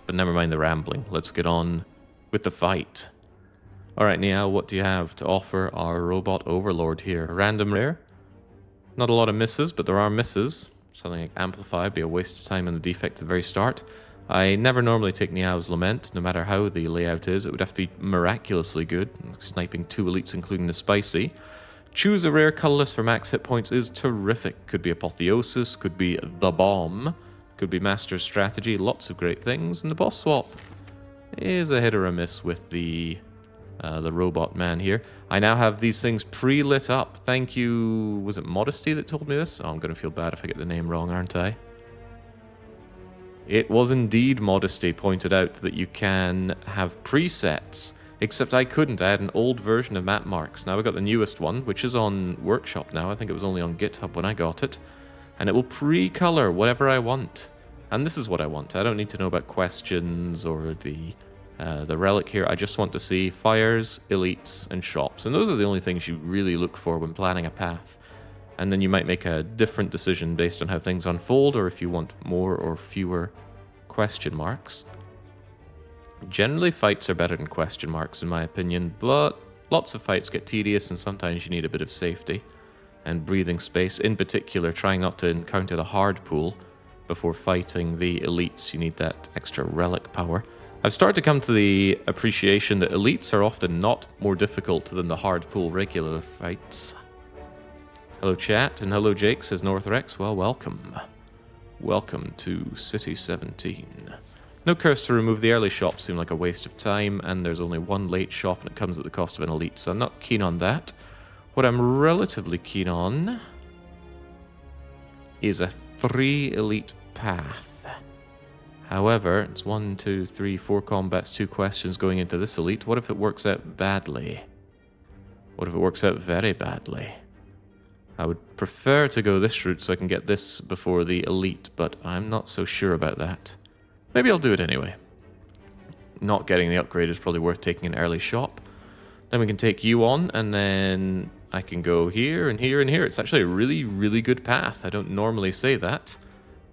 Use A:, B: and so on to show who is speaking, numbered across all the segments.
A: But never mind the rambling. Let's get on with the fight. Alright, Niao, what do you have to offer our robot overlord here? Random rare? Not a lot of misses, but there are misses. Something like Amplify would be a waste of time in the defect at the very start. I never normally take Niao's Lament, no matter how the layout is. It would have to be miraculously good. Sniping 2 elites, including the Spicy. Choose a rare colorless for max hit points is terrific. Could be Apotheosis, could be The Bomb, could be Master's Strategy, lots of great things. And the boss swap is a hit or a miss with the robot man here. I now have these things pre-lit up. Thank you. Was it Modesty that told me this? Oh, I'm going to feel bad if I get the name wrong, aren't I? It was indeed Modesty pointed out that you can have presets, except I couldn't. I had an old version of map marks. Now I got the newest one, which is on Workshop now. I think it was only on GitHub when I got it. And it will pre-color whatever I want. And this is what I want. I don't need to know about questions or the relic here. I just want to see fires, elites, and shops. And those are the only things you really look for when planning a path. And then you might make a different decision based on how things unfold, or if you want more or fewer question marks. Generally, fights are better than question marks, in my opinion, but lots of fights get tedious, and sometimes you need a bit of safety and breathing space. In particular, trying not to encounter the hard pool before fighting the elites. You need that extra relic power. I've started to come to the appreciation that elites are often not more difficult than the hard pool regular fights. Hello chat, and hello Jake, says Northrex. Well, welcome. Welcome to City 17. No curse to remove the early shop seemed like a waste of time, and there's only one late shop and it comes at the cost of an elite, so I'm not keen on that. What I'm relatively keen on is a 3 elite path. However, it's 1, 2, 3, 4 combats, 2 questions going into this elite. What if it works out badly? What if it works out very badly? I would prefer to go this route so I can get this before the elite, but I'm not so sure about that. Maybe I'll do it anyway. Not getting the upgrade is probably worth taking an early shop. Then we can take you on, and then I can go here and here and here. It's actually a really, really good path. I don't normally say that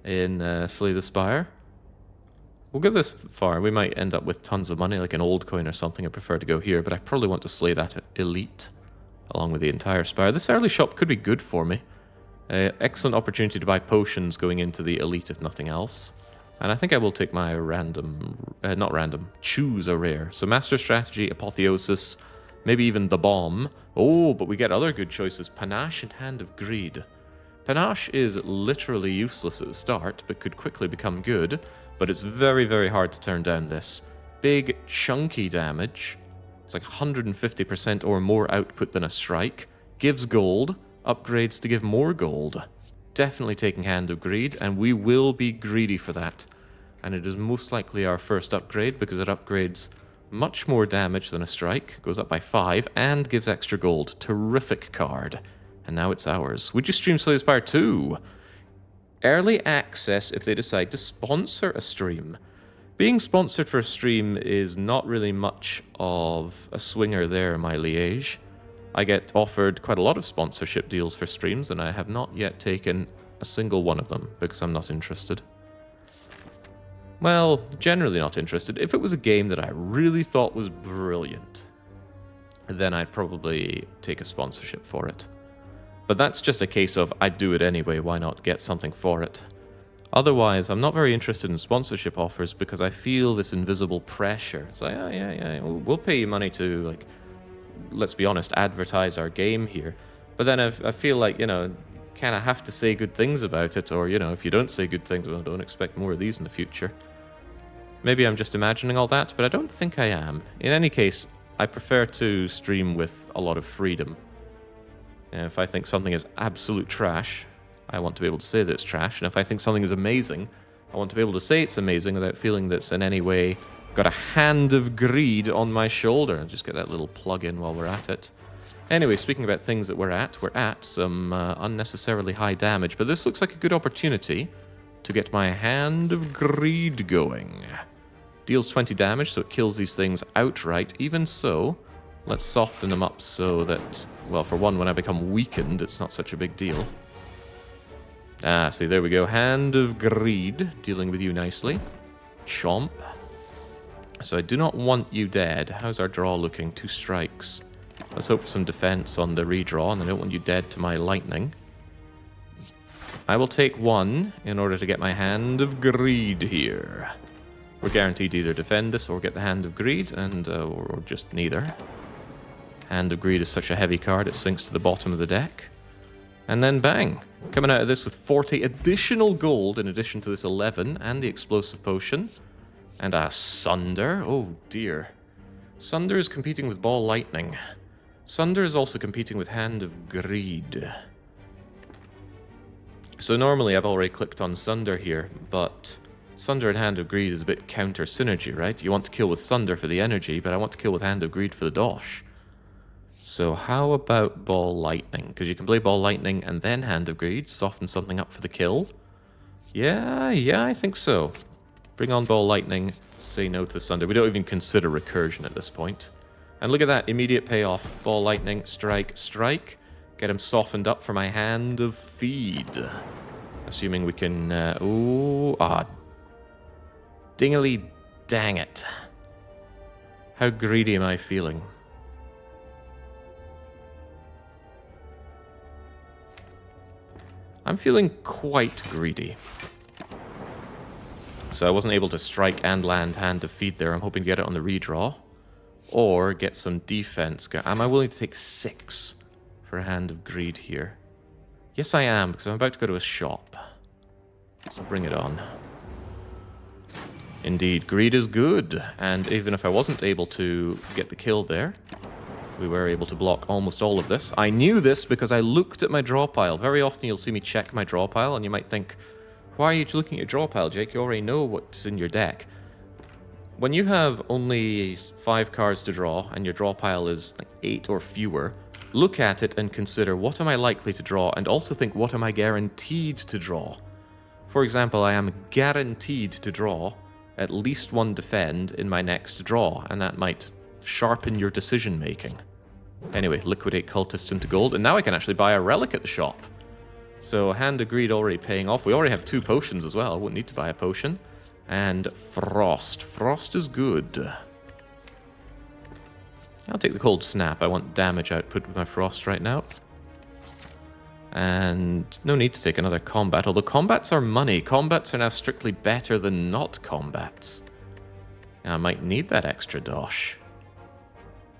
A: in Slay the Spire. We'll go this far. We might end up with tons of money, like an old coin or something. I prefer to go here, but I probably want to slay that elite along with the entire Spire. This early shop could be good for me. Excellent opportunity to buy potions going into the elite, if nothing else. And I think I will take my choose a rare. So Master Strategy, Apotheosis, maybe even the Bomb. Oh, but we get other good choices. Panache and Hand of Greed. Panache is literally useless at the start, but could quickly become good. But it's very, very hard to turn down this. Big, chunky damage. It's like 150% or more output than a strike. Gives gold. Upgrades to give more gold. Definitely taking Hand of Greed, and we will be greedy for that. And it is most likely our first upgrade, because it upgrades much more damage than a strike, goes up by 5, and gives extra gold. Terrific card. And now it's ours. Would you stream Slay the Spire 2? Early access if they decide to sponsor a stream. Being sponsored for a stream is not really much of a swinger there, my liege. I get offered quite a lot of sponsorship deals for streams, and I have not yet taken a single one of them, because I'm not interested. Well, generally not interested. If it was a game that I really thought was brilliant, then I'd probably take a sponsorship for it. But that's just a case of, I'd do it anyway, why not get something for it? Otherwise, I'm not very interested in sponsorship offers, because I feel this invisible pressure. It's like, oh, yeah, we'll pay you money to, like, let's be honest, advertise our game here. But then I feel like, you know, kind of have to say good things about it, or, you know, if you don't say good things, well, don't expect more of these in the future. Maybe I'm just imagining all that, but I don't think I am. In any case, I prefer to stream with a lot of freedom. And if I think something is absolute trash, I want to be able to say that it's trash. And if I think something is amazing, I want to be able to say it's amazing without feeling that it's in any way got a hand of greed on my shoulder. I'll just get that little plug in while we're at it. Anyway, speaking about things that we're at some unnecessarily high damage, but this looks like a good opportunity to get my hand of greed going. Deals 20 damage, so it kills these things outright. Even so, let's soften them up so that, well, for one, when I become weakened, it's not such a big deal. Ah, see, there we go. Hand of Greed, dealing with you nicely. Chomp. So I do not want you dead. How's our draw looking? 2 strikes. Let's hope for some defense on the redraw, and I don't want you dead to my lightning. I will take 1 in order to get my Hand of Greed here. We're guaranteed to either defend this or get the Hand of Greed, and or just neither. Hand of Greed is such a heavy card, it sinks to the bottom of the deck. And then bang! Coming out of this with 40 additional gold in addition to this 11 and the explosive potion. And a Sunder. Oh dear. Sunder is competing with Ball Lightning. Sunder is also competing with Hand of Greed. So normally I've already clicked on Sunder here, but Sunder and Hand of Greed is a bit counter synergy, right? You want to kill with Sunder for the energy, but I want to kill with Hand of Greed for the dosh. So how about Ball Lightning? Because you can play Ball Lightning and then Hand of Greed, soften something up for the kill. Yeah, I think so. Bring on Ball Lightning, say no to the Sunder. We don't even consider recursion at this point. And look at that, immediate payoff. Ball Lightning, strike, strike. Get him softened up for my Hand of Feed. Assuming we can... dingily dang it. How greedy am I feeling? I'm feeling quite greedy. So I wasn't able to strike and land Hand of Feed there. I'm hoping to get it on the redraw. Or get some defense. Am I willing to take 6 for a Hand of Greed here? Yes, I am, because I'm about to go to a shop. So bring it on. Indeed, greed is good. And even if I wasn't able to get the kill there, we were able to block almost all of this. I knew this because I looked at my draw pile. Very often you'll see me check my draw pile, and you might think, why are you looking at your draw pile, Jake? You already know what's in your deck. When you have only 5 cards to draw, and your draw pile is like 8 or fewer, look at it and consider, what am I likely to draw? And also think, what am I guaranteed to draw? For example, I am guaranteed to draw at least 1 defend in my next draw, and that might sharpen your decision making. Anyway, liquidate cultists into gold, and now I can actually buy a relic at the shop. So Hand of Greed already paying off. We already have 2 potions as well. I wouldn't need to buy a potion. And Frost. Frost is good. I'll take the Cold Snap. I want damage output with my Frost right now. And no need to take another combat, although combats are money. Combats are now strictly better than not combats. Now, I might need that extra dosh.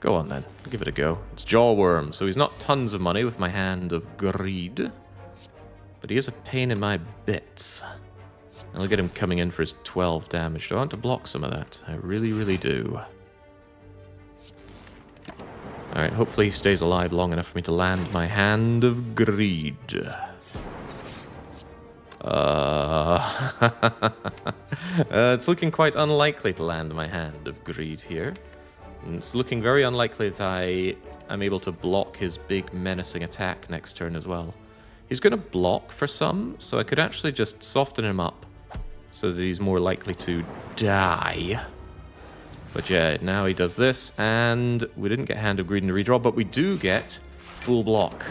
A: Go on then, give it a go. It's Jawworm, so he's not tons of money with my Hand of Greed. But he is a pain in my bits. And I'll get him coming in for his 12 damage. Do I want to block some of that? I really, really do. Alright, hopefully he stays alive long enough for me to land my Hand of Greed. It's looking quite unlikely to land my Hand of Greed here. And it's looking very unlikely that I am able to block his big menacing attack next turn as well. He's going to block for some, so I could actually just soften him up so that he's more likely to die. But yeah, now he does this, and we didn't get Hand of Greed in the redraw, but we do get full block.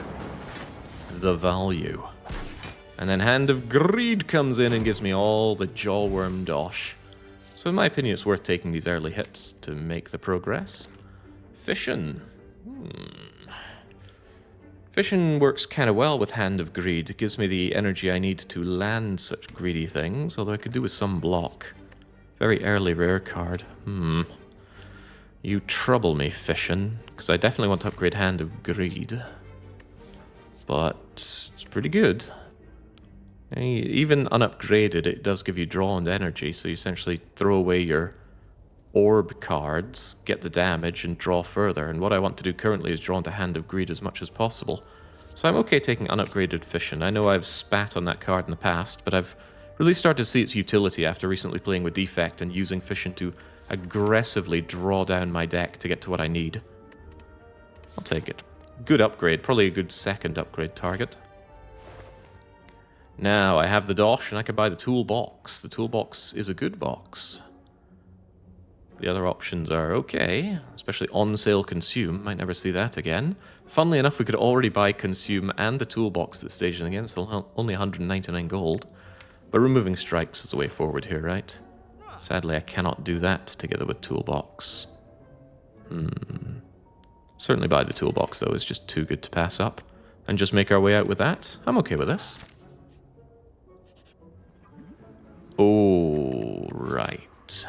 A: The value. And then Hand of Greed comes in and gives me all the Jawworm dosh. So in my opinion, it's worth taking these early hits to make the progress. Fission. Fission works kind of well with Hand of Greed. It gives me the energy I need to land such greedy things, although I could do with some block. Very early rare card. You trouble me, Fission, because I definitely want to upgrade Hand of Greed. But it's pretty good. Even unupgraded, it does give you draw and energy, so you essentially throw away your orb cards, get the damage, and draw further. And what I want to do currently is draw into Hand of Greed as much as possible. So I'm okay taking unupgraded Fission. I know I've spat on that card in the past, but I've really started to see its utility after recently playing with Defect and using Fission to aggressively draw down my deck to get to what I need. I'll take it. Good upgrade, probably a good second upgrade target. Now, I have the dosh, and I can buy the toolbox. The toolbox is a good box. The other options are okay, especially on-sale consume. Might never see that again. Funnily enough, we could already buy consume and the toolbox that's staging again, so only 199 gold. But removing strikes is the way forward here, right? Sadly, I cannot do that together with toolbox. Certainly buy the toolbox, though, is just too good to pass up. And just make our way out with that. I'm okay with this. Oh, right.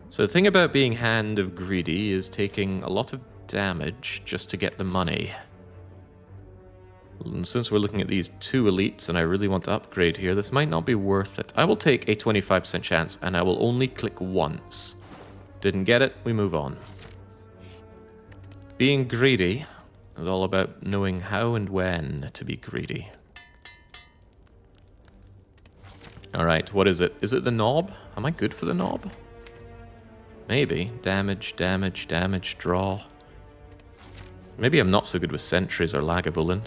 A: So the thing about being Hand of Greedy is taking a lot of damage just to get the money. And since we're looking at these 2 elites and I really want to upgrade here, this might not be worth it. I will take a 25% chance and I will only click once. Didn't get it, we move on. Being greedy is all about knowing how and when to be greedy. Alright, what is it? Is it the knob? Am I good for the knob? Maybe. Damage, damage, damage, draw. Maybe I'm not so good with Sentries or Lagavulin.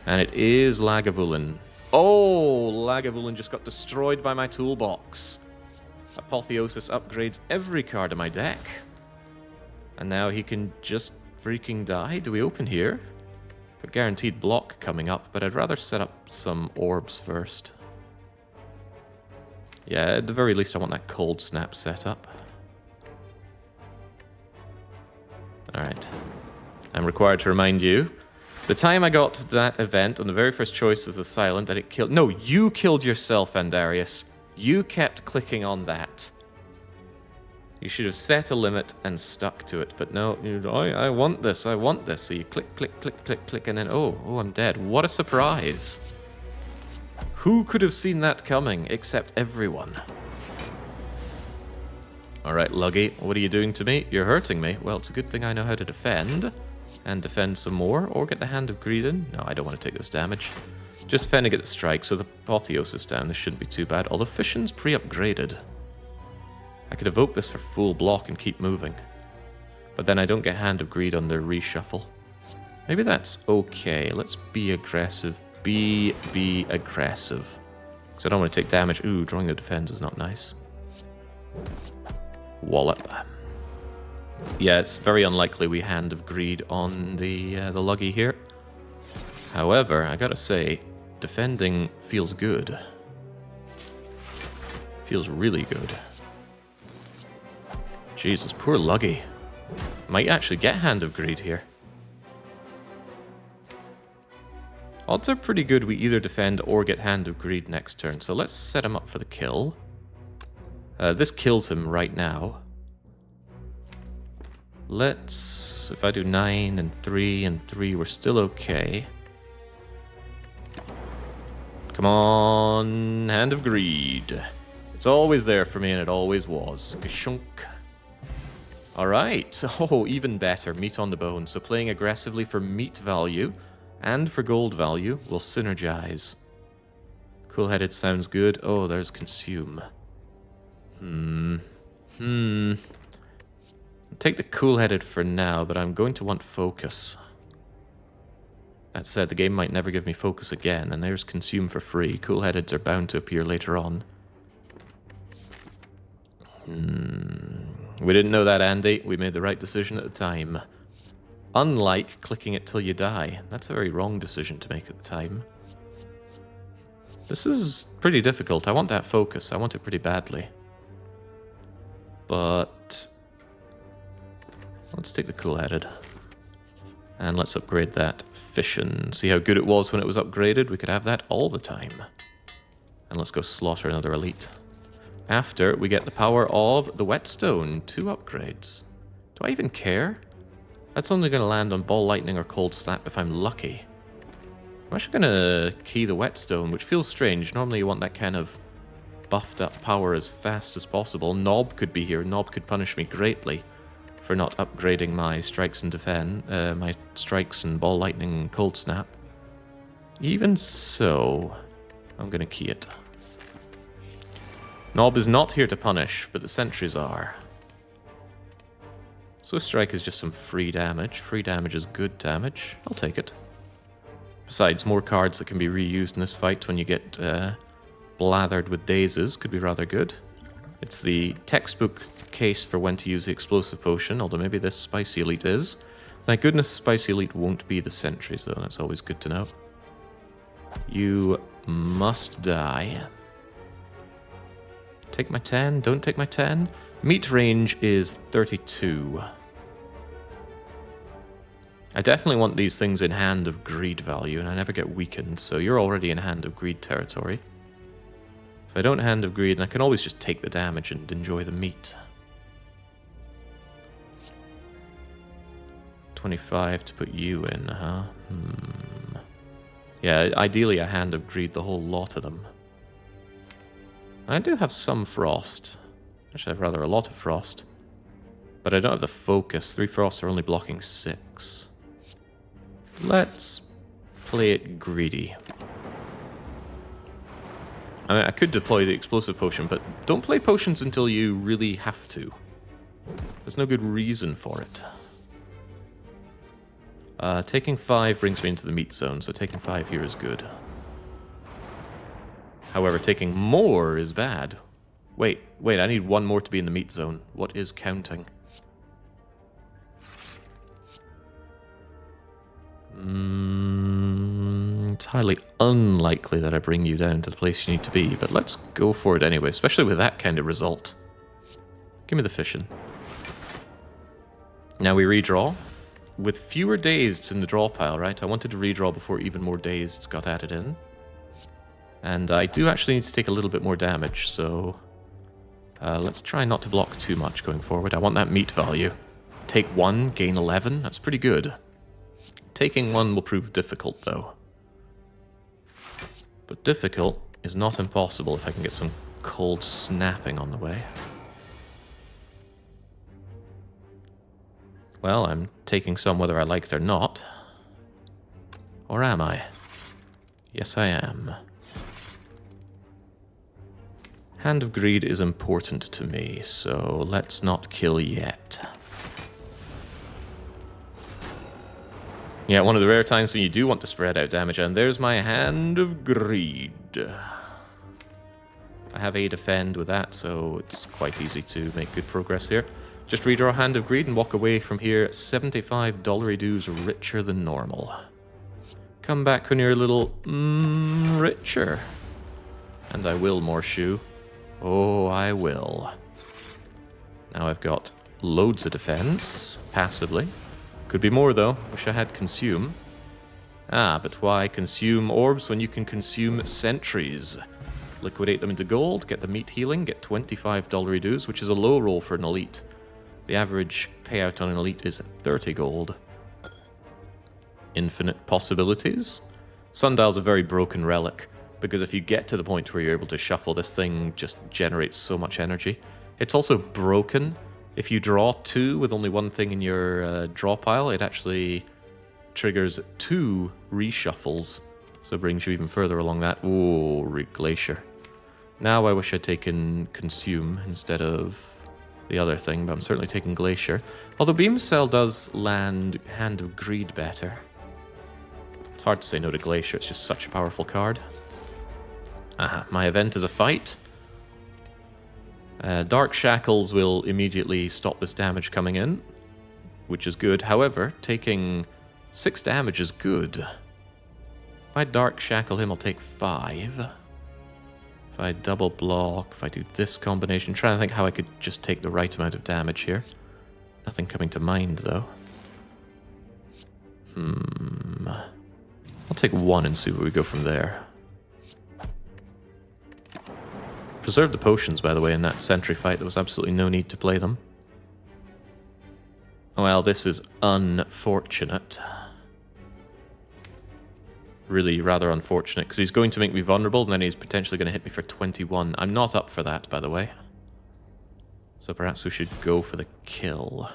A: And it is Lagavulin. Oh, Lagavulin just got destroyed by my toolbox. Apotheosis upgrades every card in my deck. And now he can just freaking die. Do we open here? Got guaranteed block coming up, but I'd rather set up some orbs first. Yeah, at the very least I want that cold snap set up. Alright. I'm required to remind you. The time I got to that event, on the very first choice was the silent, and it killed... No, you killed yourself, Andarius. You kept clicking on that. You should have set a limit and stuck to it, but no, I want this, I want this. So you click, click, click, click, click, and then, oh, I'm dead. What a surprise. Who could have seen that coming, except everyone? Alright, Luggy, what are you doing to me? You're hurting me. Well, it's a good thing I know how to defend. And defend some more, or get the Hand of Greed in. No, I don't want to take this damage. Just defend to get the strike, so the Apotheosis down. This shouldn't be too bad. Although Fission's pre-upgraded. I could evoke this for full block and keep moving. But then I don't get Hand of Greed on the reshuffle. Maybe that's okay. Let's be aggressive. Be aggressive. Because I don't want to take damage. Ooh, drawing the defense is not nice. Wallop. Yeah, it's very unlikely we Hand of Greed on the Luggy here. However, I gotta say, defending feels good. Feels really good. Jesus, poor Luggy. Might actually get Hand of Greed here. Odds are pretty good we either defend or get Hand of Greed next turn, so let's set him up for the kill. This kills him right now. Let's... if I do 9 and 3 and 3, we're still okay. Come on, Hand of Greed. It's always there for me, and it always was. Kashunk. Alright, oh, even better, meat on the bone. So playing aggressively for meat value and for gold value will synergize. Cool-headed sounds good. Oh, there's consume. Take the cool-headed for now, but I'm going to want focus. That said, the game might never give me focus again, and there's consume for free. Cool-headeds are bound to appear later on. We didn't know that, Andy. We made the right decision at the time. Unlike clicking it till you die. That's a very wrong decision to make at the time. This is pretty difficult. I want that focus. I want it pretty badly. But... let's take the cool-headed. And let's upgrade that fission. See how good it was when it was upgraded? We could have that all the time. And let's go slaughter another elite. After, we get the power of the whetstone. 2 upgrades. Do I even care? That's only going to land on ball lightning or cold snap if I'm lucky. I'm actually going to key the whetstone, which feels strange. Normally you want that kind of buffed up power as fast as possible. Knob could be here. Knob could punish me greatly for not upgrading my strikes and defend, my strikes and ball lightning and cold snap. Even so, I'm going to key it. Knob is not here to punish, but the sentries are. Swift Strike is just some free damage. Free damage is good damage. I'll take it. Besides, more cards that can be reused in this fight when you get blathered with dazes could be rather good. It's the textbook case for when to use the explosive potion, although maybe this Spicy Elite is. Thank goodness Spicy Elite won't be the sentries, though. That's always good to know. You must die. Take my 10, don't take my 10. Meat range is 32. I definitely want these things in Hand of Greed value, and I never get weakened, so you're already in Hand of Greed territory. If I don't Hand of Greed, I can always just take the damage and enjoy the meat. 25 to put you in, huh? Yeah, ideally a Hand of Greed, the whole lot of them. I do have some frost. Actually, I have rather a lot of frost. But I don't have the focus. 3 frosts are only blocking 6. Let's play it greedy. I mean, I could deploy the explosive potion, but don't play potions until you really have to. There's no good reason for it. Taking 5 brings me into the meat zone, so taking 5 here is good. However, taking more is bad. Wait, I need 1 more to be in the meat zone. What is counting? It's highly unlikely that I bring you down to the place you need to be, but let's go for it anyway, especially with that kind of result. Give me the fishing. Now we redraw. With fewer dazeds in the draw pile, right? I wanted to redraw before even more dazeds got added in. And I do actually need to take a little bit more damage, so... let's try not to block too much going forward. I want that meat value. Take 1, gain 11. That's pretty good. Taking 1 will prove difficult, though. But difficult is not impossible if I can get some cold snapping on the way. Well, I'm taking some whether I like it or not. Or am I? Yes, I am. Hand of Greed is important to me, so let's not kill yet. Yeah, one of the rare times when you do want to spread out damage, and there's my Hand of Greed. I have a defend with that, so it's quite easy to make good progress here. Just redraw Hand of Greed and walk away from here $75 dues richer than normal. Come back when you're a little richer. And I will, Morshoe. Oh, I will. Now I've got loads of defense, passively. Could be more, though. Wish I had Consume. Ah, but why consume orbs when you can consume Sentries? Liquidate them into gold, get the meat healing, get $25 dues, which is a low roll for an elite. The average payout on an elite is 30 gold. Infinite possibilities. Sundial's a very broken relic, because if you get to the point where you're able to shuffle, this thing just generates so much energy. It's also broken. If you draw 2 with only 1 thing in your draw pile, it actually triggers 2 reshuffles, so it brings you even further along that. Ooh, Glacier. Now I wish I'd taken Consume instead of the other thing, but I'm certainly taking Glacier. Although Beam Cell does land Hand of Greed better. It's hard to say no to Glacier, it's just such a powerful card. Aha, my event is a fight. Dark Shackles will immediately stop this damage coming in, which is good. However, taking 6 damage is good. If I Dark Shackle him, I'll take 5. If I double block, if I do this combination, trying to think how I could just take the right amount of damage here. Nothing coming to mind, though. I'll take 1 and see where we go from there. Preserved the potions, by the way, in that sentry fight. There was absolutely no need to play them. Well, this is unfortunate. Really rather unfortunate, because he's going to make me vulnerable, and then he's potentially going to hit me for 21. I'm not up for that, by the way. So perhaps we should go for the kill.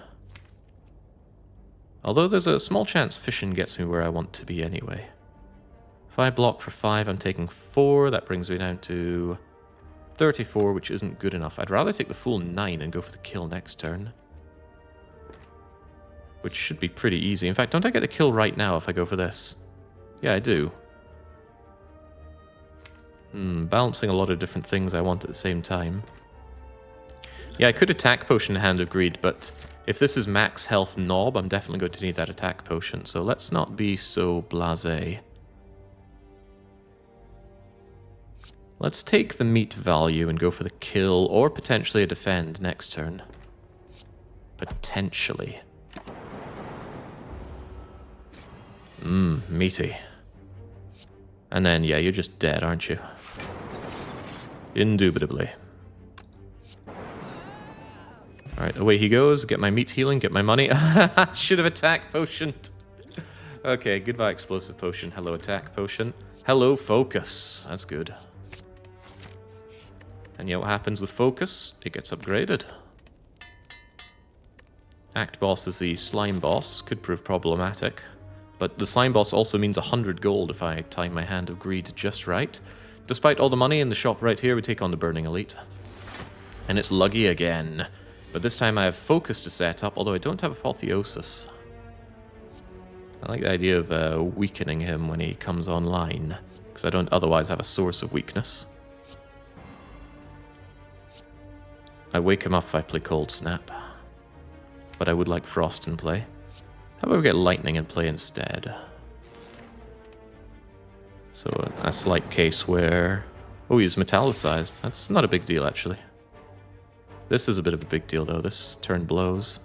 A: Although there's a small chance Fission gets me where I want to be anyway. If I block for 5, I'm taking 4. That brings me down to 34, which isn't good enough. I'd rather take the full 9 and go for the kill next turn. Which should be pretty easy. In fact, don't I get the kill right now if I go for this? Yeah, I do. Balancing a lot of different things I want at the same time. Yeah, I could attack potion Hand of Greed, but if this is max health Knob, I'm definitely going to need that attack potion, so let's not be so blasé. Let's take the meat value and go for the kill, or potentially a defend next turn. Potentially. Meaty. And then, yeah, you're just dead, aren't you? Indubitably. Alright, away he goes. Get my meat healing, get my money. Should have attack potioned. Okay, goodbye explosive potion. Hello attack potion. Hello focus. That's good. And you know what happens with focus? It gets upgraded. Act boss is the slime boss. Could prove problematic. But the slime boss also means 100 gold if I time my hand of greed just right. Despite all the money in the shop right here, we take on the Burning Elite. And it's Luggy again. But this time I have focus to set up, although I don't have apotheosis. I like the idea of weakening him when he comes online, because I don't otherwise have a source of weakness. I wake him up if I play Cold Snap. But I would like Frost in play. How about we get Lightning in play instead? So a slight case where... Oh, he's metallicized. That's not a big deal, actually. This is a bit of a big deal, though. This turn blows.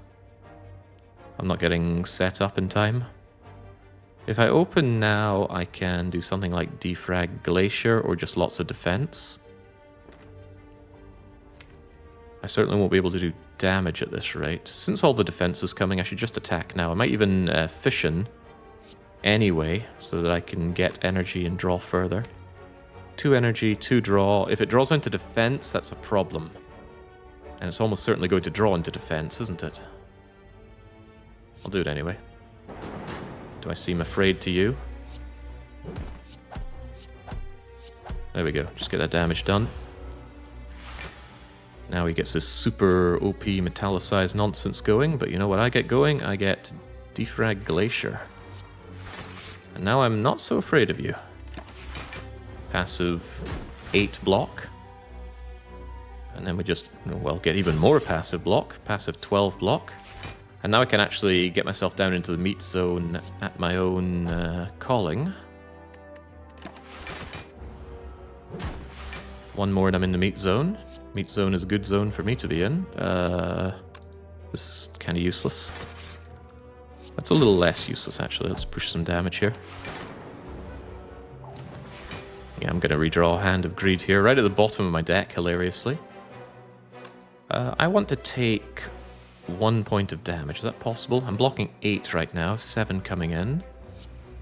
A: I'm not getting set up in time. If I open now, I can do something like Defrag Glacier or just lots of defense. I certainly won't be able to do damage at this rate. Since all the defense is coming, I should just attack now. I might even fission anyway, so that I can get energy and draw further. 2 energy, 2 draw. If it draws into defense, that's a problem. And it's almost certainly going to draw into defense, isn't it? I'll do it anyway. Do I seem afraid to you? There we go. Just get that damage done. Now he gets his super OP metallicized nonsense going, but you know what I get going? I get Defrag Glacier. And now I'm not so afraid of you. Passive 8 block. And then we just, well, get even more passive block. Passive 12 block. And now I can actually get myself down into the meat zone at my own calling. One more and I'm in the meat zone. Meat zone is a good zone for me to be in. This is kind of useless. That's a little less useless, actually. Let's push some damage here. Yeah, I'm going to redraw Hand of Greed here, right at the bottom of my deck, hilariously. I want to take 1 point of damage. Is that possible? I'm blocking 8 right now, 7 coming in.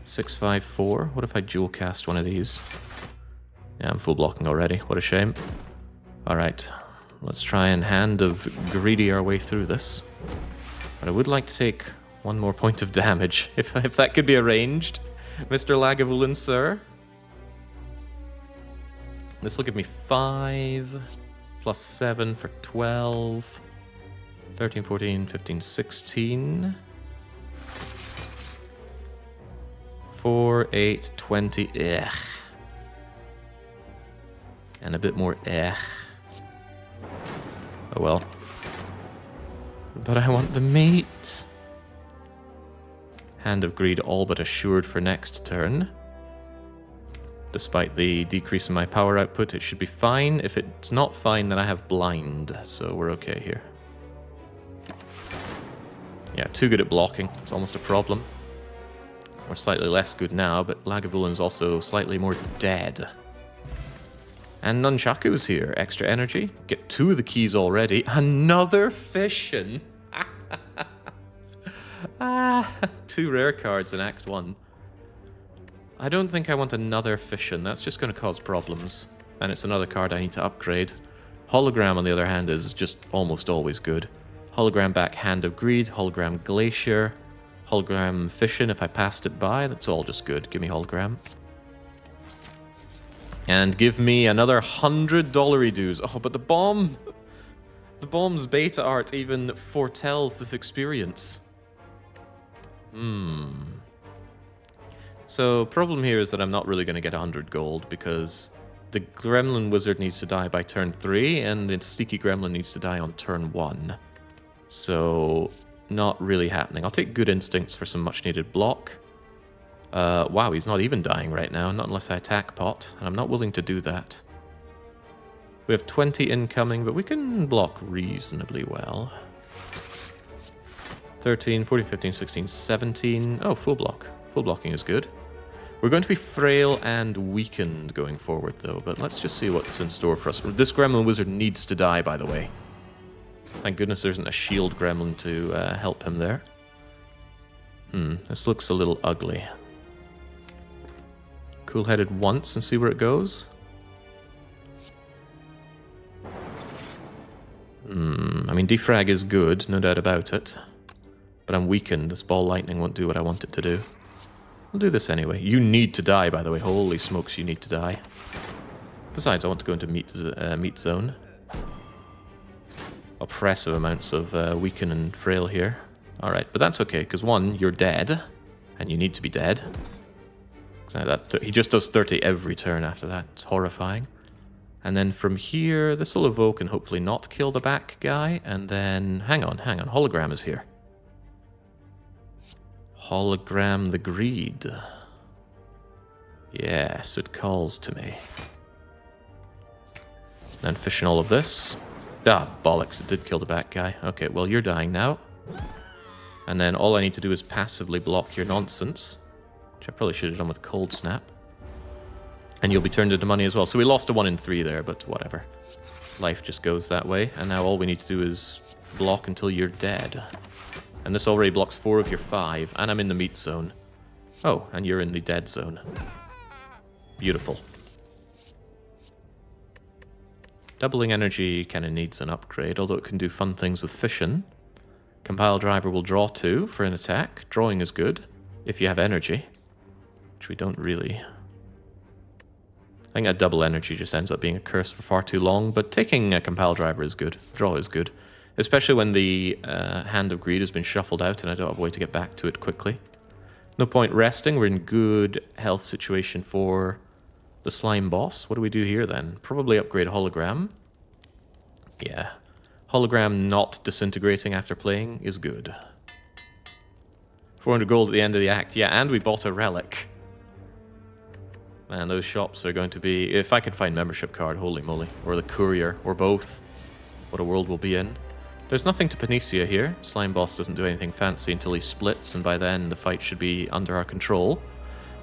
A: 6, 5, 4. What if I dual cast one of these? Yeah, I'm full blocking already. What a shame. Alright, let's try and Hand of Greedy our way through this. But I would like to take 1 more point of damage, if that could be arranged. Mr. Lagavulin, sir. This will give me 5, plus 7 for 12, 13, 14, 15, 16, 4, 8, 20, and a bit more Oh well. But I want the meat. Hand of Greed all but assured for next turn. Despite the decrease in my power output, it should be fine. If it's not fine, then I have blind, so we're okay here. Yeah, too good at blocking. It's almost a problem. We're slightly less good now, but Lagavulin's also slightly more dead. And Nunchaku's here. Extra energy. Get 2 of the keys already. Another fission. 2 rare cards in Act 1. I don't think I want another fission. That's just going to cause problems. And it's another card I need to upgrade. Hologram, on the other hand, is just almost always good. Hologram back Hand of Greed. Hologram Glacier. Hologram Fission if I passed it by. That's all just good. Give me Hologram. And give me another $100 dues. Oh, but the bomb! The bomb's beta art even foretells this experience. So, problem here is that I'm not really going to get 100 gold, because the Gremlin Wizard needs to die by turn 3, and the Sneaky Gremlin needs to die on turn 1. So, not really happening. I'll take Good Instincts for some much-needed block. Wow, he's not even dying right now, not unless I attack pot, and I'm not willing to do that. We have 20 incoming, but we can block reasonably well. 13, 14, 15, 16, 17. Oh, full block. Full blocking is good. We're going to be frail and weakened going forward, though, but let's just see what's in store for us. This Gremlin Wizard needs to die, by the way. Thank goodness there isn't a shield Gremlin to help him there. This looks a little ugly. Cool-headed once and see where it goes. I mean, defrag is good, no doubt about it. But I'm weakened. This ball lightning won't do what I want it to do. We'll do this anyway. You need to die, by the way. Holy smokes, you need to die. Besides, I want to go into meat zone. Oppressive amounts of weaken and frail here. Alright, but that's okay, because one, you're dead. And you need to be dead. He just does 30 every turn after that. It's horrifying. And then from here, this will evoke and hopefully not kill the back guy. And then, hang on. Hologram is here. Hologram the Greed. Yes, it calls to me. Then fission all of this. Ah, bollocks, it did kill the back guy. Okay, well, you're dying now. And then all I need to do is passively block your nonsense. Which I probably should have done with Cold Snap. And you'll be turned into money as well. So we lost a 1 in 3 there, but whatever. Life just goes that way. And now all we need to do is block until you're dead. And this already blocks 4 of your 5, and I'm in the meat zone. Oh, and you're in the dead zone. Beautiful. Doubling energy kind of needs an upgrade, although it can do fun things with fission. Compile driver will draw 2 for an attack. Drawing is good, if you have energy. Which we don't really. I think that double energy just ends up being a curse for far too long, but taking a compile driver is good. Draw is good. Especially when the Hand of Greed has been shuffled out and I don't have a way to get back to it quickly. No point resting. We're in good health situation for the slime boss. What do we do here then? Probably upgrade Hologram. Yeah. Hologram not disintegrating after playing is good. 400 gold at the end of the act. Yeah, and we bought a relic. Man, those shops are going to be... If I could find membership card, holy moly. Or the courier, or both. What a world we'll be in. There's nothing to Panacea here. Slime Boss doesn't do anything fancy until he splits, and by then the fight should be under our control.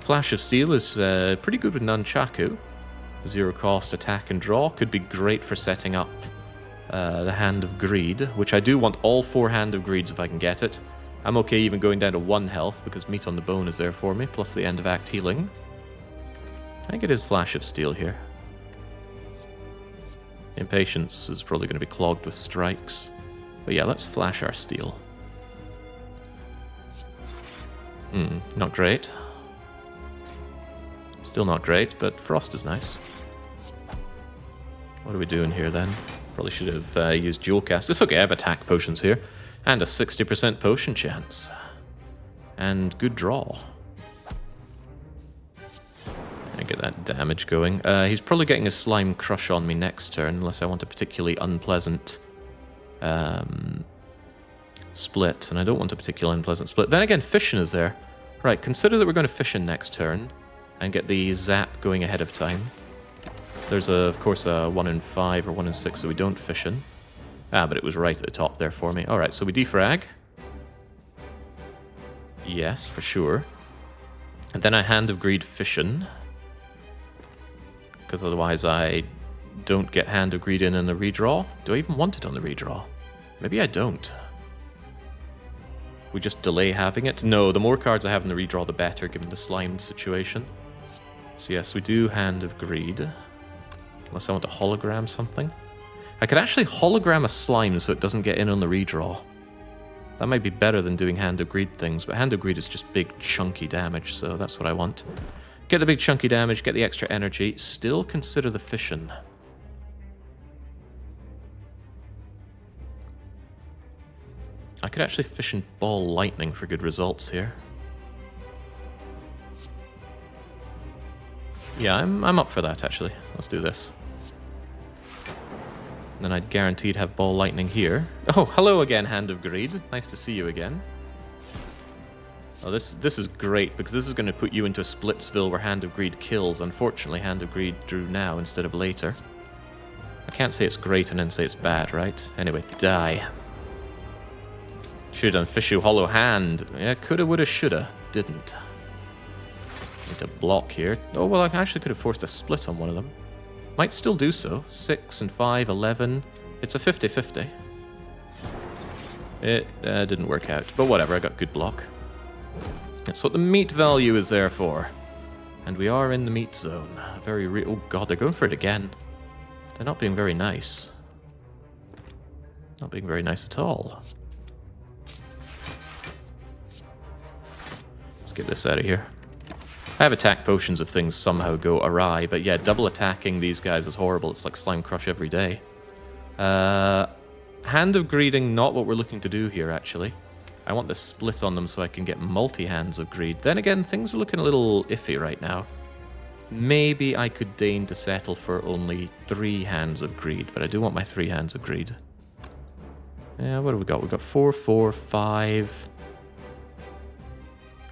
A: Flash of Steel is pretty good with Nunchaku. 0 cost attack and draw. Could be great for setting up the Hand of Greed, which I do want all 4 Hand of Greeds if I can get it. I'm okay even going down to 1 health, because Meat on the Bone is there for me, plus the end of act healing. I think it is Flash of Steel here. Impatience is probably going to be clogged with strikes. But yeah, let's flash our steel. Not great. Still not great, but Frost is nice. What are we doing here then? Probably should have used Dual Cast. It's okay, I have attack potions here. And a 60% potion chance. And good draw. I get that damage going. He's probably getting a Slime Crush on me next turn, unless I want a particularly unpleasant split. And I don't want a particularly unpleasant split. Then again, Fission is there. Right, consider that we're going to Fission next turn and get the Zap going ahead of time. There's, of course, a 1 in 5 or 1 in 6 that we don't Fission. Ah, but it was right at the top there for me. Alright, so we defrag. Yes, for sure. And then I Hand of Greed Fission. Because otherwise I don't get Hand of Greed in the redraw. Do I even want it on the redraw? Maybe I don't. We just delay having it? No, the more cards I have in the redraw, the better, given the slimed situation. So yes, we do Hand of Greed. Unless I want to hologram something. I could actually hologram a slime so it doesn't get in on the redraw. That might be better than doing Hand of Greed things, but Hand of Greed is just big, chunky damage, so that's what I want. Get the big chunky damage, get the extra energy, still consider the fission. I could actually fission Ball Lightning for good results here. Yeah, I'm up for that actually. Let's do this. And then I'd guaranteed have Ball Lightning here. Oh, hello again, Hand of Greed. Nice to see you again. Oh, this is great, because this is going to put you into a Splitsville where Hand of Greed kills. Unfortunately, Hand of Greed drew now instead of later. I can't say it's great and then say it's bad, right? Anyway, die. Should have done Fishu Hollow Hand. Yeah, coulda, woulda, shoulda. Didn't. Need to block here. Oh, well, I actually could have forced a split on one of them. Might still do so. 6 and 5, 11. It's a 50-50. It didn't work out, but whatever, I got good block. That's what the meat value is there for. And we are in the meat zone. Very real. Oh god, they're going for it again. They're not being very nice. Not being very nice at all. Let's get this out of here. I have attack potions if things somehow go awry, but yeah, double attacking these guys is horrible. It's like Slime Crush every day. Hand of Greeding, not what we're looking to do here, actually. I want the split on them so I can get multi-hands of greed. Then again, things are looking a little iffy right now. Maybe I could deign to settle for only 3 hands of greed, but I do want my 3 hands of greed. Yeah, what have we got? We've got 4, 4, 5...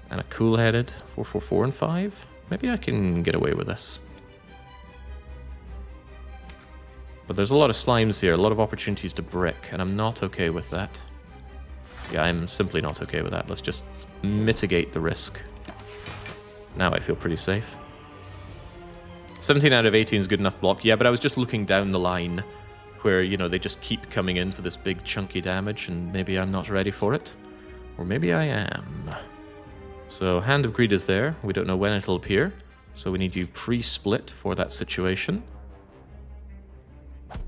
A: and a cool-headed 4, 4, 4, and 5. Maybe I can get away with this. But there's a lot of slimes here, a lot of opportunities to brick, and I'm not okay with that. Yeah, I'm simply not okay with that. Let's just mitigate the risk. Now I feel pretty safe. 17 out of 18 is good enough block. Yeah, but I was just looking down the line where, you know, they just keep coming in for this big chunky damage, and maybe I'm not ready for it. Or maybe I am. So, Hand of Greed is there. We don't know when it'll appear. So we need you pre-split for that situation.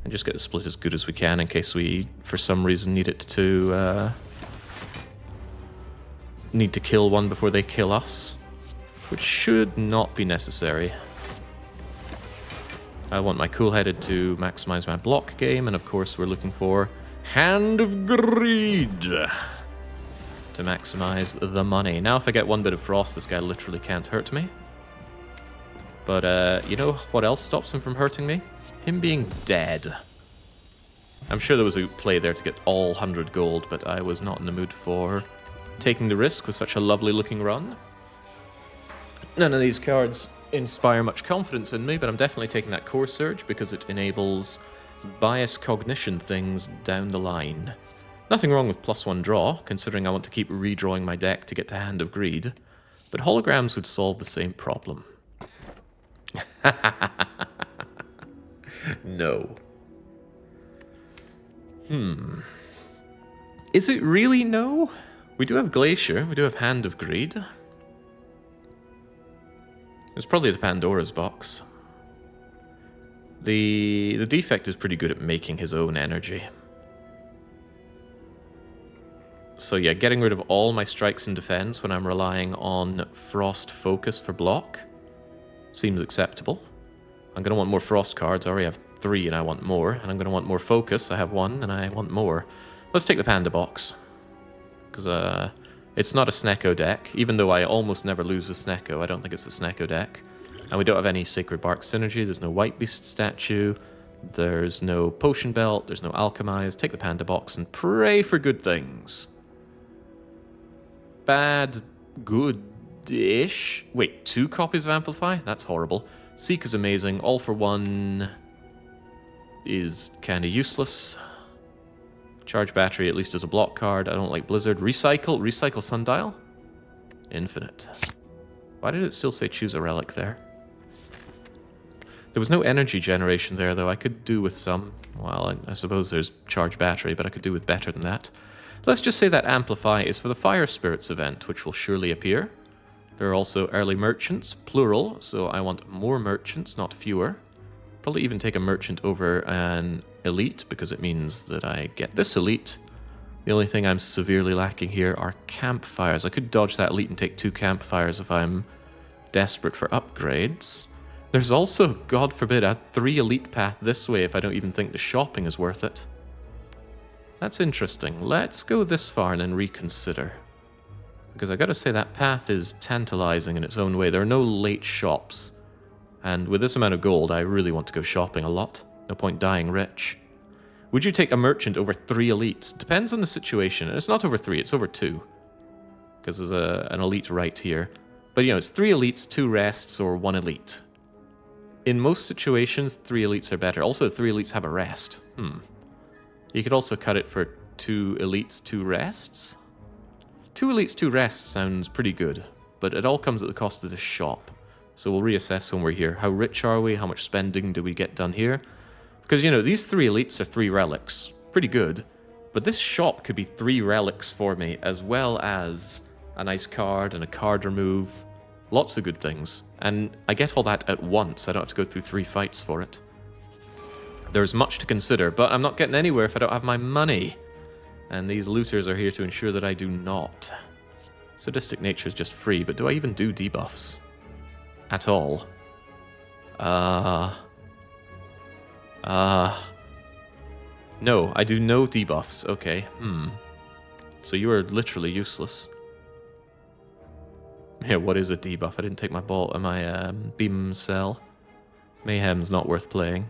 A: And just get the split as good as we can in case we, for some reason, need it to... need to kill one before they kill us. Which should not be necessary. I want my cool-headed to maximize my block game, and of course we're looking for Hand of Greed to maximize the money. Now if I get one bit of frost, this guy literally can't hurt me. But, you know what else stops him from hurting me? Him being dead. I'm sure there was a play there to get all 100 gold, but I was not in the mood for taking the risk with such a lovely looking run. None of these cards inspire much confidence in me, but I'm definitely taking that Core Surge because it enables bias cognition things down the line. Nothing wrong with +1 draw, considering I want to keep redrawing my deck to get to Hand of Greed, but holograms would solve the same problem. No. Is it really no? We do have Glacier, we do have Hand of Greed. It's probably the Pandora's box. The Defect is pretty good at making his own energy. So yeah, getting rid of all my strikes and defense when I'm relying on Frost Focus for block seems acceptable. I'm going to want more Frost cards. I already have 3 and I want more. And I'm going to want more Focus. I have 1 and I want more. Let's take the Panda box. Because it's not a Snecko deck. Even though I almost never lose a Snecko, I don't think it's a Snecko deck. And we don't have any Sacred Bark Synergy. There's no White Beast statue. There's no Potion Belt. There's no Alchemize. Take the Panda box and pray for good things. Bad, good-ish. Wait, 2 copies of Amplify? That's horrible. Seek is amazing. All for 1 is kind of useless. Charge Battery, at least as a block card. I don't like Blizzard. Recycle Sundial? Infinite. Why did it still say choose a relic there? There was no energy generation there, though. I could do with some. Well, I suppose there's Charge Battery, but I could do with better than that. Let's just say that Amplify is for the Fire Spirits event, which will surely appear. There are also early merchants, plural, so I want more merchants, not fewer. Probably even take a merchant over an elite, because it means that I get this elite. The only thing I'm severely lacking here are campfires. I could dodge that elite and take 2 campfires if I'm desperate for upgrades. There's also, God forbid, a 3 elite path this way if I don't even think the shopping is worth it. That's interesting. Let's go this far and then reconsider. Because I gotta say that path is tantalizing in its own way. There are no late shops. And with this amount of gold, I really want to go shopping a lot. No point dying rich. Would you take a merchant over 3 elites? Depends on the situation. And it's not over 3, it's over 2. Because there's an elite right here. But, you know, it's 3 elites, 2 rests, or 1 elite. in most situations, 3 elites are better. Also, 3 elites have a rest. You could also cut it for 2 elites, 2 rests. 2 elites, 2 rests sounds pretty good, but it all comes at the cost of the shop. So we'll reassess when we're here. How rich are we? How much spending do we get done here? Because, you know, these 3 elites are 3 relics. Pretty good. But this shop could be 3 relics for me, as well as a nice card and a card remove. Lots of good things. And I get all that at once. I don't have to go through 3 fights for it. There's much to consider, but I'm not getting anywhere if I don't have my money. And these looters are here to ensure that I do not. Sadistic nature is just free, but do I even do debuffs? At all? No, I do no debuffs. Okay, So you are literally useless. Yeah, what is a debuff? I didn't take my beam cell. Mayhem's not worth playing.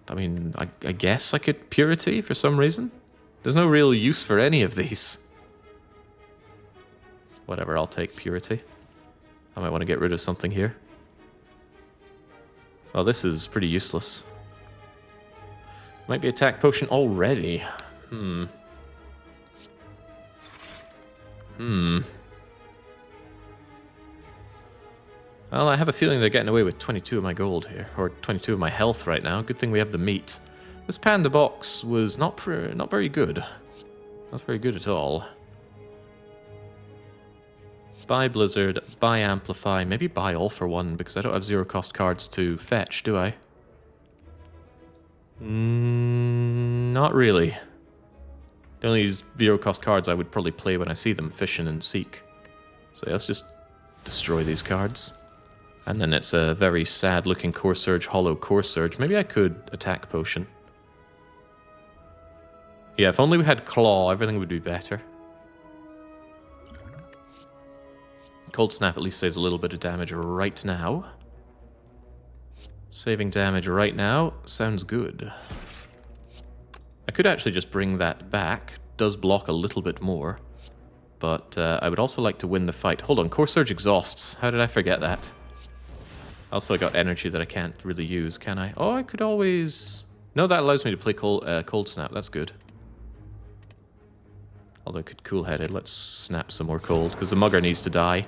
A: I mean, I guess I could Purity for some reason. There's no real use for any of these. Whatever, I'll take Purity. I might want to get rid of something here. Well, this is pretty useless. Might be attack potion already. Well, I have a feeling they're getting away with 22 of my gold here, or 22 of my health right now. Good thing we have the meat. This panda box was not very good. Not very good at all. Buy Blizzard, buy Amplify, maybe buy all for one, because I don't have 0 cost cards to fetch, do I? Not really. The only 0 cost cards I would probably play when I see them, Fission and Seek. So yeah, let's just destroy these cards. And then it's a very sad looking Core Surge, Hollow Core Surge. Maybe I could attack potion. Yeah, if only we had Claw, everything would be better. Cold Snap at least saves a little bit of damage right now. Saving damage right now sounds good. I could actually just bring that back. Does block a little bit more. But I would also like to win the fight. Hold on, Core Surge exhausts. How did I forget that? Also, I got energy that I can't really use, can I? Oh, I could always... No, that allows me to play Cold Snap. That's good. Although I could cool-headed. Let's snap some more cold, because the Mugger needs to die.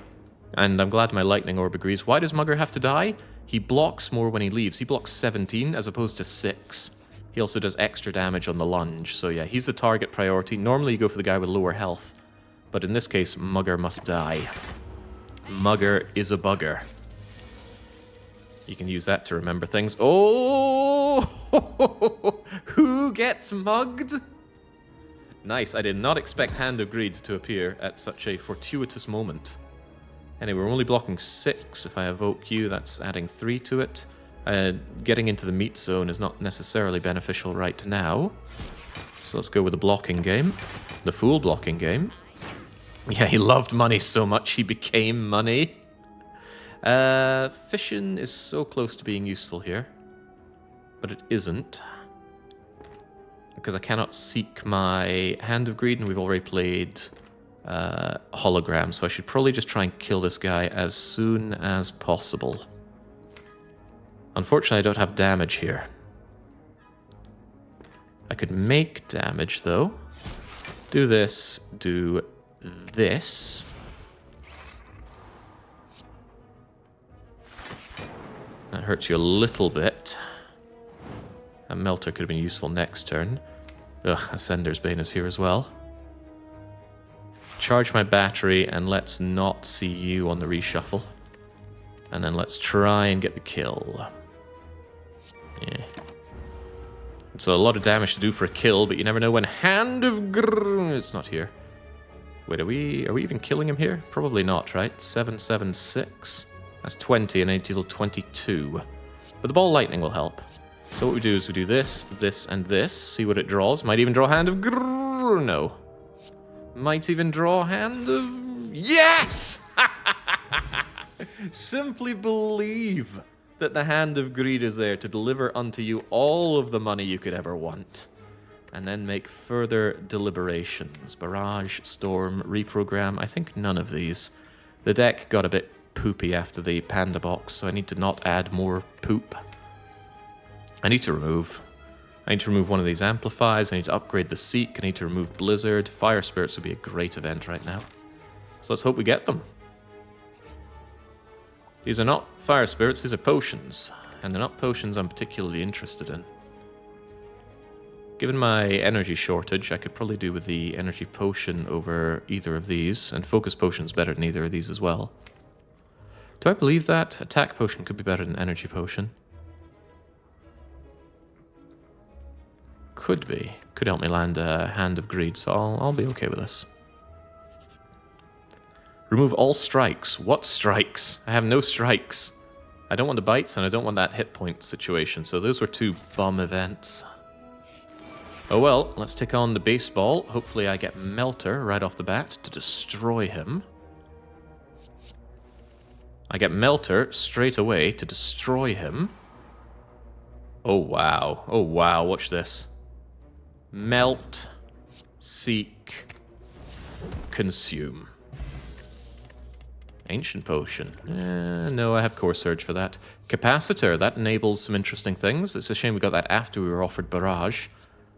A: And I'm glad my Lightning Orb agrees. Why does Mugger have to die? He blocks more when he leaves. He blocks 17 as opposed to 6. He also does extra damage on the lunge. So yeah, he's the target priority. Normally you go for the guy with lower health. But in this case, Mugger must die. Mugger is a bugger. You can use that to remember things. Oh! Who gets mugged? Nice, I did not expect Hand of Greed to appear at such a fortuitous moment. Anyway, we're only blocking 6. If I evoke you, that's adding 3 to it. Getting into the meat zone is not necessarily beneficial right now. So let's go with the blocking game. The Fool blocking game. Yeah, he loved money so much he became money. Fission is so close to being useful here. But it isn't. Because I cannot seek my Hand of Greed, and we've already played Hologram, so I should probably just try and kill this guy as soon as possible. Unfortunately, I don't have damage here. I could make damage, though. Do this, do this. That hurts you a little bit. A Melter could have been useful next turn. Ugh, Ascender's Bane is here as well. Charge my battery, and let's not see you on the reshuffle. And then let's try and get the kill. Yeah. It's a lot of damage to do for a kill, but you never know when Hand of Grrr... It's not here. Wait, are we even killing him here? Probably not, right? 776. That's 20, and I need to deal 22. But the Ball Lightning will help. So what we do is we do this, this, and this. See what it draws. Might even draw Hand of Grrr... No. Might even draw Hand of... Yes! Simply believe that the Hand of Greed is there to deliver unto you all of the money you could ever want. And then make further deliberations. Barrage, Storm, Reprogram. I think none of these. The deck got a bit poopy after the panda box, so I need to not add more poop. I need to remove. I need to remove one of these amplifiers. I need to upgrade the Seek. I need to remove Blizzard. Fire Spirits would be a great event right now. So let's hope we get them. These are not Fire Spirits, these are potions. And they're not potions I'm particularly interested in. Given my energy shortage, I could probably do with the energy potion over either of these. And focus potion's better than either of these as well. Do I believe that? Attack potion could be better than energy potion. Could be. Could help me land a Hand of Greed, so I'll be okay with this. Remove all strikes. What strikes? I have no strikes. I don't want the bites and I don't want that hit point situation, so those were two bum events. Oh well, let's take on the baseball. Hopefully I get Melter right off the bat to destroy him. I get Melter straight away to destroy him. Oh wow. Oh wow, watch this. Melt, Seek, Consume. Ancient Potion. No, I have Core Surge for that. Capacitor, that enables some interesting things. It's a shame we got that after we were offered Barrage.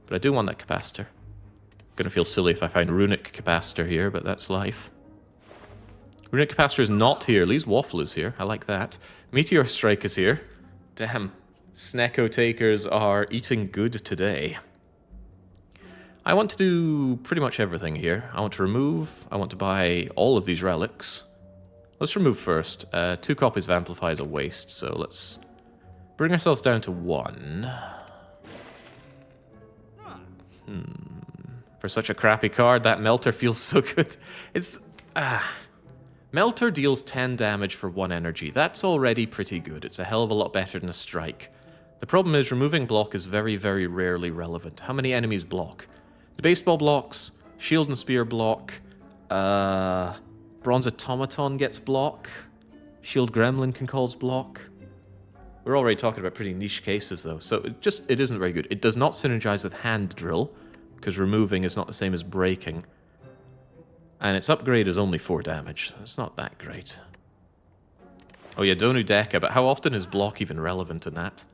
A: But I do want that Capacitor. Gonna feel silly if I find Runic Capacitor here, but that's life. Runic Capacitor is not here. Lee's Waffle is here. I like that. Meteor Strike is here. Damn. Snecko Takers are eating good today. I want to do pretty much everything here. I want to remove. I want to buy all of these relics. Let's remove first. 2 copies of Amplify is a waste, so let's bring ourselves down to 1. For such a crappy card, that Melter feels so good. It's... Melter deals 10 damage for 1 energy. That's already pretty good. It's a hell of a lot better than a strike. The problem is removing block is very, very rarely relevant. How many enemies block? The baseball blocks, shield and spear block, Bronze Automaton gets block, Shield Gremlin can cause block. We're already talking about pretty niche cases though, so it isn't very good. It does not synergize with Hand Drill, because removing is not the same as breaking. And its upgrade is only 4 damage. It's not that great. Oh yeah, Donu Deca, but how often is block even relevant in that?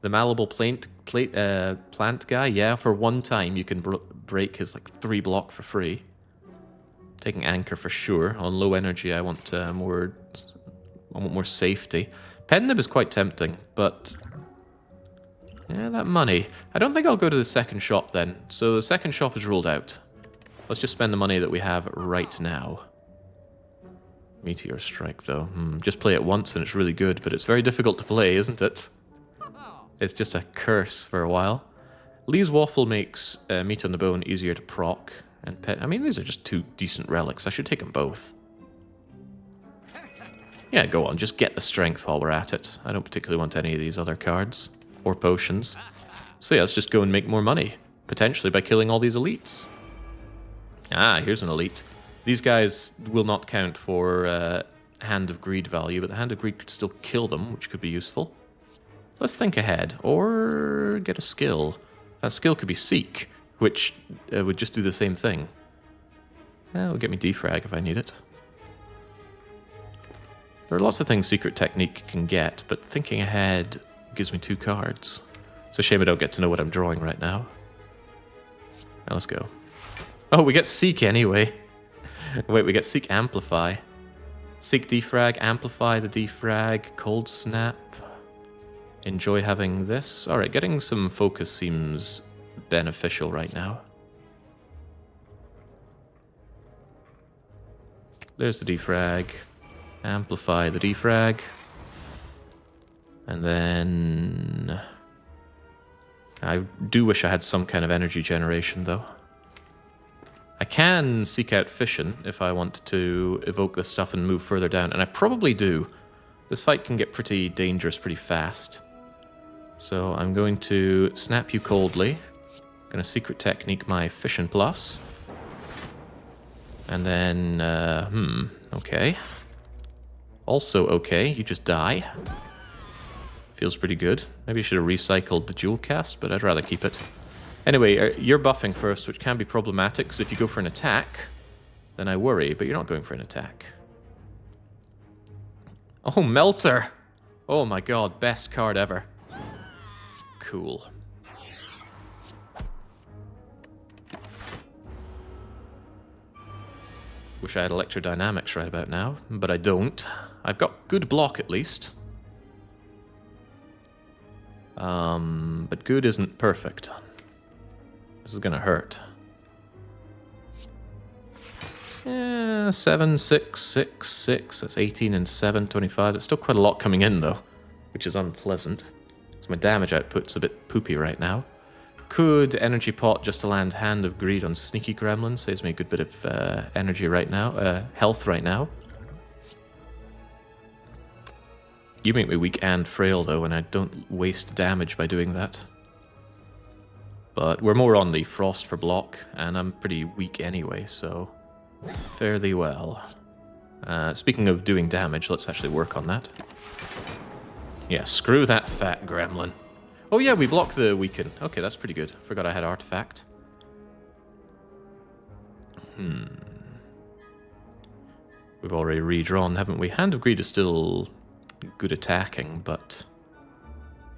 A: The malleable plant guy, yeah, for 1 time you can break his like 3 block for free. Taking Anchor for sure. On low energy, I want more safety. Pendnib is quite tempting, but yeah, that money. I don't think I'll go to the second shop then. So the second shop is ruled out. Let's just spend the money that we have right now. Meteor Strike, though. Just play it once and it's really good, but it's very difficult to play, isn't it? It's just a curse for a while. Lee's Waffle makes Meat on the Bone easier to proc. And pet. I mean, these are just 2 decent relics. I should take them both. Yeah, go on. Just get the strength while we're at it. I don't particularly want any of these other cards. Or potions. So yeah, let's just go and make more money. Potentially by killing all these elites. Ah, here's an elite. These guys will not count for Hand of Greed value, but the Hand of Greed could still kill them, which could be useful. Let's think ahead. Or get a skill. That skill could be Seek, which would just do the same thing. It'll get me defrag if I need it. There are lots of things Secret Technique can get, but thinking ahead gives me 2 cards. It's a shame I don't get to know what I'm drawing right now. Now let's go. Oh, we get Seek anyway. Wait, we get Seek Amplify. Seek Defrag, Amplify the Defrag, Cold Snap. Enjoy having this. Alright, getting some focus seems beneficial right now. There's the defrag. Amplify the defrag. And then... I do wish I had some kind of energy generation, though. I can seek out Fission if I want to evoke this stuff and move further down, and I probably do. This fight can get pretty dangerous pretty fast. So I'm going to snap you coldly. Gonna Secret Technique my Fission Plus. And then, okay. Also okay, you just die. Feels pretty good. Maybe I should have recycled the Jewel Cast, but I'd rather keep it. Anyway, you're buffing first, which can be problematic, because if you go for an attack, then I worry, but you're not going for an attack. Oh, Melter! Oh my god, best card ever. Cool. Wish I had electrodynamics right about now, but I don't. I've got good block at least. But good isn't perfect. This is gonna hurt. 7, 6, 6, 6. That's 18 and 7, 25. There's still quite a lot coming in though, which is unpleasant. So my damage output's a bit poopy right now. Could Energy Pot just to land Hand of Greed on Sneaky Gremlin? Saves me a good bit of energy right now, health right now. You make me weak and frail though, and I don't waste damage by doing that. But we're more on the Frost for block, and I'm pretty weak anyway, so fare thee well. Speaking of doing damage, let's actually work on that. Yeah, screw that fat gremlin. Oh yeah, we block the weaken. Okay, that's pretty good. Forgot I had artifact. We've already redrawn, haven't we? Hand of Greed is still good attacking, but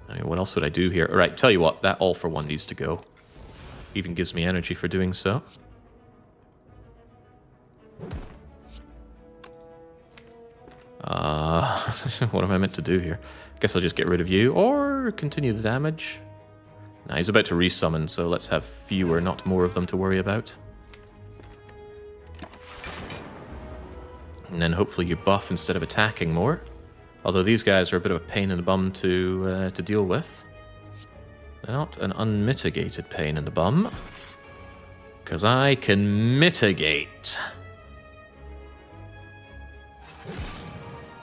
A: I mean, what else would I do here? Alright, tell you what, that all for one needs to go. Even gives me energy for doing so. What am I meant to do here? Guess I'll just get rid of you, or continue the damage. Nah, he's about to resummon, so let's have fewer, not more of them to worry about. And then hopefully you buff instead of attacking more. Although these guys are a bit of a pain in the bum to deal with. They're not an unmitigated pain in the bum. Because I can mitigate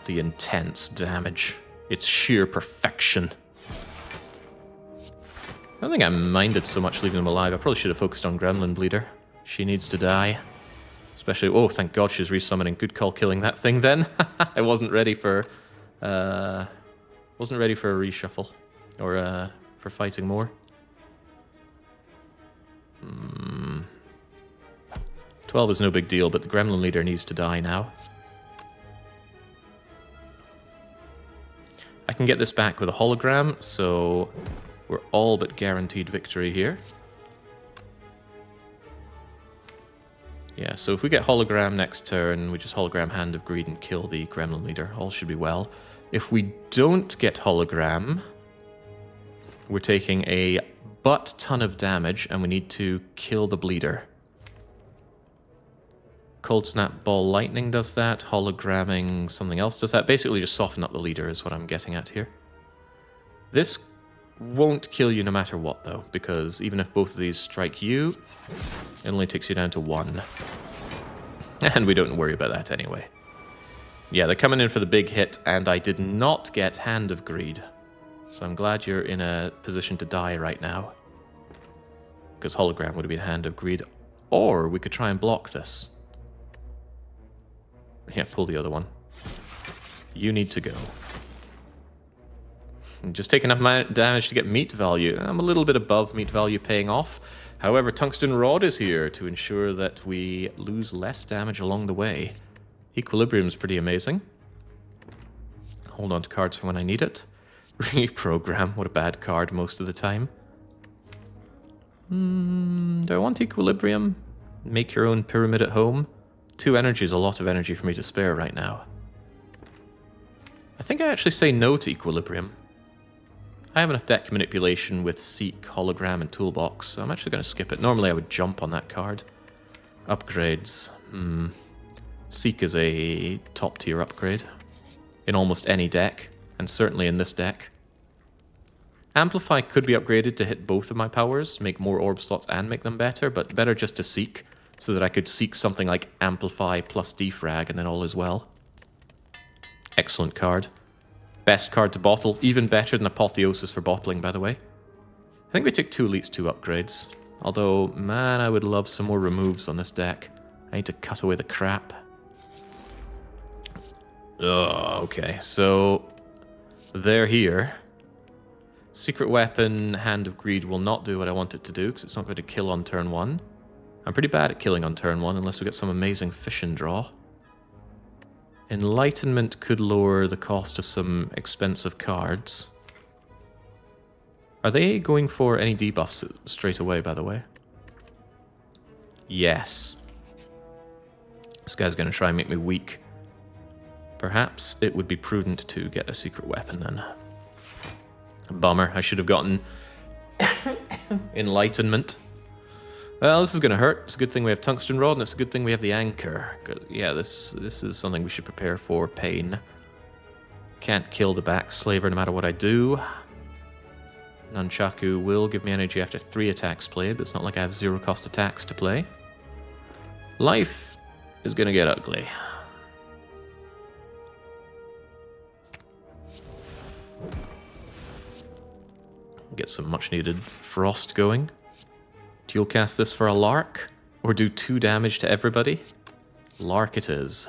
A: the intense damage. It's sheer perfection. I don't think I minded so much leaving them alive. I probably should have focused on Gremlin Leader. She needs to die. Especially, oh, thank God she's resummoning. Good call killing that thing then. I wasn't ready for a reshuffle. Or for fighting more. 12 is no big deal, but the Gremlin Leader needs to die now. I can get this back with a hologram, so we're all but guaranteed victory here. Yeah, so if we get hologram next turn, we just hologram Hand of Greed and kill the Gremlin Leader. All should be well. If we don't get hologram, we're taking a butt-ton of damage, and we need to kill the Bleeder. Cold Snap Ball Lightning does that. Hologramming something else does that. Basically just soften up the leader is what I'm getting at here. This won't kill you no matter what, though, because even if both of these strike you, it only takes you down to 1. And we don't worry about that anyway. Yeah, they're coming in for the big hit, and I did not get Hand of Greed. So I'm glad you're in a position to die right now. Because hologram would have been Hand of Greed. Or we could try and block this. Yeah, pull the other one. You need to go. Just take enough damage to get meat value. I'm a little bit above meat value paying off. However, Tungsten Rod is here to ensure that we lose less damage along the way. Equilibrium's pretty amazing. Hold on to cards for when I need it. Reprogram, what a bad card most of the time. Do I want Equilibrium? Make your own pyramid at home? 2 energy is a lot of energy for me to spare right now. I think I actually say no to Equilibrium. I have enough deck manipulation with Seek, Hologram, and Toolbox, so I'm actually going to skip it. Normally I would jump on that card. Upgrades. Seek is a top tier upgrade in almost any deck, and certainly in this deck. Amplify could be upgraded to hit both of my powers, make more orb slots and make them better, but better just to Seek, so that I could Seek something like Amplify plus Defrag, and then all is well. Excellent card. Best card to bottle, even better than Apotheosis for bottling, by the way. I think we took 2 elites, 2 upgrades. Although, man, I would love some more removes on this deck. I need to cut away the crap. Ugh, okay, so they're here. Secret Weapon, Hand of Greed will not do what I want it to do, because it's not going to kill on turn 1. I'm pretty bad at killing on turn 1, unless we get some amazing fission draw. Enlightenment could lower the cost of some expensive cards. Are they going for any debuffs straight away, by the way? Yes. This guy's going to try and make me weak. Perhaps it would be prudent to get a secret weapon then. Bummer, I should have gotten Enlightenment. Well, this is going to hurt. It's a good thing we have Tungsten Rod, and it's a good thing we have the Anchor. Yeah, this is something we should prepare for. Pain. Can't kill the Backslaver no matter what I do. Nunchaku will give me energy after 3 attacks played, but it's not like I have 0 cost attacks to play. Life is going to get ugly. Get some much needed frost going. Dual cast this for a lark? Or do 2 damage to everybody? Lark it is.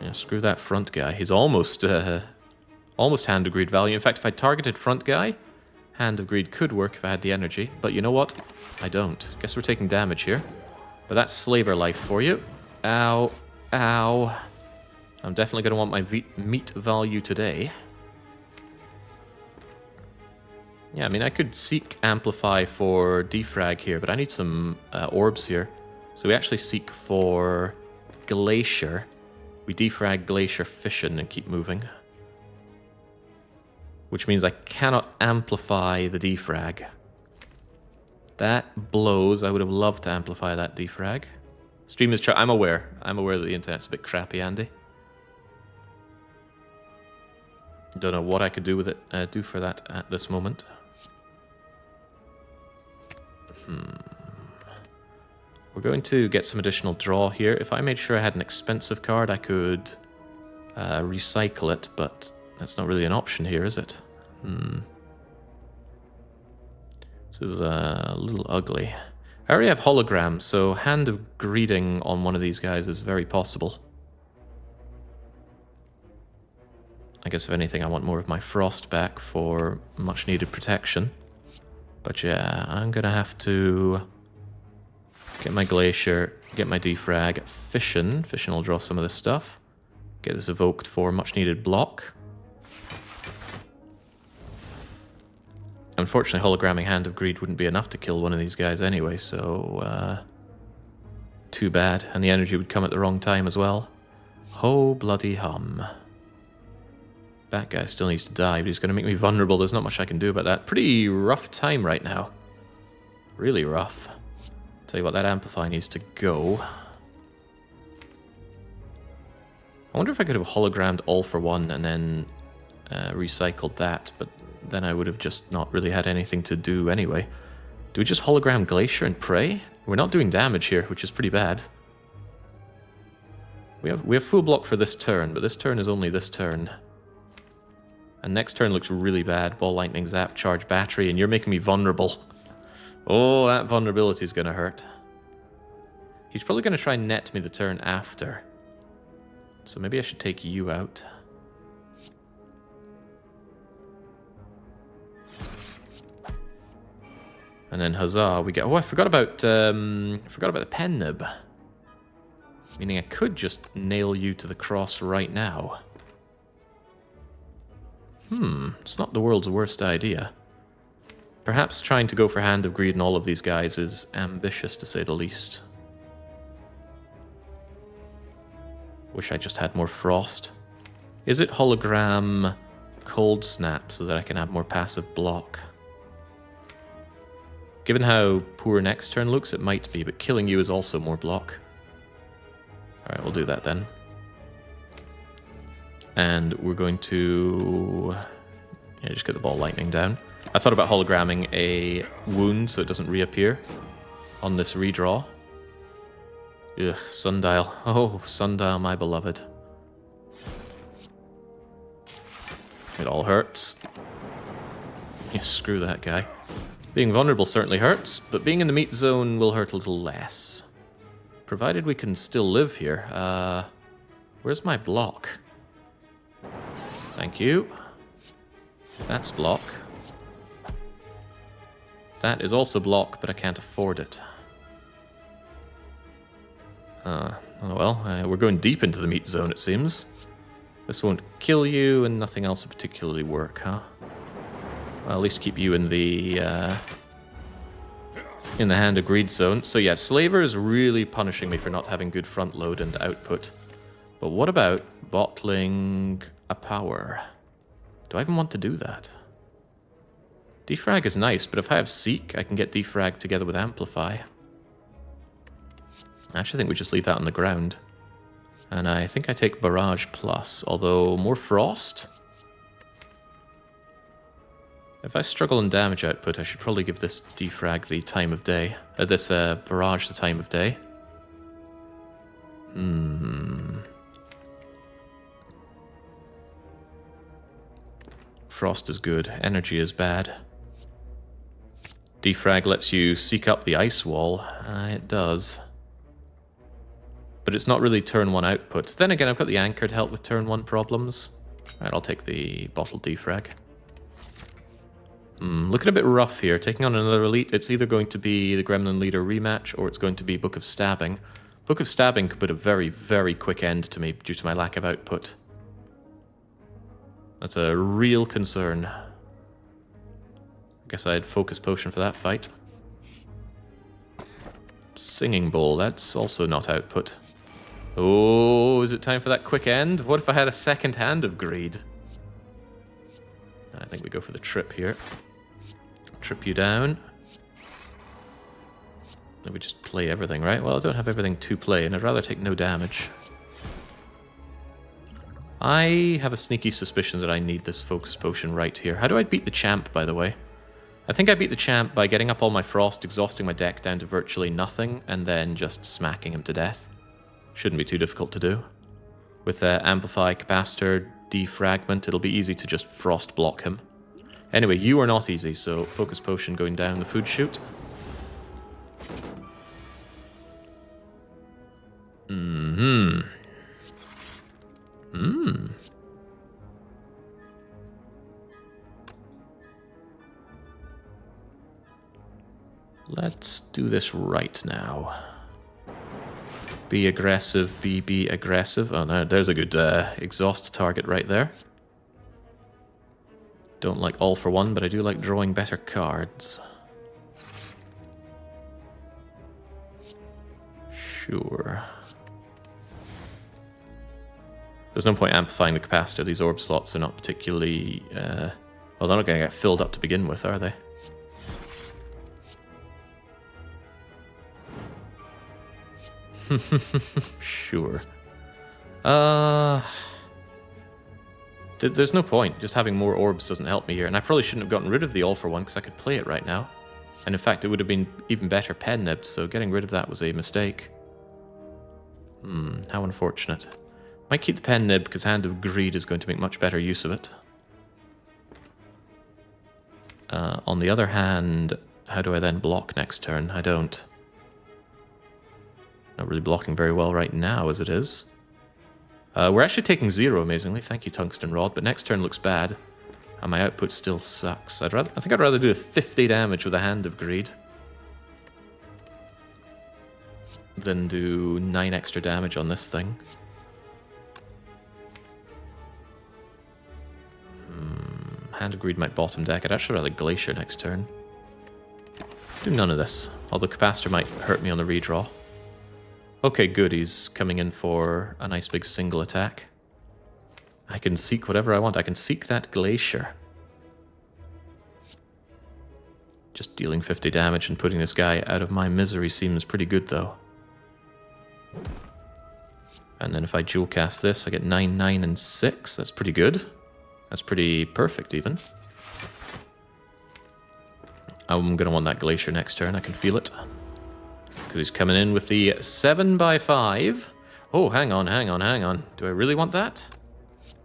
A: Yeah, screw that front guy. He's almost Hand of Greed value. In fact, if I targeted front guy, Hand of Greed could work if I had the energy. But you know what? I don't. Guess we're taking damage here. But that's Slaver life for you. Ow. Ow. I'm definitely going to want my meat value today. Yeah, I mean, I could seek Amplify for Defrag here, but I need some orbs here. So we actually seek for Glacier. We defrag Glacier Fission and keep moving. Which means I cannot amplify the defrag. That blows. I would have loved to amplify that defrag. Stream is I'm aware. I'm aware that the internet's a bit crappy, Andy. Don't know what I could do with it. Do for that at this moment. We're going to get some additional draw here. If I made sure I had an expensive card, I could recycle it, but that's not really an option here, is it? This is a little ugly. I already have Hologram, so Hand of Greeding on one of these guys is very possible. I guess if anything, I want more of my Frost back for much needed protection. But yeah, I'm gonna have to get my Glacier, get my Defrag, Fission. Fission will draw some of this stuff. Get this evoked for much needed block. Unfortunately, hologramming Hand of Greed wouldn't be enough to kill one of these guys anyway, so too bad. And the energy would come at the wrong time as well. Ho bloody hum. That guy still needs to die, but he's going to make me vulnerable. There's not much I can do about that. Pretty rough time right now. Really rough. Tell you what, that Amplify needs to go. I wonder if I could have hologrammed All for One and then recycled that, but then I would have just not really had anything to do anyway. Do we just hologram Glacier and pray? We're not doing damage here, which is pretty bad. We have full block for this turn, but this turn is only this turn. And next turn looks really bad. Ball, Lightning, Zap, Charge, Battery, and you're making me vulnerable. Oh, that vulnerability is going to hurt. He's probably going to try and net me the turn after. So maybe I should take you out. And then huzzah, we get... Oh, I forgot about the pen nib. Meaning I could just nail you to the cross right now. It's not the world's worst idea. Perhaps trying to go for Hand of Greed in all of these guys is ambitious, to say the least. Wish I just had more Frost. Is it hologram Cold Snap so that I can have more passive block? Given how poor next turn looks, it might be, but killing you is also more block. Alright, we'll do that then. And we're going to... Yeah, just get the Ball Lightning down. I thought about hologramming a wound so it doesn't reappear on this redraw. Ugh, Sundial. Oh, Sundial, my beloved. It all hurts. Yeah, screw that guy. Being vulnerable certainly hurts, but being in the meat zone will hurt a little less. Provided we can still live here. Where's my block? Thank you. That's block. That is also block, but I can't afford it. Oh well, we're going deep into the meat zone, it seems. This won't kill you, and nothing else will particularly work, huh? Well, at least keep you in the Hand of Greed zone. So yeah, Slaver is really punishing me for not having good front load and output. But what about bottling a power? Do I even want to do that? Defrag is nice, but if I have Seek, I can get Defrag together with Amplify. I actually think we just leave that on the ground. And I think I take Barrage Plus, although more Frost? If I struggle in damage output, I should probably give this Defrag the time of day. This Barrage the time of day. Frost is good, energy is bad. Defrag lets you seek up the ice wall. It does. But it's not really turn 1 output. Then again, I've got the anchor to help with turn 1 problems. Alright, I'll take the bottled Defrag. Looking a bit rough here. Taking on another elite, it's either going to be the Gremlin Leader rematch or it's going to be Book of Stabbing. Book of Stabbing could put a very, very quick end to me due to my lack of output. That's a real concern. I guess I'd Focus Potion for that fight. Singing Bowl, that's also not output. Oh, is it time for that quick end? What if I had a second Hand of Greed? I think we go for the trip here. Trip you down. Then we just play everything, right? Well, I don't have everything to play, and I'd rather take no damage. I have a sneaky suspicion that I need this Focus Potion right here. How do I beat the champ, by the way? I think I beat the champ by getting up all my Frost, exhausting my deck down to virtually nothing, and then just smacking him to death. Shouldn't be too difficult to do. With Amplify, Capacitor, Defragment, it'll be easy to just Frost block him. Anyway, you are not easy, so Focus Potion going down the food chute. Let's do this right now. Be aggressive, be aggressive. Oh no, there's a good exhaust target right there. Don't like all for one, but I do like drawing better cards. Sure. There's no point amplifying the capacitor. These orb slots are not particularly... well, they're not going to get filled up to begin with, are they? Sure. There's no point. Just having more orbs doesn't help me here. And I probably shouldn't have gotten rid of the all for one because I could play it right now. And in fact, it would have been even better pen nibbed, so getting rid of that was a mistake. How unfortunate. Might keep the pen nib because Hand of Greed is going to make much better use of it. On the other hand, how do I then block next turn? I don't. Not really blocking very well right now as it is. We're actually taking 0, amazingly. Thank you, Tungsten Rod, but next turn looks bad. And my output still sucks. I think I'd rather do a 50 damage with a Hand of Greed than do 9 extra damage on this thing. Hand of Greed might bottom deck. I'd actually rather Glacier next turn. Do none of this, although Capacitor might hurt me on the redraw. Okay, good, he's coming in for a nice big single attack. I can seek whatever I want. I can seek that Glacier. Just dealing 50 damage and putting this guy out of my misery seems pretty good, though. And then if I dual cast this, I get 9, 9, and 6. That's pretty good. That's pretty perfect, even. I'm going to want that Glacier next turn. I can feel it. Because he's coming in with the 7x5. Oh, hang on. Do I really want that?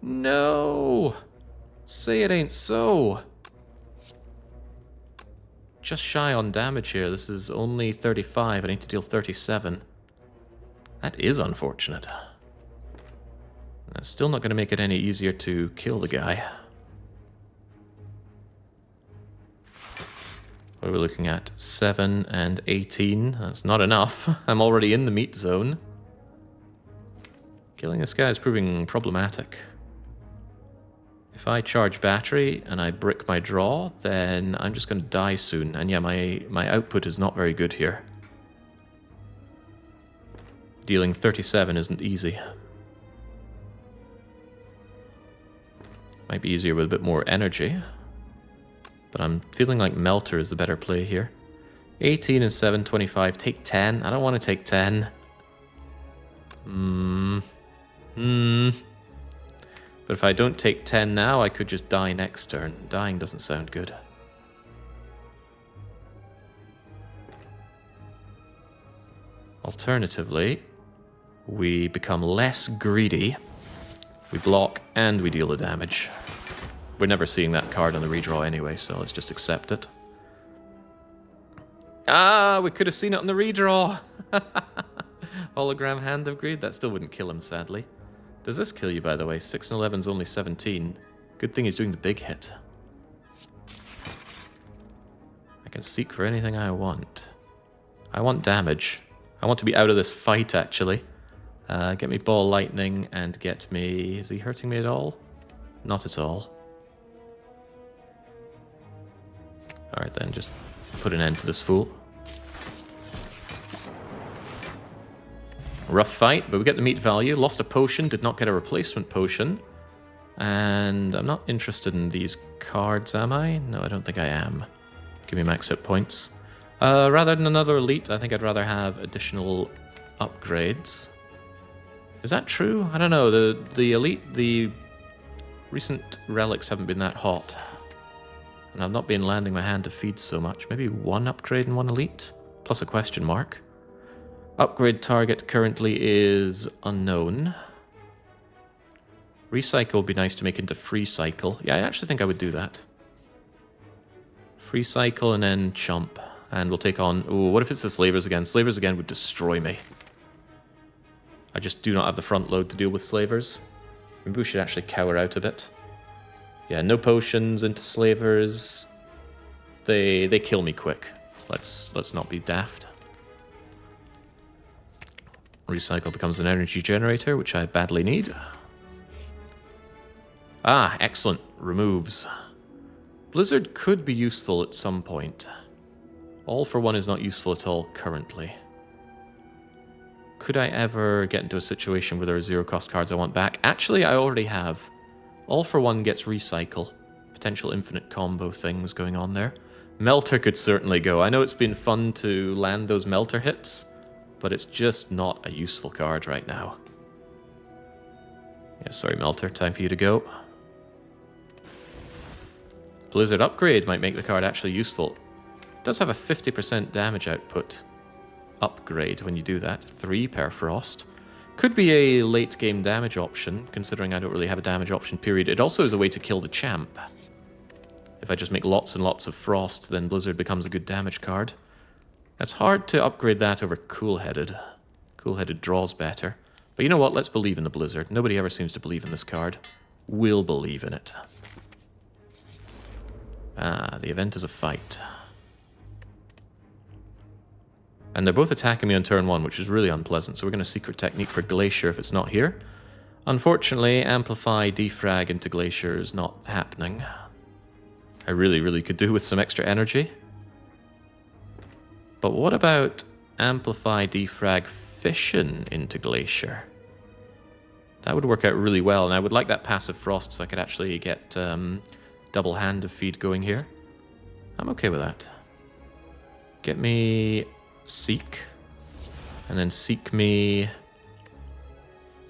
A: No! Say it ain't so. Just shy on damage here. This is only 35. I need to deal 37. That is unfortunate. That's still not going to make it any easier to kill the guy. What are we looking at? 7 and 18. That's not enough. I'm already in the meat zone. Killing this guy is proving problematic. If I charge battery and I brick my draw, then I'm just going to die soon. And yeah, my output is not very good here. Dealing 37 isn't easy. Might be easier with a bit more energy. But I'm feeling like Melter is the better play here. 18 and 7, 25. Take 10. I don't want to take 10. But if I don't take 10 now, I could just die next turn. Dying doesn't sound good. Alternatively, we become less greedy. We block and we deal the damage. We're never seeing that card on the redraw anyway, so let's just accept it. Ah, we could have seen it on the redraw. Hologram Hand of Greed. That still wouldn't kill him, sadly. Does this kill you, by the way? 6 and 11 is only 17. Good thing he's doing the big hit. I can seek for anything I want. I want damage. I want to be out of this fight, actually. Get me Ball Lightning and get me... Is he hurting me at all? Not at all. Alright then, just put an end to this fool. Rough fight, but we get the meat value. Lost a potion, did not get a replacement potion. And I'm not interested in these cards, am I? No, I don't think I am. Give me max hit points. Rather than another elite, I think I'd rather have additional upgrades. Is that true? I don't know. The elite, the recent relics haven't been that hot. And I've not been landing my hand to feed so much. Maybe one upgrade and one elite? Plus a question mark. Upgrade target currently is unknown. Recycle would be nice to make into free cycle. Yeah, I actually think I would do that. Free cycle and then chump. And we'll take on... Ooh, what if it's the Slavers again? Slavers again would destroy me. I just do not have the front load to deal with Slavers. Maybe we should actually cower out a bit. Yeah, no potions into Slavers. They kill me quick. Let's not be daft. Recycle becomes an energy generator, which I badly need. Ah, excellent. Removes. Blizzard could be useful at some point. All for One is not useful at all currently. Could I ever get into a situation where there are zero cost cards I want back? Actually, I already have. All for One gets recycle. Potential infinite combo things going on there. Melter could certainly go. I know it's been fun to land those Melter hits, but it's just not a useful card right now. Yeah, sorry Melter, time for you to go. Blizzard Upgrade might make the card actually useful. It does have a 50% damage output upgrade when you do that. 3 Perfrost. Could be a late game damage option, considering I don't really have a damage option period. It also is a way to kill the champ. If I just make lots and lots of Frost, then Blizzard becomes a good damage card. It's hard to upgrade that over Cool-Headed. Cool-Headed draws better. But you know what? Let's believe in the Blizzard. Nobody ever seems to believe in this card. We'll believe in it. Ah, the event is a fight. And they're both attacking me on turn 1, which is really unpleasant. So we're going to Secret Technique for Glacier if it's not here. Unfortunately, Amplify Defrag into Glacier is not happening. I really could do with some extra energy. But what about Amplify Defrag Fission into Glacier? That would work out really well, and I would like that passive Frost so I could actually get double Hand of Feed going here. I'm okay with that. Get me Seek, and then seek me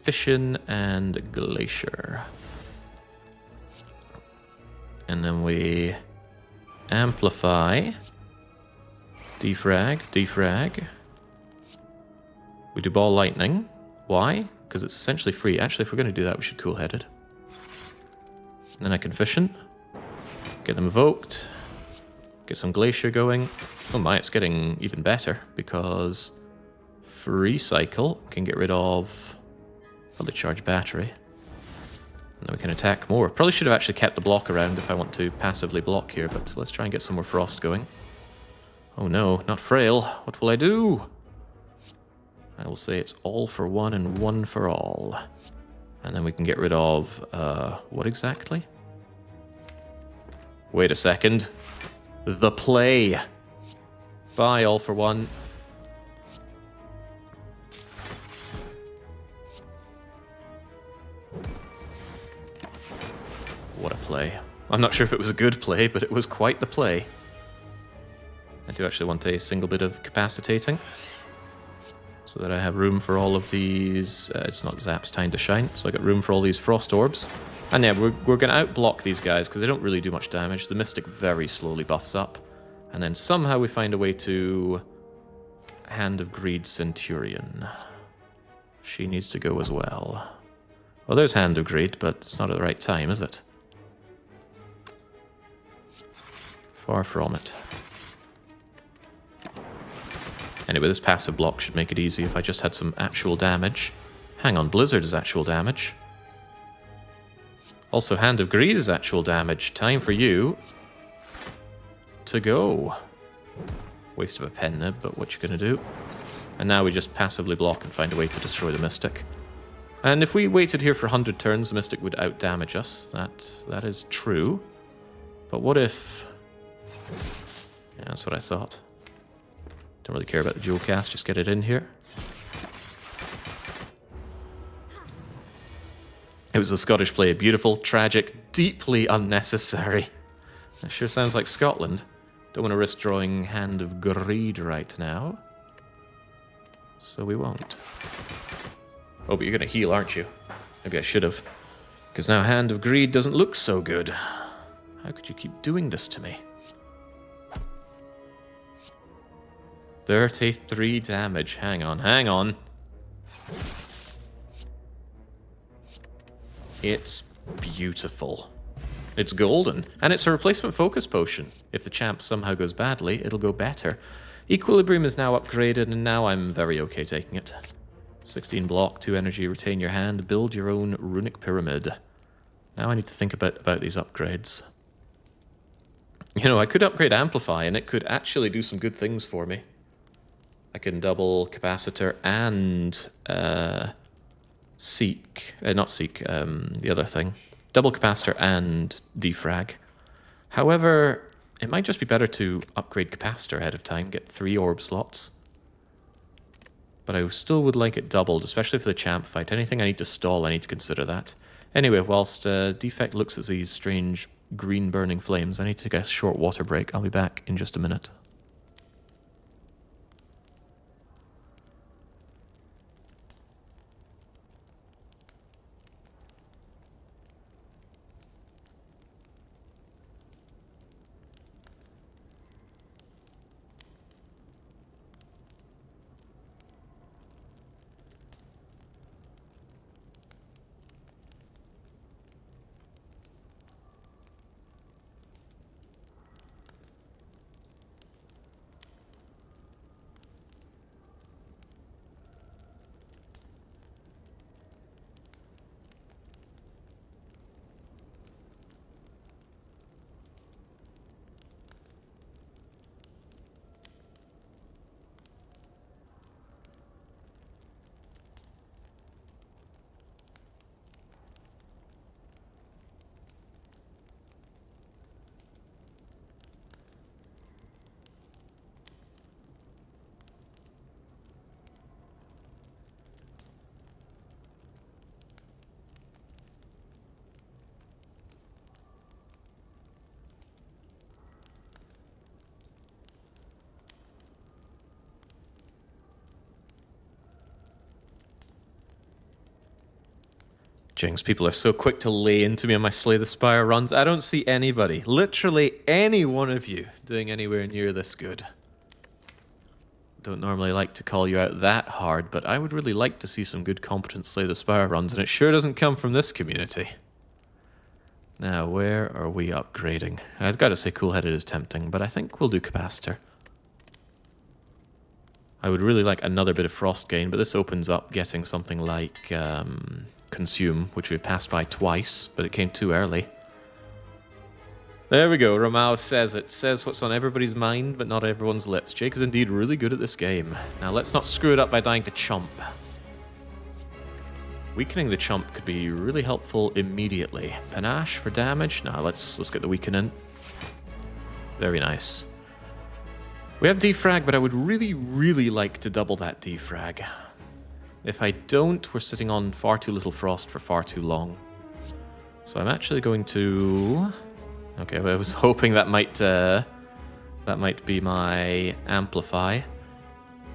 A: Fission and Glacier. And then we amplify, defrag. We do Ball Lightning. Why? Because it's essentially free. Actually, if we're going to do that, we should Cool-Headed. And then I can Fission. Get them evoked. Get some Glacier going. Oh my, it's getting even better, because Free Cycle can get rid of... Probably charge battery. And then we can attack more. Probably should have actually kept the block around if I want to passively block here, but let's try and get some more Frost going. Oh no, not Frail. What will I do? I will say it's all for one and one for all. And then we can get rid of, what exactly? Wait a second. The play. Bye, all for one. What a play. I'm not sure if it was a good play, but it was quite the play. I do actually want a single bit of capacitating, so that I have room for all of these... it's not Zap's time to shine, so I got room for all these Frost Orbs. And yeah, we're going to outblock these guys, because they don't really do much damage. The Mystic very slowly buffs up. And then somehow we find a way to... Hand of Greed Centurion. She needs to go as well. Well, there's Hand of Greed, but it's not at the right time, is it? Far from it. Anyway, this passive block should make it easy if I just had some actual damage. Hang on, Blizzard is actual damage. Also, Hand of Greed is actual damage. Time for you to go. Waste of a pen nib, but what you gonna do? And now we just passively block and find a way to destroy the Mystic. And if we waited here for 100 turns, the Mystic would out-damage us. That is true. But what if... Yeah, that's what I thought. Don't really care about the dual cast, just get it in here. It was a Scottish play, beautiful, tragic, deeply unnecessary. That sure sounds like Scotland. Don't want to risk drawing Hand of Greed right now. So we won't. Oh, but you're going to heal, aren't you? Maybe I should have. Because now Hand of Greed doesn't look so good. How could you keep doing this to me? 33 damage. Hang on, hang on. It's beautiful. It's golden. And it's a replacement focus potion. If the champ somehow goes badly, it'll go better. Equilibrium is now upgraded, and now I'm very okay taking it. 16 block, 2 energy, retain your hand, build your own runic pyramid. Now I need to think about these upgrades. You know, I could upgrade Amplify, and it could actually do some good things for me. I can double Capacitor and Seek. Not Seek, the other thing. Double Capacitor and Defrag. However, it might just be better to upgrade Capacitor ahead of time, get 3 orb slots. But I still would like it doubled, especially for the champ fight. Anything I need to stall, I need to consider that. Anyway, whilst Defect looks at these strange green burning flames, I need to get a short water break. I'll be back in just a minute. Jinx, people are so quick to lay into me on my Slay the Spire runs. I don't see anybody, literally any one of you, doing anywhere near this good. Don't normally like to call you out that hard, but I would really like to see some good competent Slay the Spire runs, and it sure doesn't come from this community. Now, where are we upgrading? I've got to say Cool-Headed is tempting, but I think we'll do Capacitor. I would really like another bit of Frost Gain, but this opens up getting something like Consume, which we've passed by twice, but it came too early. There we go, Ramao says it. Says what's on everybody's mind, but not everyone's lips. Jake is indeed really good at this game. Now let's not screw it up by dying to Chump. Weakening the Chump could be really helpful immediately. Panache for damage? Now let's get the weaken in. Very nice. We have defrag, but I would really, really like to double that defrag. If I don't, we're sitting on far too little frost for far too long. So I'm actually going to... Okay, I was hoping that might be my amplify.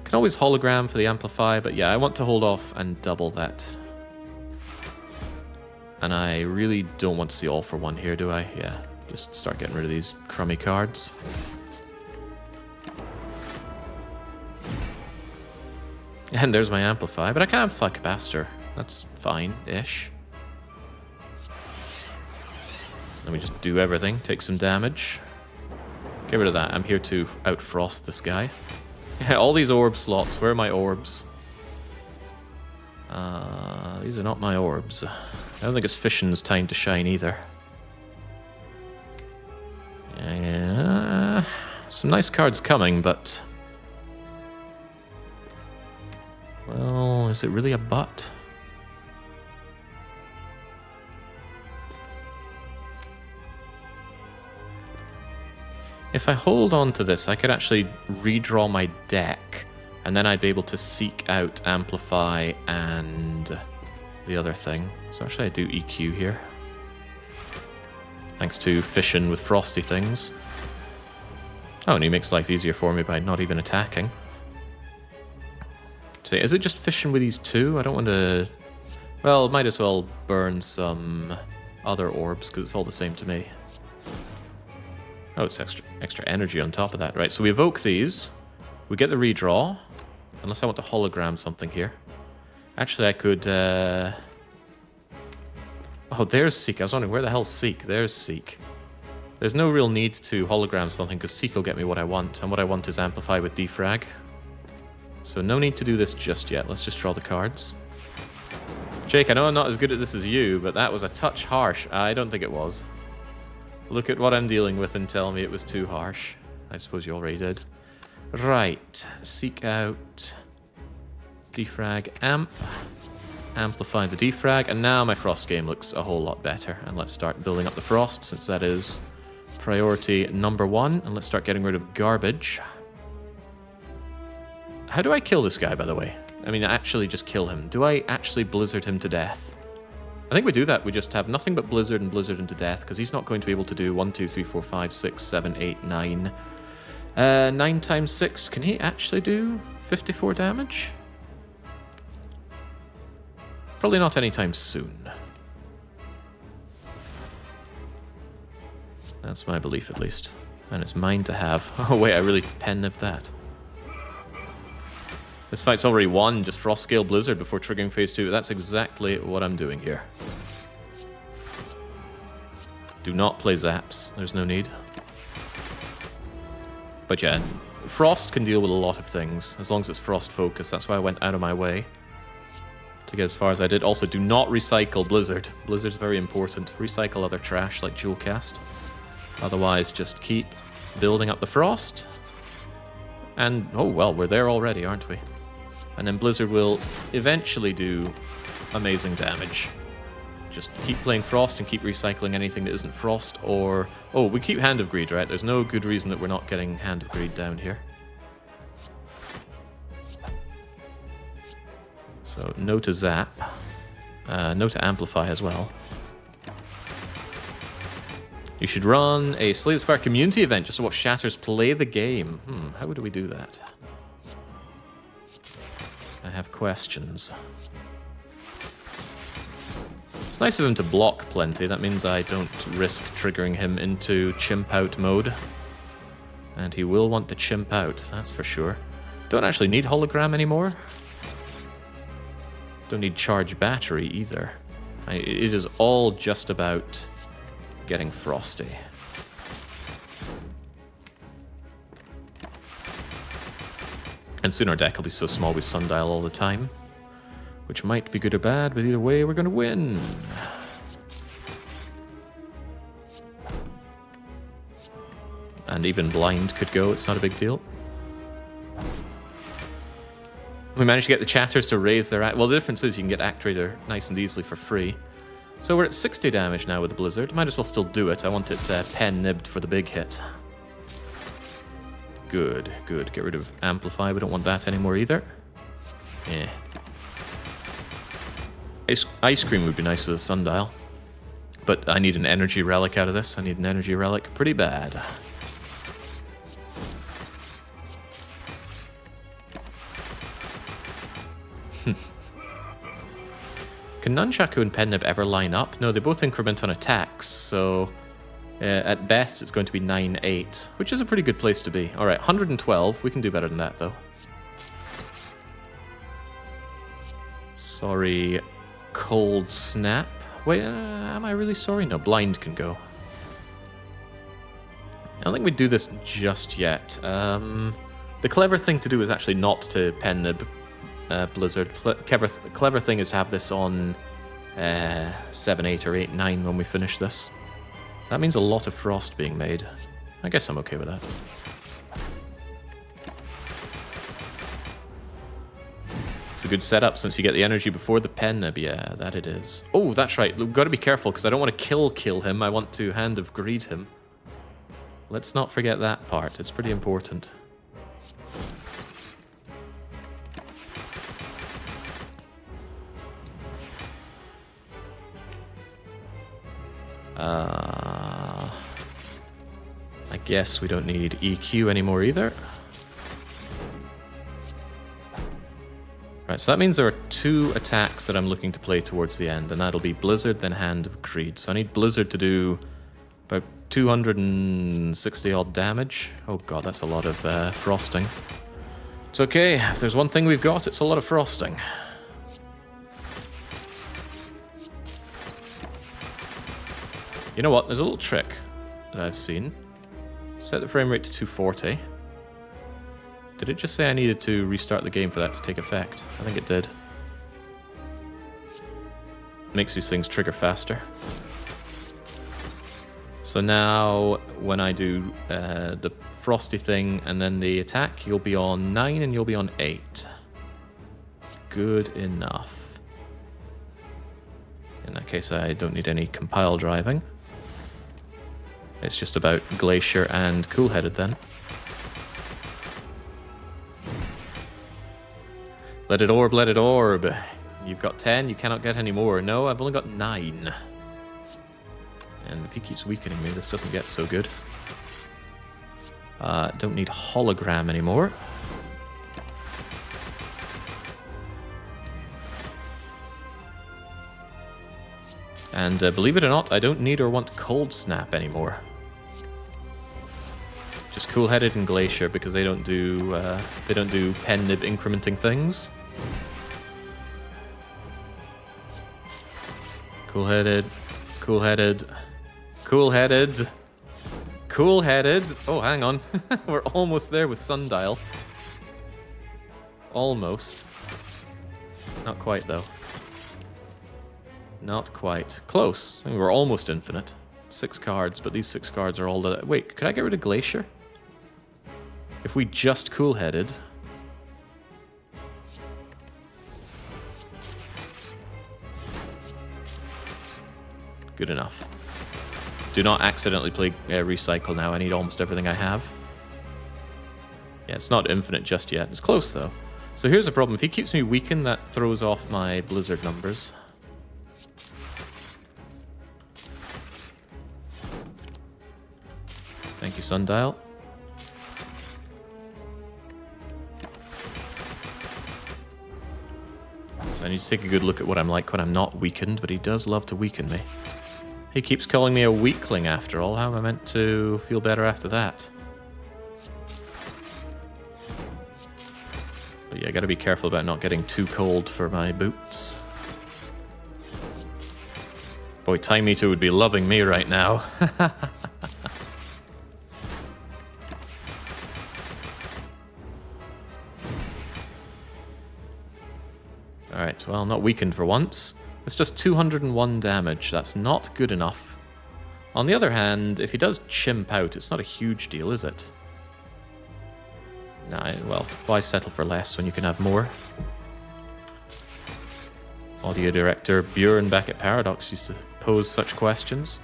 A: Can always hologram for the amplify, but yeah, I want to hold off and double that. And I really don't want to see all for one here, do I? Yeah, just start getting rid of these crummy cards. And there's my amplify, but I can amplify capacitor. That's fine-ish. Let me just do everything, take some damage. Get rid of that. I'm here to outfrost this guy. All these orb slots. Where are my orbs? These are not my orbs. I don't think it's Fission's time to shine either. Yeah, some nice cards coming, but... Well, is it really a but? If I hold on to this, I could actually redraw my deck, and then I'd be able to seek out Amplify and the other thing. So actually I do EQ here. Thanks to Fission with frosty things. Oh, and he makes life easier for me by not even attacking. So is it just Fission with these two? I don't want to... Well, might as well burn some other orbs, because it's all the same to me. Oh, it's extra energy on top of that. Right, so we evoke these. We get the redraw. Unless I want to hologram something here. Actually, I could... Oh, there's Seek. I was wondering, where the hell's Seek? There's Seek. There's no real need to hologram something, because Seek will get me what I want. And what I want is Amplify with defrag. So no need to do this just yet. Let's just draw the cards. Jake, I know I'm not as good at this as you, but that was a touch harsh. I don't think it was. Look at what I'm dealing with and tell me it was too harsh. I suppose you already did. Right. Seek out defrag amp. Amplify the defrag. And now my frost game looks a whole lot better. And let's start building up the frost, since that is priority number 1. And let's start getting rid of garbage. How do I kill this guy, by the way? I mean, actually just kill him. Do I actually blizzard him to death? I think we do that. We just have nothing but blizzard and blizzard him to death, because he's not going to be able to do 1, 2, 3, 4, 5, 6, 7, 8, 9. 9 times 6. Can he actually do 54 damage? Probably not anytime soon. That's my belief, at least. And it's mine to have. Oh wait, I really pen-nipped that. This fight's already won, just Frost Scale Blizzard before triggering phase 2. That's exactly what I'm doing here. Do not play Zaps, there's no need. But yeah, Frost can deal with a lot of things, as long as it's Frost focused. That's why I went out of my way to get as far as I did. Also, do not recycle Blizzard. Blizzard's very important. Recycle other trash like Jewel Cast. Otherwise, just keep building up the Frost. And, oh well, we're there already, aren't we? And then Blizzard will eventually do amazing damage. Just keep playing Frost and keep recycling anything that isn't Frost, or... Oh, we keep Hand of Greed, right? There's no good reason that we're not getting Hand of Greed down here. So, no to Zap. No to Amplify as well. You should run a Slay the Spire community event just to watch Shatters play the game. How would we do that? I have questions. It's nice of him to block plenty. That means I don't risk triggering him into chimp out mode. And he will want to chimp out, that's for sure. Don't actually need hologram anymore. Don't need charge battery either. It is all just about getting frosty. And soon our deck will be so small we sundial all the time. Which might be good or bad, but either way, we're going to win. And even blind could go, it's not a big deal. We managed to get the chatters to raise their act. Well, the difference is you can get Actrader nice and easily for free. So we're at 60 damage now with the Blizzard. Might as well still do it. I want it pen-nibbed for the big hit. Good, good. Get rid of Amplify. We don't want that anymore either. Yeah. Ice Cream would be nice with a Sundial. But I need an energy relic out of this. I need an energy relic pretty bad. Can Nunchaku and Pen Nib ever line up? No, they both increment on attacks, so at best it's going to be 9-8, which is a pretty good place to be. Alright, 112. We can do better than that, though. Sorry, Cold Snap. Wait, am I really sorry? No, Blind can go. I don't think we do this just yet. The clever thing to do is actually not to Pen Nib Blizzard. Clever thing is to have this on 7, 8, or 8, 9 when we finish this. That means a lot of frost being made. I guess I'm okay with that. It's a good setup since you get the energy before the Pen Nib. Yeah, that it is. Oh, that's right. We've got to be careful because I don't want to kill him. I want to Hand of Greed him. Let's not forget that part. It's pretty important. I guess we don't need EQ anymore either. Right, so that means there are 2 attacks that I'm looking to play towards the end, and that'll be Blizzard, then Hand of Greed. So I need Blizzard to do about 260 odd damage. Oh god, that's a lot of frosting. It's okay, if there's one thing we've got, it's a lot of frosting. You know what, there's a little trick that I've seen. Set the frame rate to 240. Did it just say I needed to restart the game for that to take effect? I think it did. Makes these things trigger faster. So now, when I do the frosty thing and then the attack, you'll be on 9 and you'll be on 8. Good enough. In that case, I don't need any compile driving. It's just about Glacier and Cool-Headed then. Let it orb, let it orb. You've got 10, you cannot get any more. No, I've only got 9. And if he keeps weakening me, this doesn't get so good. Don't need Hologram anymore. And believe it or not, I don't need or want Cold Snap anymore. Just Cool-Headed and Glacier because they don't do Pen Nib incrementing things. Cool-Headed, Cool-Headed, Cool-Headed, Cool-Headed. Oh, hang on, we're almost there with Sundial. Almost. Not quite though. Not quite. Close. I mean, we're almost infinite. 6 cards, but these 6 cards are all the... Wait, could I get rid of Glacier? If we just Cool-Headed... Good enough. Do not accidentally play Recycle now. I need almost everything I have. Yeah, it's not infinite just yet. It's close, though. So here's the problem. If he keeps me weakened, that throws off my Blizzard numbers. Thank you, Sundial. So I need to take a good look at what I'm like when I'm not weakened, but he does love to weaken me. He keeps calling me a weakling after all. How am I meant to feel better after that? But yeah, I gotta be careful about not getting too cold for my boots. Boy, Time Eater would be loving me right now. Alright, well, I'm not weakened for once. It's just 201 damage. That's not good enough. On the other hand, if he does chimp out, it's not a huge deal, is it? Nah, well, why settle for less when you can have more? Audio director Bjorn back at Paradox used to pose such questions.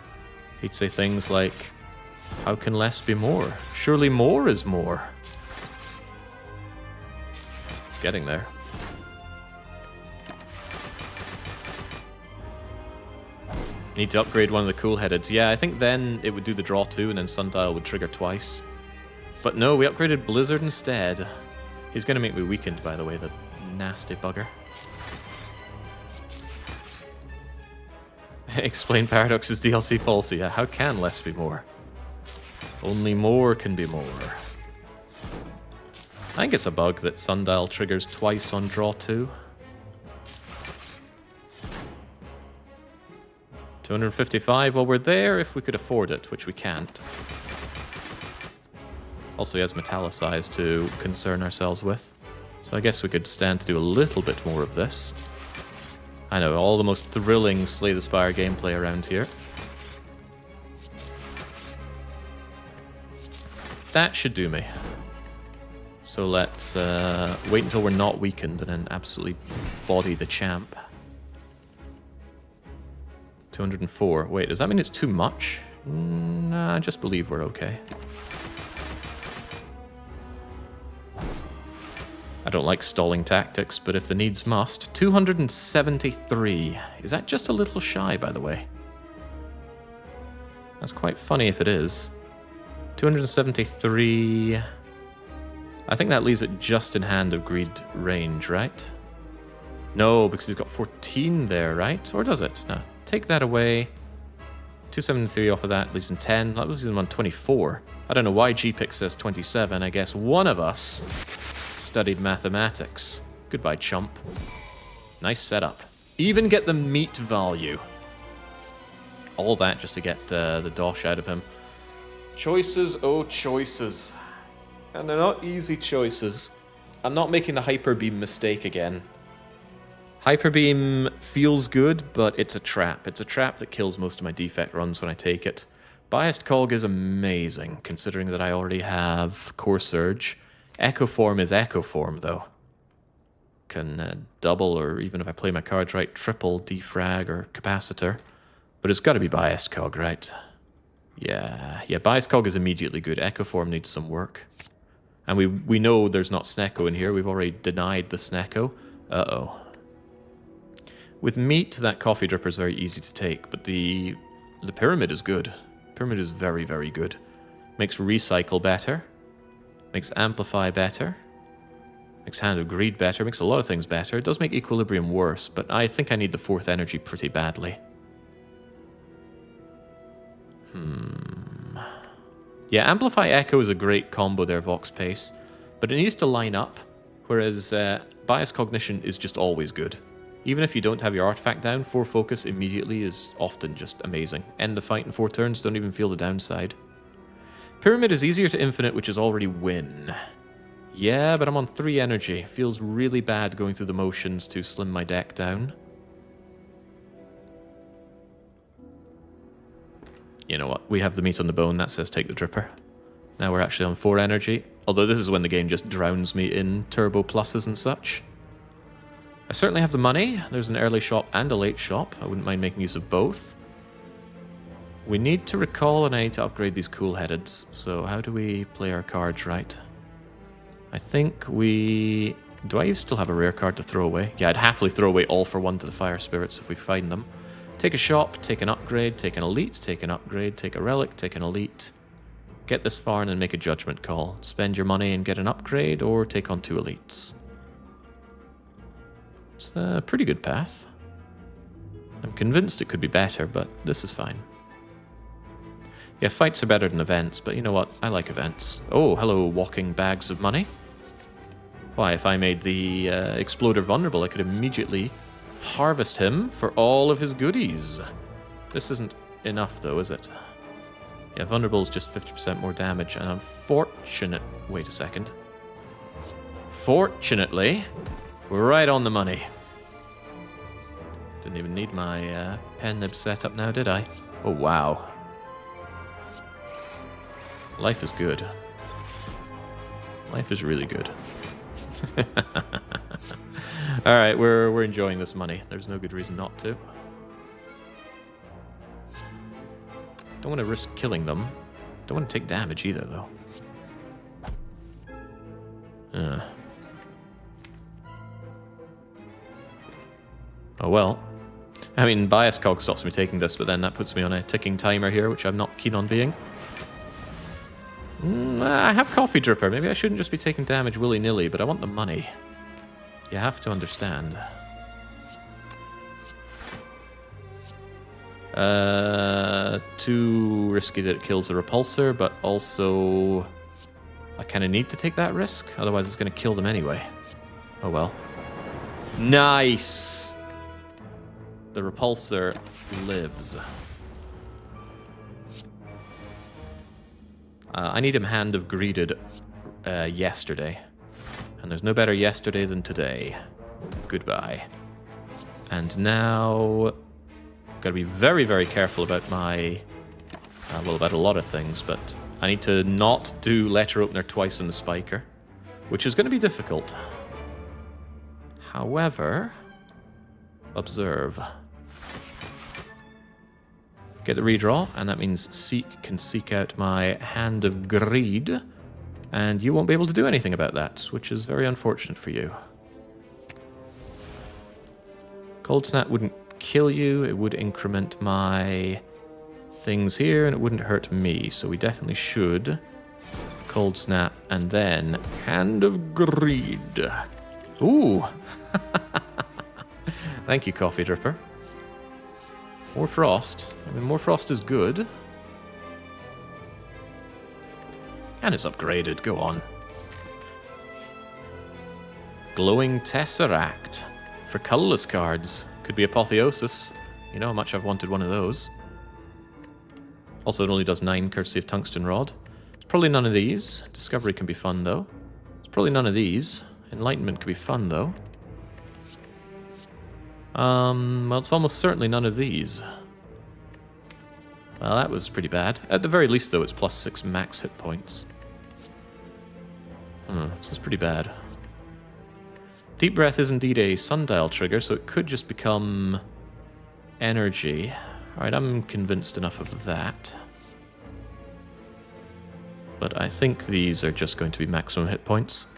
A: He'd say things like, how can less be more? Surely more is more. It's getting there. Need to upgrade one of the cool-headeds. Yeah, I think then it would do the draw 2 and then Sundial would trigger twice. But no, we upgraded Blizzard instead. He's going to make me weakened, by the way, the nasty bugger. Explain Paradox's DLC policy. Yeah, how can less be more? Only more can be more. I think it's a bug that Sundial triggers twice on draw 2. 255, well, we're there if we could afford it, which we can't. Also, he has Metallicized to concern ourselves with. So I guess we could stand to do a little bit more of this. I know, all the most thrilling Slay the Spire gameplay around here. That should do me. So let's wait until we're not weakened and then absolutely body the champ. 204. Wait, does that mean it's too much? Nah, I just believe we're okay. I don't like stalling tactics, but if the needs must. 273. Is that just a little shy, by the way? That's quite funny if it is. 273... I think that leaves it just in hand of greed range, right? No, because he's got 14 there, right? Or does it? No. Take that away. 273 off of that leaves him 10. That leaves him on 24. I don't know why GPIC says 27. I guess one of us studied mathematics. Goodbye, chump. Nice setup. Even get the meat value. All that just to get the dosh out of him. Choices, oh choices. And they're not easy choices. I'm not making the Hyper Beam mistake again. Hyper Beam feels good, but it's a trap. It's a trap that kills most of my Defect runs when I take it. Biased Cog is amazing, considering that I already have Core Surge. Echo Form is Echo Form, though. Can double, or even if I play my cards right, triple Defrag or Capacitor. But it's got to be Biased Cog, right? Yeah, Biased Cog is immediately good. Echo Form needs some work. And we know there's not Snecko in here. We've already denied the Snecko. Uh-oh. With meat, that coffee dripper is very easy to take, but the pyramid is good. Pyramid is very, very good. Makes recycle better. Makes amplify better. Makes Hand of Greed better. Makes a lot of things better. It does make equilibrium worse, but I think I need the 4th energy pretty badly. Yeah, Amplify Echo is a great combo there, Vox Pace, but it needs to line up, whereas Bias Cognition is just always good. Even if you don't have your artifact down, 4 focus immediately is often just amazing. End the fight in 4 turns, don't even feel the downside. Pyramid is easier to infinite, which is already win. Yeah, but I'm on 3 energy. Feels really bad going through the motions to slim my deck down. You know what, we have the meat on the bone, that says take the dripper. Now we're actually on 4 energy, although this is when the game just drowns me in turbo pluses and such. I certainly have the money. There's an early shop and a late shop. I wouldn't mind making use of both. We need to recall and I need to upgrade these cool-headeds. So how do we play our cards right? I think we... Do I still have a rare card to throw away? Yeah, I'd happily throw away all for 1 to the Fire Spirits if we find them. Take a shop, take an upgrade, take an elite, take an upgrade, take a relic, take an elite. Get this far and then make a judgment call. Spend your money and get an upgrade, or take on 2 elites. It's a pretty good path. I'm convinced it could be better, but this is fine. Yeah, fights are better than events, but you know what? I like events. Oh, hello, walking bags of money. Why, if I made the Exploder vulnerable, I could immediately harvest him for all of his goodies. This isn't enough, though, is it? Yeah, vulnerable is just 50% more damage, and unfortunate... Wait a second. Fortunately, we're right on the money. Didn't even need my pen nib set up now, did I? Oh, wow. Life is good. Life is really good. Alright, we're enjoying this money. There's no good reason not to. Don't want to risk killing them. Don't want to take damage either, though. Oh well. I mean, bias cog stops me taking this, but then that puts me on a ticking timer here, which I'm not keen on being. I have Coffee Dripper. Maybe I shouldn't just be taking damage willy-nilly, but I want the money. You have to understand. Too risky that it kills the repulsor, but also I kind of need to take that risk, otherwise it's going to kill them anyway. Oh well. Nice! The repulsor lives. I need him Hand of Greeded yesterday. And there's no better yesterday than today. Goodbye. And now... Gotta be very, very careful about my... well, about a lot of things, but I need to not do Letter Opener twice in the Spiker, which is going to be difficult. However... Observe. Get the redraw, and that means Seek can seek out my Hand of Greed, and you won't be able to do anything about that, which is very unfortunate for you. Cold Snap wouldn't kill you, it would increment my things here, and it wouldn't hurt me, so we definitely should Cold Snap, and then Hand of Greed. Ooh! Thank you, Coffee Dripper. More Frost. I mean, more Frost is good. And it's upgraded, go on. Glowing Tesseract. For colourless cards. Could be Apotheosis. You know how much I've wanted one of those. Also, it only does 9 courtesy of Tungsten Rod. It's probably none of these. Discovery can be fun, though. It's probably none of these. Enlightenment could be fun, though. Well, it's almost certainly none of these. Well, that was pretty bad. At the very least, though, it's plus 6 max hit points. This is pretty bad. Deep Breath is indeed a sundial trigger, so it could just become energy. Alright, I'm convinced enough of that. But I think these are just going to be maximum hit points.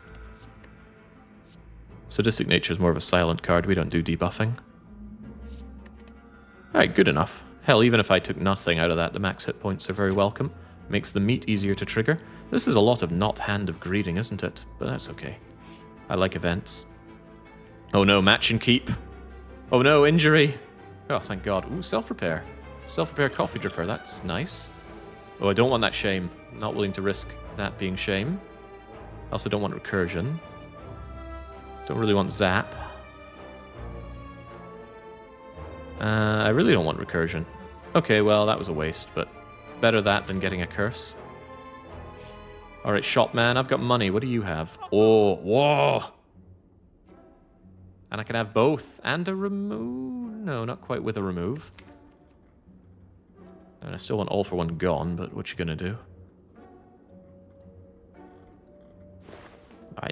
A: Sadistic Nature is more of a silent card. We don't do debuffing. Alright, good enough. Hell, even if I took nothing out of that, the max hit points are very welcome. Makes the meat easier to trigger. This is a lot of not Hand of Greeding, isn't it? But that's okay. I like events. Oh no, match and keep. Oh no, injury. Oh, thank God. Ooh, self-repair. Self-repair Coffee Dripper, that's nice. Oh, I don't want that shame. I'm not willing to risk that being shame. I also don't want recursion. Don't really want zap. I really don't want recursion. Okay, well, that was a waste, but better that than getting a curse. Alright, Shopman, I've got money. What do you have? Oh, whoa! And I can have both. And a remove? No, not quite with a remove. And I still want all for one gone, but what you gonna do?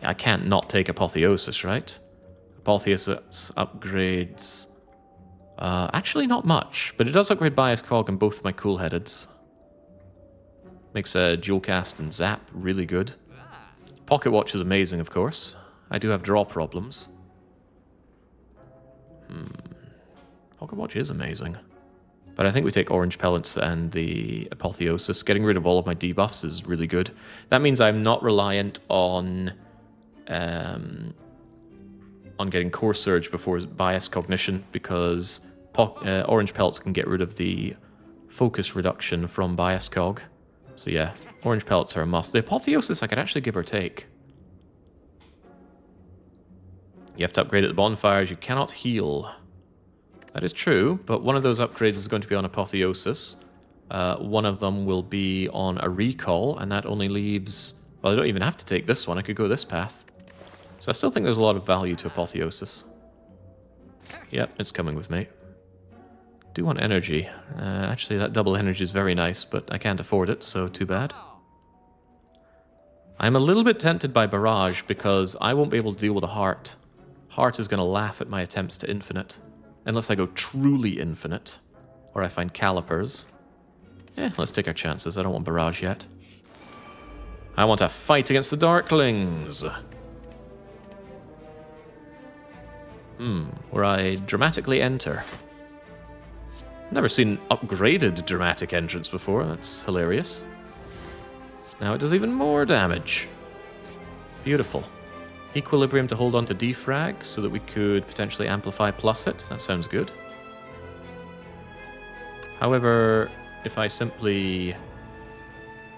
A: I can't not take Apotheosis, right? Apotheosis upgrades... actually not much, but it does upgrade Bias Cog and both my cool-headeds. Makes a dual cast and zap really good. Pocket Watch is amazing, of course. I do have draw problems. Pocket Watch is amazing. But I think we take Orange Pellets and the Apotheosis. Getting rid of all of my debuffs is really good. That means I'm not reliant on getting Core Surge before Bias Cognition, because Orange Pellets can get rid of the focus reduction from Bias Cog. So yeah, Orange Pellets are a must. The Apotheosis I could actually give or take. You have to upgrade at the bonfires. You cannot heal. That is true, but one of those upgrades is going to be on Apotheosis. One of them will be on a recall, and that only leaves... Well, I don't even have to take this one. I could go this path. So I still think there's a lot of value to Apotheosis. Yep, it's coming with me. Do want energy. Actually, that double energy is very nice, but I can't afford it, so too bad. I'm a little bit tempted by Barrage because I won't be able to deal with a Heart. Heart is going to laugh at my attempts to infinite. Unless I go truly infinite. Or I find Calipers. Let's take our chances. I don't want Barrage yet. I want a fight against the Darklings. Where I dramatically enter. Never seen upgraded dramatic entrance before. That's hilarious. Now it does even more damage. Beautiful. Equilibrium to hold on to defrag so that we could potentially amplify plus it. That sounds good. However, if I simply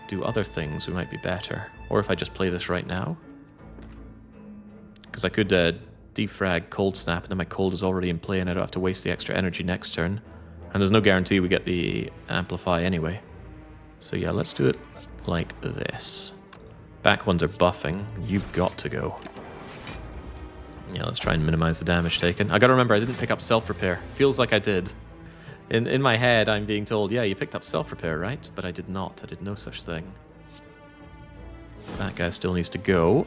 A: do other things, we might be better. Or if I just play this right now. Because I could defrag Cold Snap, and then my Cold is already in play, and I don't have to waste the extra energy next turn. And there's no guarantee we get the Amplify anyway. So yeah, let's do it like this. Back ones are buffing. You've got to go. Yeah, let's try and minimize the damage taken. I gotta remember, I didn't pick up Self-Repair. Feels like I did. In my head, I'm being told, yeah, you picked up Self-Repair, right? But I did not. I did no such thing. That guy still needs to go.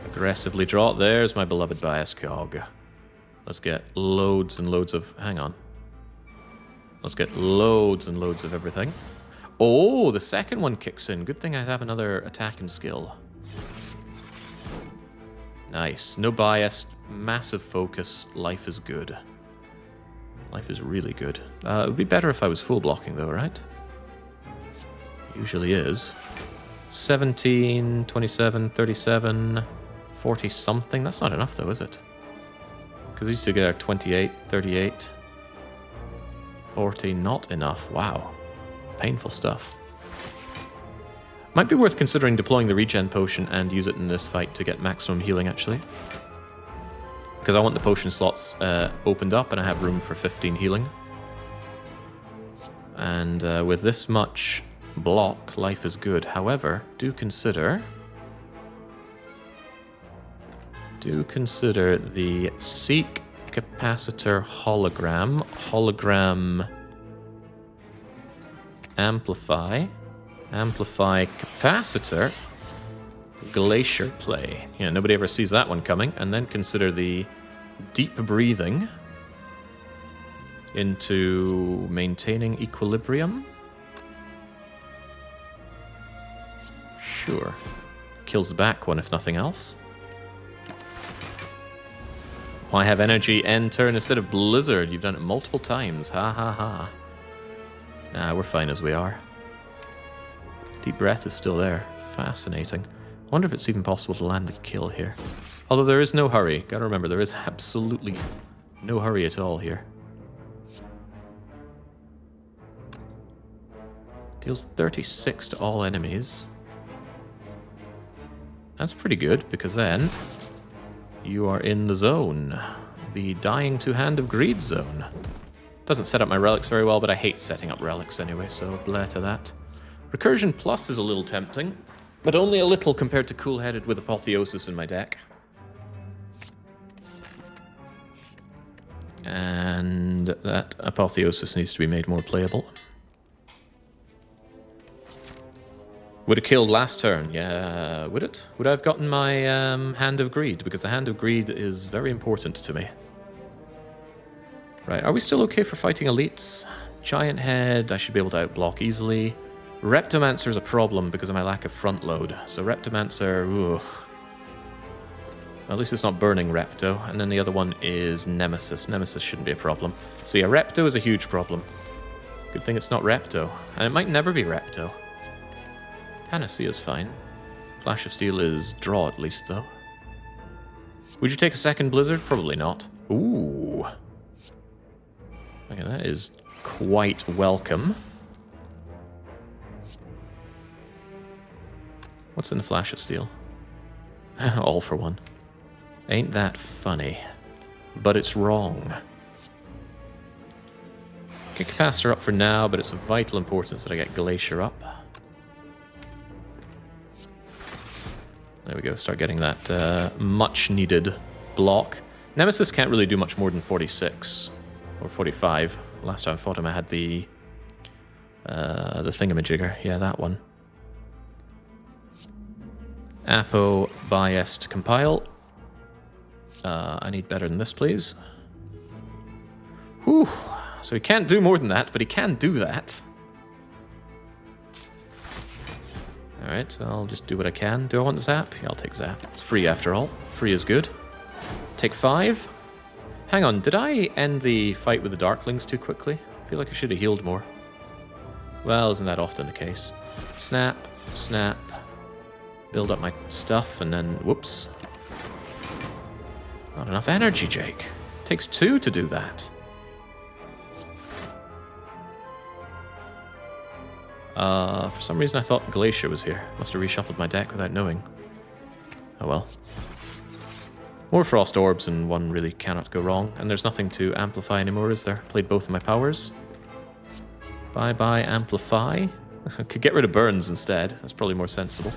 A: Aggressively draw. There's my beloved Bias Cog. Let's get loads and loads of... Hang on. Let's get loads and loads of everything. Oh, the second one kicks in. Good thing I have another attacking skill. Nice. No bias. Massive focus. Life is good. Life is really good. It would be better if I was full blocking though, right? Usually is. 17, 27, 37, 40 something. That's not enough though, is it? Because these two get are 28, 38, 40. Not enough. Wow. Painful stuff. Might be worth considering deploying the regen potion and use it in this fight to get maximum healing, actually. Because I want the potion slots opened up and I have room for 15 healing. And with this much block, life is good. However, do consider the Seek Capacitor Hologram. Hologram Amplify. Amplify Capacitor. Glacier Play. Yeah, nobody ever sees that one coming. And then consider the deep breathing into maintaining equilibrium. Sure. Kills the back one if nothing else. Why have energy end turn instead of Blizzard? You've done it multiple times. Ha ha ha. Nah, we're fine as we are. Deep breath is still there. Fascinating. I wonder if it's even possible to land the kill here. Although there is no hurry. Gotta remember, there is absolutely no hurry at all here. Deals 36 to all enemies. That's pretty good, because then you are in the zone. The Dying to Hand of Greed zone. Doesn't set up my relics very well, but I hate setting up relics anyway, so bleh to that. Recursion Plus is a little tempting, but only a little compared to Cool-Headed with Apotheosis in my deck. And that Apotheosis needs to be made more playable. Would have killed last turn, yeah, would it? Would I have gotten my Hand of Greed? Because the Hand of Greed is very important to me. Right, are we still okay for fighting elites? Giant Head, I should be able to outblock easily. Reptomancer is a problem because of my lack of front load. So Reptomancer, ugh. At least it's not burning Repto. And then the other one is Nemesis. Nemesis shouldn't be a problem. So yeah, Repto is a huge problem. Good thing it's not Repto. And it might never be Repto. Panacea's fine. Flash of Steel is draw at least, though. Would you take a second Blizzard? Probably not. Ooh. Okay, that is quite welcome. What's in the Flash of Steel? All for one. Ain't that funny? But it's wrong. Get Capacitor up for now, but it's of vital importance that I get Glacier up. There we go, start getting that much-needed block. Nemesis can't really do much more than 46. Or 45. Last time I fought him I had the The thingamajigger. Yeah, that one. Apo biased compile. I need better than this, please. Whew. So he can't do more than that, but he can do that. Alright, so I'll just do what I can. Do I want Zap? Yeah, I'll take Zap. It's free after all. Free is good. Take 5. Hang on, did I end the fight with the Darklings too quickly? I feel like I should have healed more. Well, isn't that often the case? Snap, snap. Build up my stuff, and then... Whoops. Not enough energy, Jake. Takes 2 to do that. For some reason I thought Glacier was here. Must have reshuffled my deck without knowing. Oh well. More Frost Orbs and one really cannot go wrong. And there's nothing to amplify anymore, is there? Played both of my powers. Bye-bye Amplify. Could get rid of Burns instead. That's probably more sensible.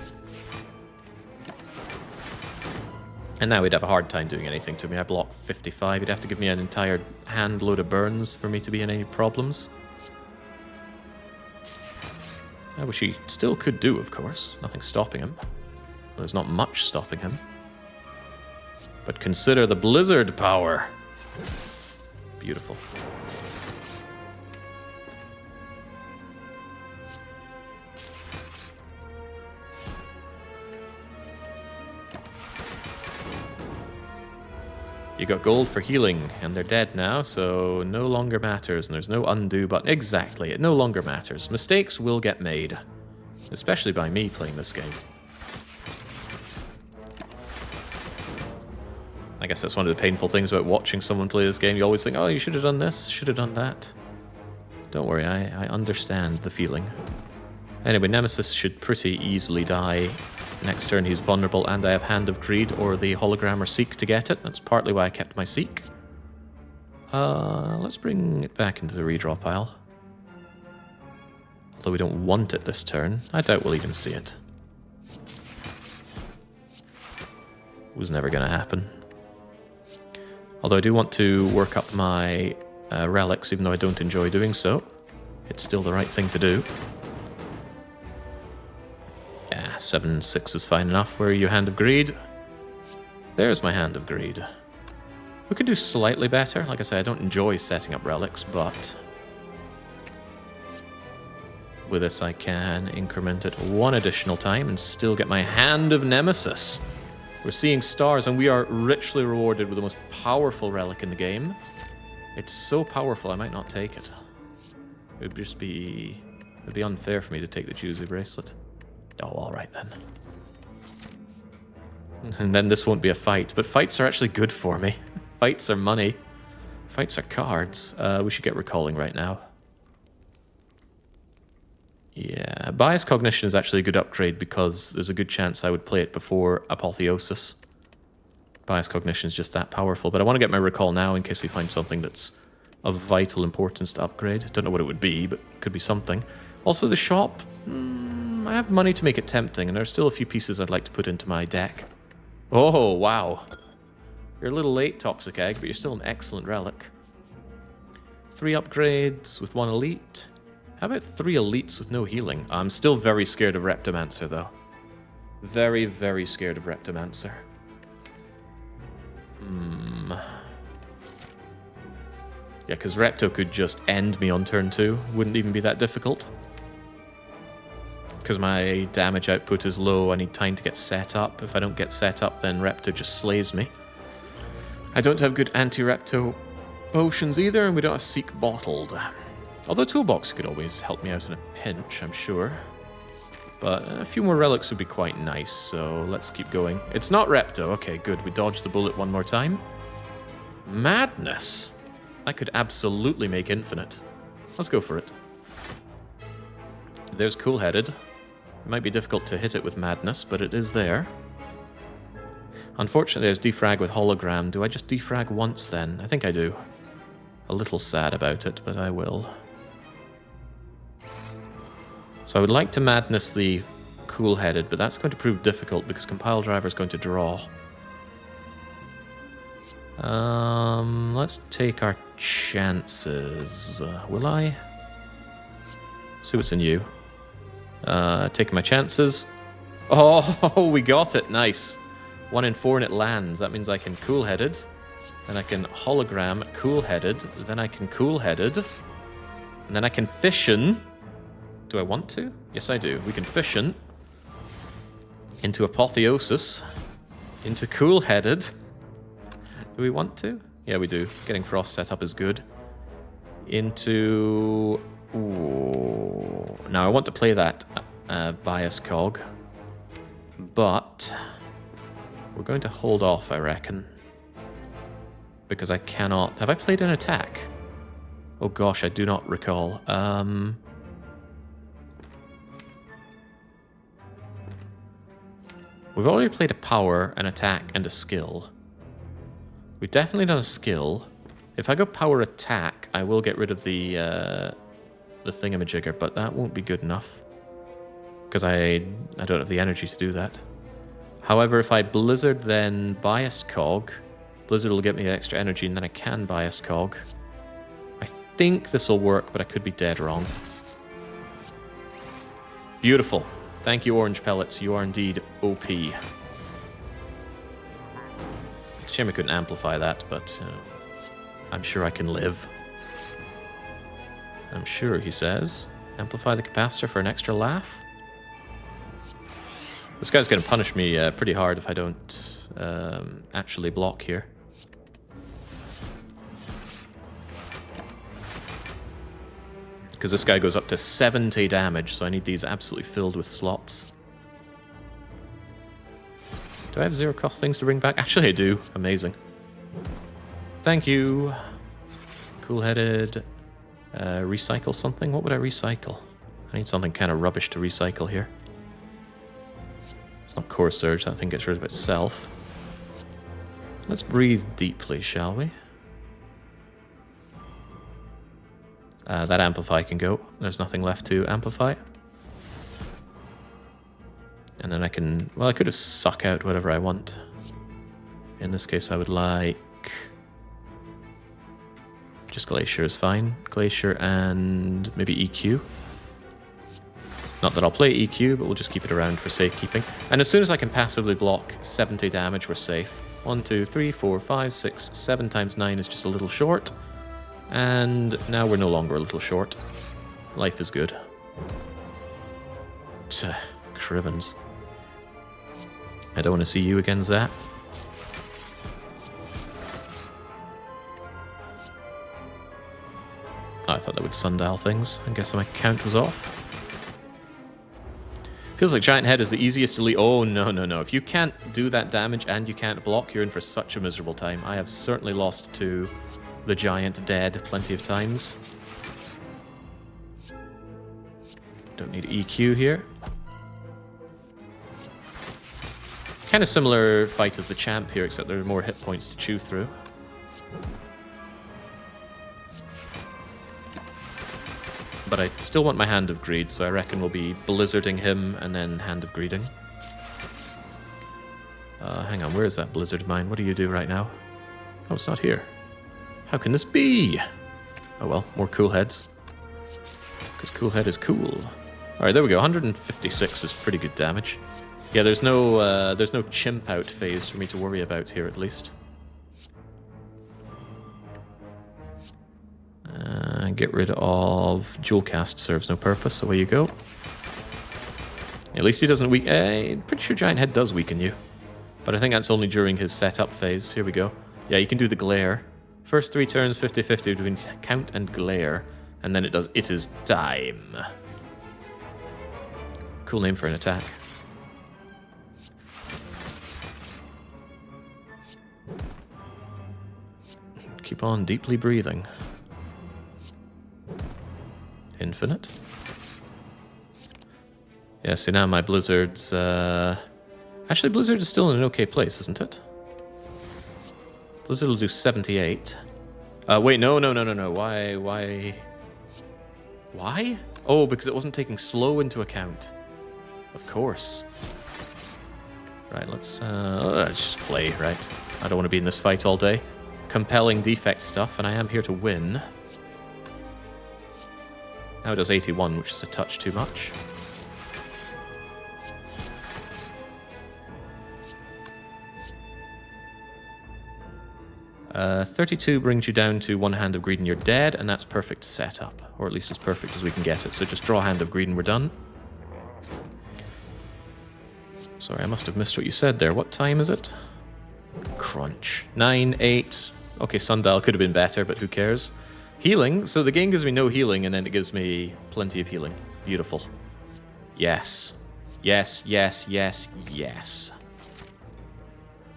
A: And now he'd have a hard time doing anything to me. I block 55. He'd have to give me an entire hand load of Burns for me to be in any problems. Which he still could do, of course. Nothing's stopping him. Well, there's not much stopping him. But consider the Blizzard power. Beautiful. You got gold for healing, and they're dead now, so no longer matters, and there's no undo button. Exactly, it no longer matters. Mistakes will get made, especially by me playing this game. I guess that's one of the painful things about watching someone play this game. You always think, oh, you should have done this, should have done that. Don't worry, I understand the feeling. Anyway, Nemesis should pretty easily die. Next turn he's vulnerable, and I have Hand of Greed or the Hologram or Seek to get it. That's partly why I kept my Seek. Let's bring it back into the redraw pile. Although we don't want it this turn. I doubt we'll even see it. It was never going to happen. Although I do want to work up my relics, even though I don't enjoy doing so. It's still the right thing to do. Yeah, 7-6 is fine enough. Where are you, Hand of Greed? There's my Hand of Greed. We could do slightly better. Like I say, I don't enjoy setting up relics, but with this I can increment it one additional time and still get my Hand of Nemesis. We're seeing stars, and we are richly rewarded with the most powerful relic in the game. It's so powerful, I might not take it. It would just be... it would be unfair for me to take the Juicy Bracelet. Oh, alright then. And then this won't be a fight. But fights are actually good for me. Fights are money. Fights are cards. We should get Recalling right now. Yeah, Bias Cognition is actually a good upgrade because there's a good chance I would play it before Apotheosis. Bias Cognition is just that powerful. But I want to get my Recall now in case we find something that's of vital importance to upgrade. Don't know what it would be, but it could be something. Also, the shop... I have money to make it tempting, and there are still a few pieces I'd like to put into my deck. Oh, wow. You're a little late, Toxic Egg, but you're still an excellent relic. 3 upgrades with 1 elite. How about 3 elites with no healing? I'm still very scared of Reptomancer, though. Very, very scared of Reptomancer. Yeah, because Repto could just end me on turn 2. Wouldn't even be that difficult. Because my damage output is low, I need time to get set up. If I don't get set up, then Repto just slays me. I don't have good anti-Repto potions either, and we don't have Seek Bottled. Although Toolbox could always help me out in a pinch, I'm sure. But a few more relics would be quite nice, so let's keep going. It's not Repto. Okay, good. We dodged the bullet one more time. Madness! I could absolutely make infinite. Let's go for it. There's Cool-Headed. It might be difficult to hit it with Madness, but it is there. Unfortunately, there's Defrag with Hologram. Do I just defrag once then? I think I do. A little sad about it, but I will. So I would like to Madness the Cool-Headed, but that's going to prove difficult because Compile Driver is going to draw. Let's take our chances. Will I? See what's in you. Taking my chances. Oh, we got it. Nice. 1 in 4 and it lands. That means I can cool-headed. Then I can hologram cool-headed. Then I can cool-headed. And then I can fission. Do I want to? Yes, I do. We can fission into apotheosis. Into cool-headed. Do we want to? Yeah, we do. Getting frost set up is good. Into... Ooh. Now, I want to play that bias cog. But... we're going to hold off, I reckon. Because I cannot... Have I played an attack? Oh gosh, I do not recall. We've already played a power, an attack, and a skill. We've definitely done a skill. If I go power attack, I will get rid of the thingamajigger, but that won't be good enough. Because I don't have the energy to do that. However, if I Blizzard, then Bias Cog, Blizzard will get me the extra energy, and then I can Bias Cog. I think this will work, but I could be dead wrong. Beautiful. Thank you, Orange Pellets. You are indeed OP. Shame I couldn't amplify that, but I'm sure I can live. I'm sure, he says. Amplify the capacitor for an extra laugh? This guy's going to punish me pretty hard if I don't actually block here. Because this guy goes up to 70 damage, so I need these absolutely filled with slots. Do I have zero cost things to bring back? Actually, I do. Amazing. Thank you. Cool-headed. Recycle something? What would I recycle? I need something kind of rubbish to recycle here. It's not Core Surge, that thing gets rid of itself. Let's breathe deeply, shall we? That amplify can go. There's nothing left to amplify. And then I can... well, I could have suck out whatever I want. In this case, I would like... just Glacier is fine. Glacier and maybe EQ. Not that I'll play EQ, but we'll just keep it around for safekeeping. And as soon as I can passively block 70 damage, we're safe. 1, 2, 3, 4, 5, 6, 7 times 9 is just a little short. And now we're no longer a little short. Life is good. Crivens. I don't want to see you again, Zap. Oh, I thought that would sundial things. I guess my count was off. Feels like Giant Head is the easiest elite. Oh, no, no, no. If you can't do that damage and you can't block, you're in for such a miserable time. I have certainly lost to the Giant dead plenty of times. Don't need EQ here. Kind of similar fight as the Champ here, except there are more hit points to chew through. But I still want my Hand of Greed, so I reckon we'll be Blizzarding him and then Hand of Greeding. Hang on, where is that Blizzard of mine? What do you do right now? Oh, it's not here. How can this be? Oh well, more cool heads. Because cool head is cool. Alright, there we go. 156 is pretty good damage. Yeah, there's no chimp out phase for me to worry about here, at least. Get rid of Jewel Cast, serves no purpose. Away you go. At least he doesn't weaken. Pretty sure Giant Head does weaken you. But I think that's only during his setup phase. Here we go. Yeah, you can do the Glare. First 3 turns, 50-50 between Count and Glare. And then it does It Is Time. Cool name for an attack. Keep on deeply breathing. Infinite. Yeah, see now my Blizzard's... Actually, Blizzard is still in an okay place, isn't it? Blizzard will do 78. Wait, no. Why? Why? Oh, because it wasn't taking slow into account. Of course. Right, let's just play, right? I don't want to be in this fight all day. Compelling defect stuff, and I am here to win. Now it does 81, which is a touch too much. Uh, 32 brings you down to 1 Hand of Greed and you're dead, and that's perfect setup. Or at least as perfect as we can get it. So just draw Hand of Greed and we're done. Sorry, I must have missed what you said there. What time is it? Crunch. 9, 8. Okay, sundial could have been better, but who cares? Healing. So the game gives me no healing, and then it gives me plenty of healing. Beautiful. Yes. Yes, yes, yes, yes.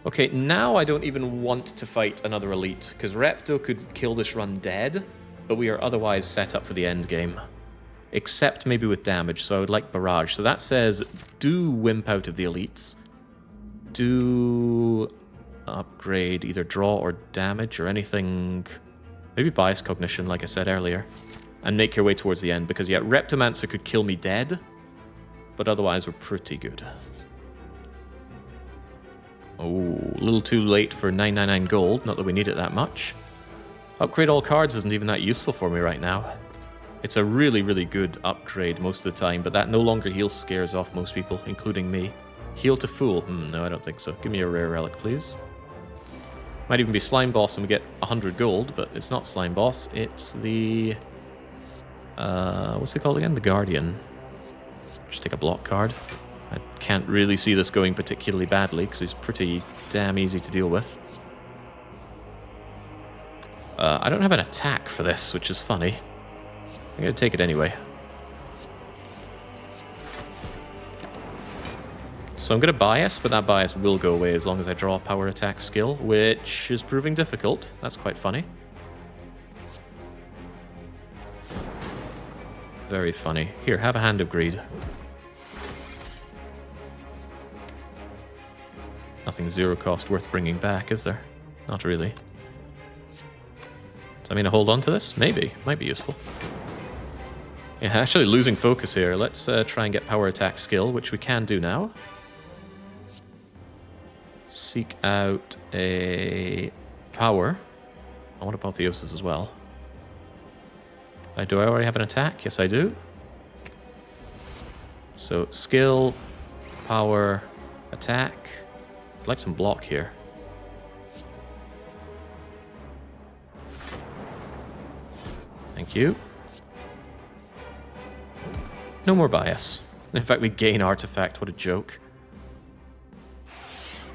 A: Okay, now I don't even want to fight another elite, because Repto could kill this run dead, but we are otherwise set up for the end game. Except maybe with damage, so I would like Barrage. So that says, do wimp out of the elites. Do upgrade either draw or damage or anything. Maybe Bias Cognition, like I said earlier. And make your way towards the end, because yeah, Reptomancer could kill me dead, but otherwise we're pretty good. Oh, a little too late for 999 gold, not that we need it that much. Upgrade all cards isn't even that useful for me right now. It's a really, really good upgrade most of the time, but that no longer heals scares off most people, including me. Heal to Fool. No, I don't think so. Give me a rare relic, please. Might even be Slime Boss and we get 100 gold, but it's not Slime Boss. It's the... what's it called again? The Guardian. Just take a block card. I can't really see this going particularly badly, because he's pretty damn easy to deal with. I don't have an attack for this, which is funny. I'm going to take it anyway. So I'm going to bias, but that bias will go away as long as I draw a power attack skill, which is proving difficult. That's quite funny. Very funny. Here, have a Hand of Greed. Nothing zero cost worth bringing back, is there? Not really. Does that mean I hold on to this? Maybe. Might be useful. Yeah, actually losing focus here. Let's try and get power attack skill, which we can do now. Seek out a power. I want Apotheosis as well. Do I already have an attack? Yes, I do. So, skill, power, attack. I'd like some block here. Thank you. No more bias. In fact, we gain artifact. What a joke.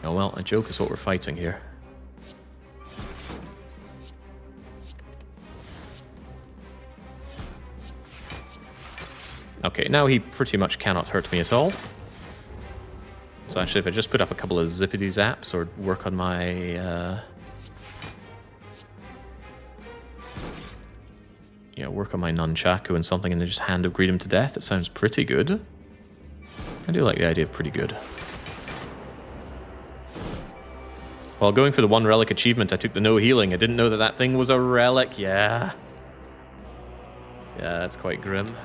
A: Oh well, a joke is what we're fighting here. Okay, now he pretty much cannot hurt me at all. So actually, if I just put up a couple of zippity zaps or work on my... work on my nunchaku and something and then just Hand of Greed him to death, it sounds pretty good. I do like the idea of pretty good. While going for the 1 relic achievement, I took the no healing. I didn't know that that thing was a relic. Yeah. Yeah, that's quite grim.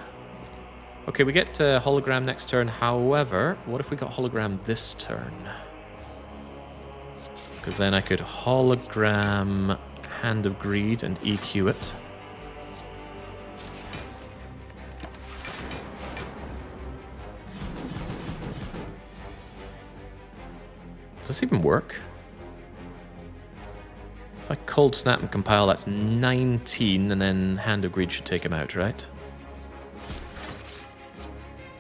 A: Okay, we get hologram next turn. However, what if we got hologram this turn? Because then I could hologram Hand of Greed and EQ it. Does this even work? If I cold snap and compile, that's 19, and then Hand of Greed should take him out, right?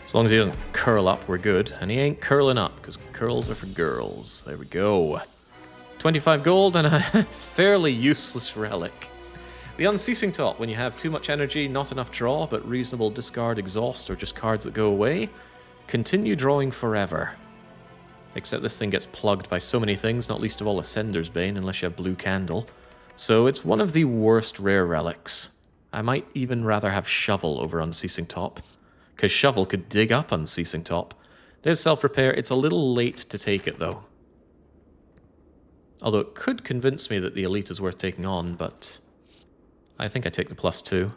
A: As long as he doesn't curl up, we're good. And he ain't curling up, because curls are for girls. There we go. 25 gold and a fairly useless relic. The Unceasing Top, when you have too much energy, not enough draw, but reasonable discard, exhaust, or just cards that go away, continue drawing forever. Except this thing gets plugged by so many things, not least of all Ascender's Bane, unless you have Blue Candle. So it's one of the worst rare relics. I might even rather have Shovel over Unceasing Top, because Shovel could dig up Unceasing Top. There's self-repair. It's a little late to take it, though. Although it could convince me that the Elite is worth taking on, but I think I take the +2.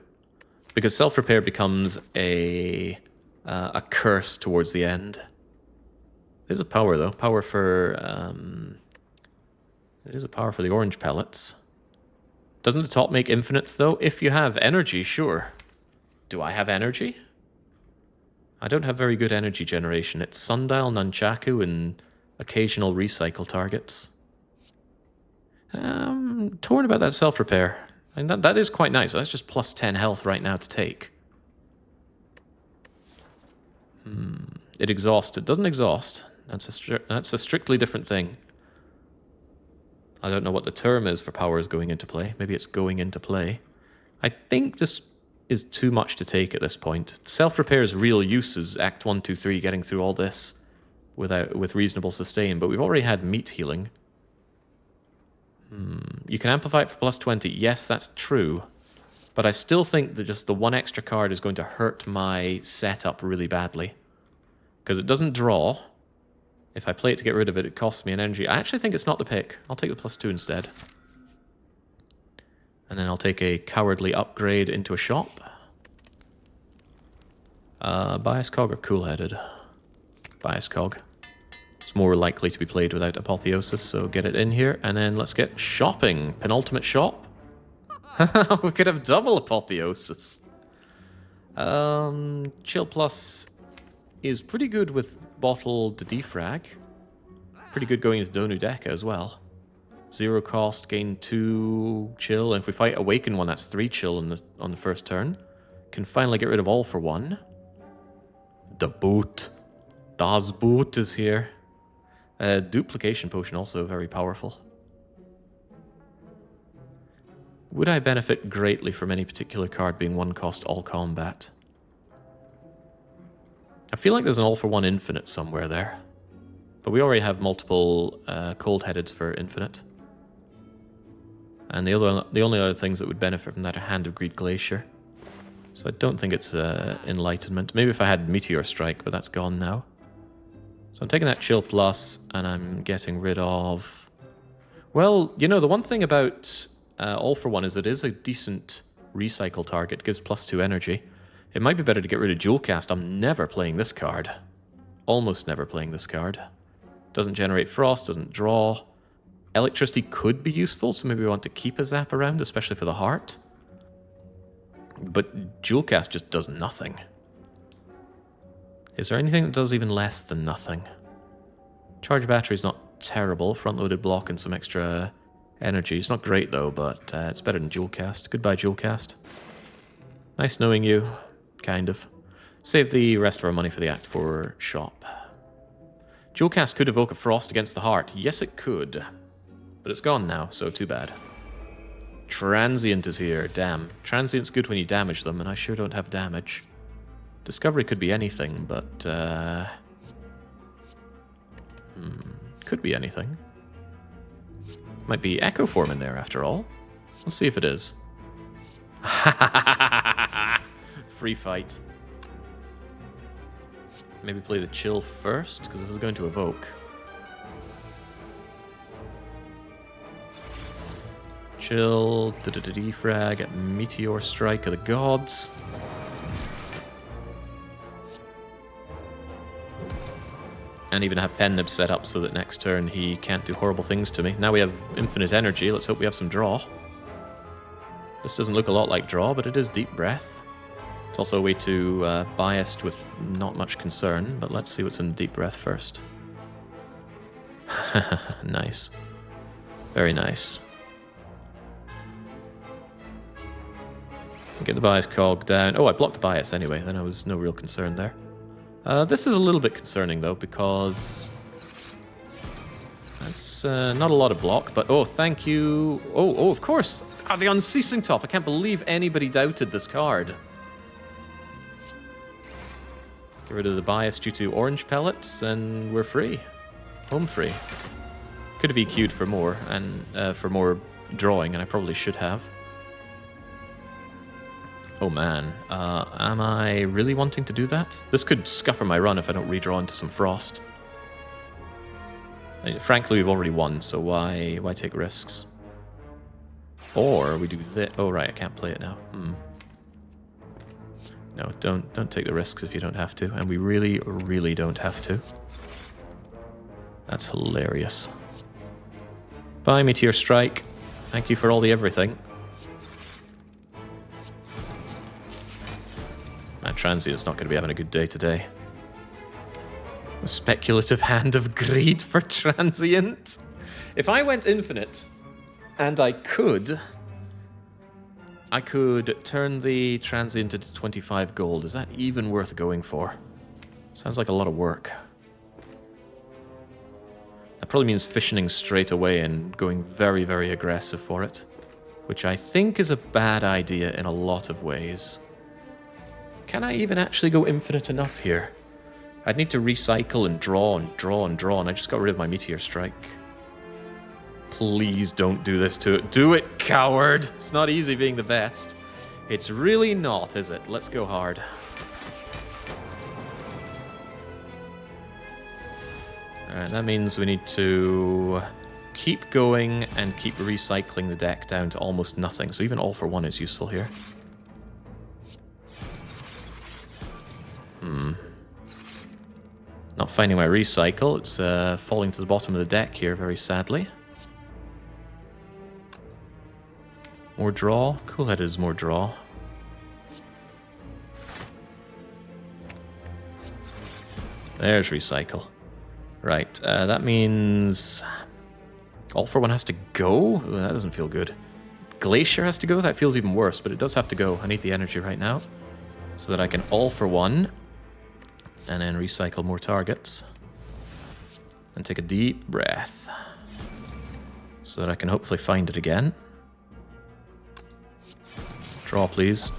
A: Because self-repair becomes a curse towards the end. There's a power, though. Power for... it is a power for the orange pellets. Doesn't the top make infinites, though? If you have energy, sure. Do I have energy? I don't have very good energy generation. It's Sundial, Nunchaku, and occasional recycle targets. Torn about that self-repair. And that is quite nice. That's just plus 10 health right now to take. It exhausts. It doesn't exhaust. That's a strictly different thing. I don't know what the term is for powers going into play. Maybe it's going into play. I think this is too much to take at this point. Self-repair's real use is Act 1, 2, 3, getting through all this with reasonable sustain, but we've already had meat healing. You can amplify it for plus 20. Yes, that's true. But I still think that just the one extra card is going to hurt my setup really badly. Because it doesn't draw. If I play it to get rid of it, it costs me an energy. I actually think it's not the pick. I'll take the plus 2 instead. And then I'll take a cowardly upgrade into a shop. Bias Cog or Cool-Headed? Bias Cog. It's more likely to be played without Apotheosis, so get it in here. And then let's get shopping. Penultimate shop. We could have double Apotheosis. Chill Plus is pretty good with Bottle to Defrag. Pretty good going as Donu Deca as well. 0 cost, gain 2 chill, and if we fight Awaken one, that's 3 chill on the first turn. Can finally get rid of All for One. The Boot. Das Boot is here. Duplication Potion also very powerful. Would I benefit greatly from any particular card being 1 cost all combat? I feel like there's an All for One infinite somewhere there. But we already have multiple cold-headeds for infinite. And the only other things that would benefit from that are Hand of Greed Glacier. So I don't think it's Enlightenment. Maybe if I had Meteor Strike, but that's gone now. So I'm taking that Chill Plus, and I'm getting rid of... Well, you know, the one thing about All for One is it is a decent recycle target. It gives plus 2 energy. It might be better to get rid of Dual Cast. I'm never playing this card. Almost never playing this card. Doesn't generate frost, doesn't draw. Electricity could be useful, so maybe we want to keep a Zap around, especially for the heart. But Dual Cast just does nothing. Is there anything that does even less than nothing? Charge battery's not terrible. Front-loaded block and some extra energy. It's not great, though, but it's better than Dual Cast. Goodbye, Dual Cast. Nice knowing you. Kind of. Save the rest of our money for the Act 4 shop. Dual Cast could evoke a Frost against the heart. Yes, it could. But it's gone now, so too bad. Transient is here. Damn. Transient's good when you damage them, and I sure don't have damage. Discovery could be anything, but... could be anything. Might be Echo Form in there, after all. Let's see if it is. Free fight. Maybe play the Chill first, because this is going to evoke. Chill, defrag, Meteor Strike of the Gods. And even have Pen Nib set up so that next turn he can't do horrible things to me. Now we have infinite energy, let's hope we have some draw. This doesn't look a lot like draw, but it is Deep Breath. It's also a way to biased with not much concern, but let's see what's in Deep Breath first. Nice. Very nice. Get the bias cog down. Oh, I blocked the bias anyway, then I was no real concern there. This is a little bit concerning, though, because... That's not a lot of block, but... Oh, thank you... Oh, of course! Ah, the Unceasing Top! I can't believe anybody doubted this card. Get rid of the bias due to orange pellets, and we're free. Home free. Could have EQ'd for more, and for more drawing, and I probably should have. Oh man, am I really wanting to do that? This could scupper my run if I don't redraw into some frost. I mean, frankly, we've already won, so why take risks? Or we do this. Oh right, I can't play it now. No, don't take the risks if you don't have to, and we really, really don't have to. That's hilarious. Bye, Meteor Strike. Thank you for all the everything. Transient's not going to be having a good day today. A speculative hand of greed for Transient. If I went infinite, and I could turn the Transient into 25 gold. Is that even worth going for? Sounds like a lot of work. That probably means fissioning straight away and going very, very aggressive for it. Which I think is a bad idea in a lot of ways. Can I even actually go infinite enough here? I'd need to recycle and draw and draw and draw, and I just got rid of my Meteor Strike. Please don't do this to it. Do it, coward! It's not easy being the best. It's really not, is it? Let's go hard. Alright, that means we need to keep going and keep recycling the deck down to almost nothing. So even All for One is useful here. Not finding my recycle. It's falling to the bottom of the deck here, very sadly. More draw. Cool-headed is more draw. There's recycle. Right, that means All for One has to go? Ooh, that doesn't feel good. Glacier has to go? That feels even worse, but it does have to go. I need the energy right now so that I can All for One and then recycle more targets. And take a deep breath so that I can hopefully find it again. Draw, please.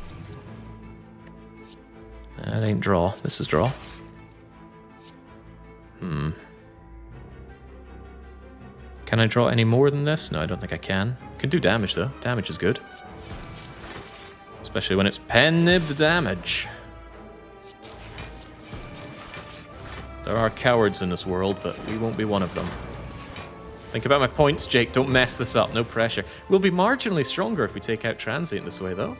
A: That ain't draw. This is draw. Can I draw any more than this? No, I don't think I can. Can do damage, though. Damage is good. Especially when it's pen-nibbed damage. There are cowards in this world, but we won't be one of them. Think about my points, Jake. Don't mess this up. No pressure. We'll be marginally stronger if we take out Transient this way, though.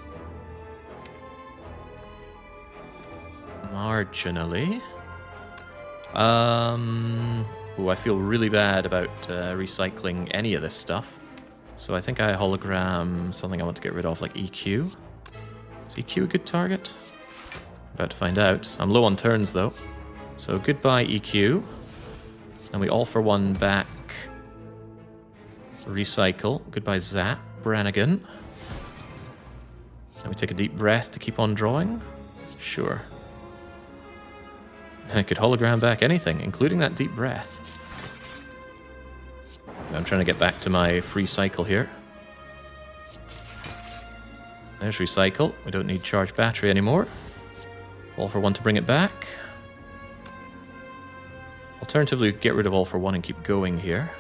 A: Marginally. Ooh, I feel really bad about recycling any of this stuff. So I think I hologram something I want to get rid of, like EQ. Is EQ a good target? About to find out. I'm low on turns, though. So goodbye, EQ. And we All for One back. Recycle. Goodbye, Zap. Brannigan. And we take a deep breath to keep on drawing. Sure. I could hologram back anything, including that deep breath. I'm trying to get back to my free cycle here. There's recycle. We don't need charged battery anymore. All for One to bring it back. Alternatively, get rid of All for One and keep going here.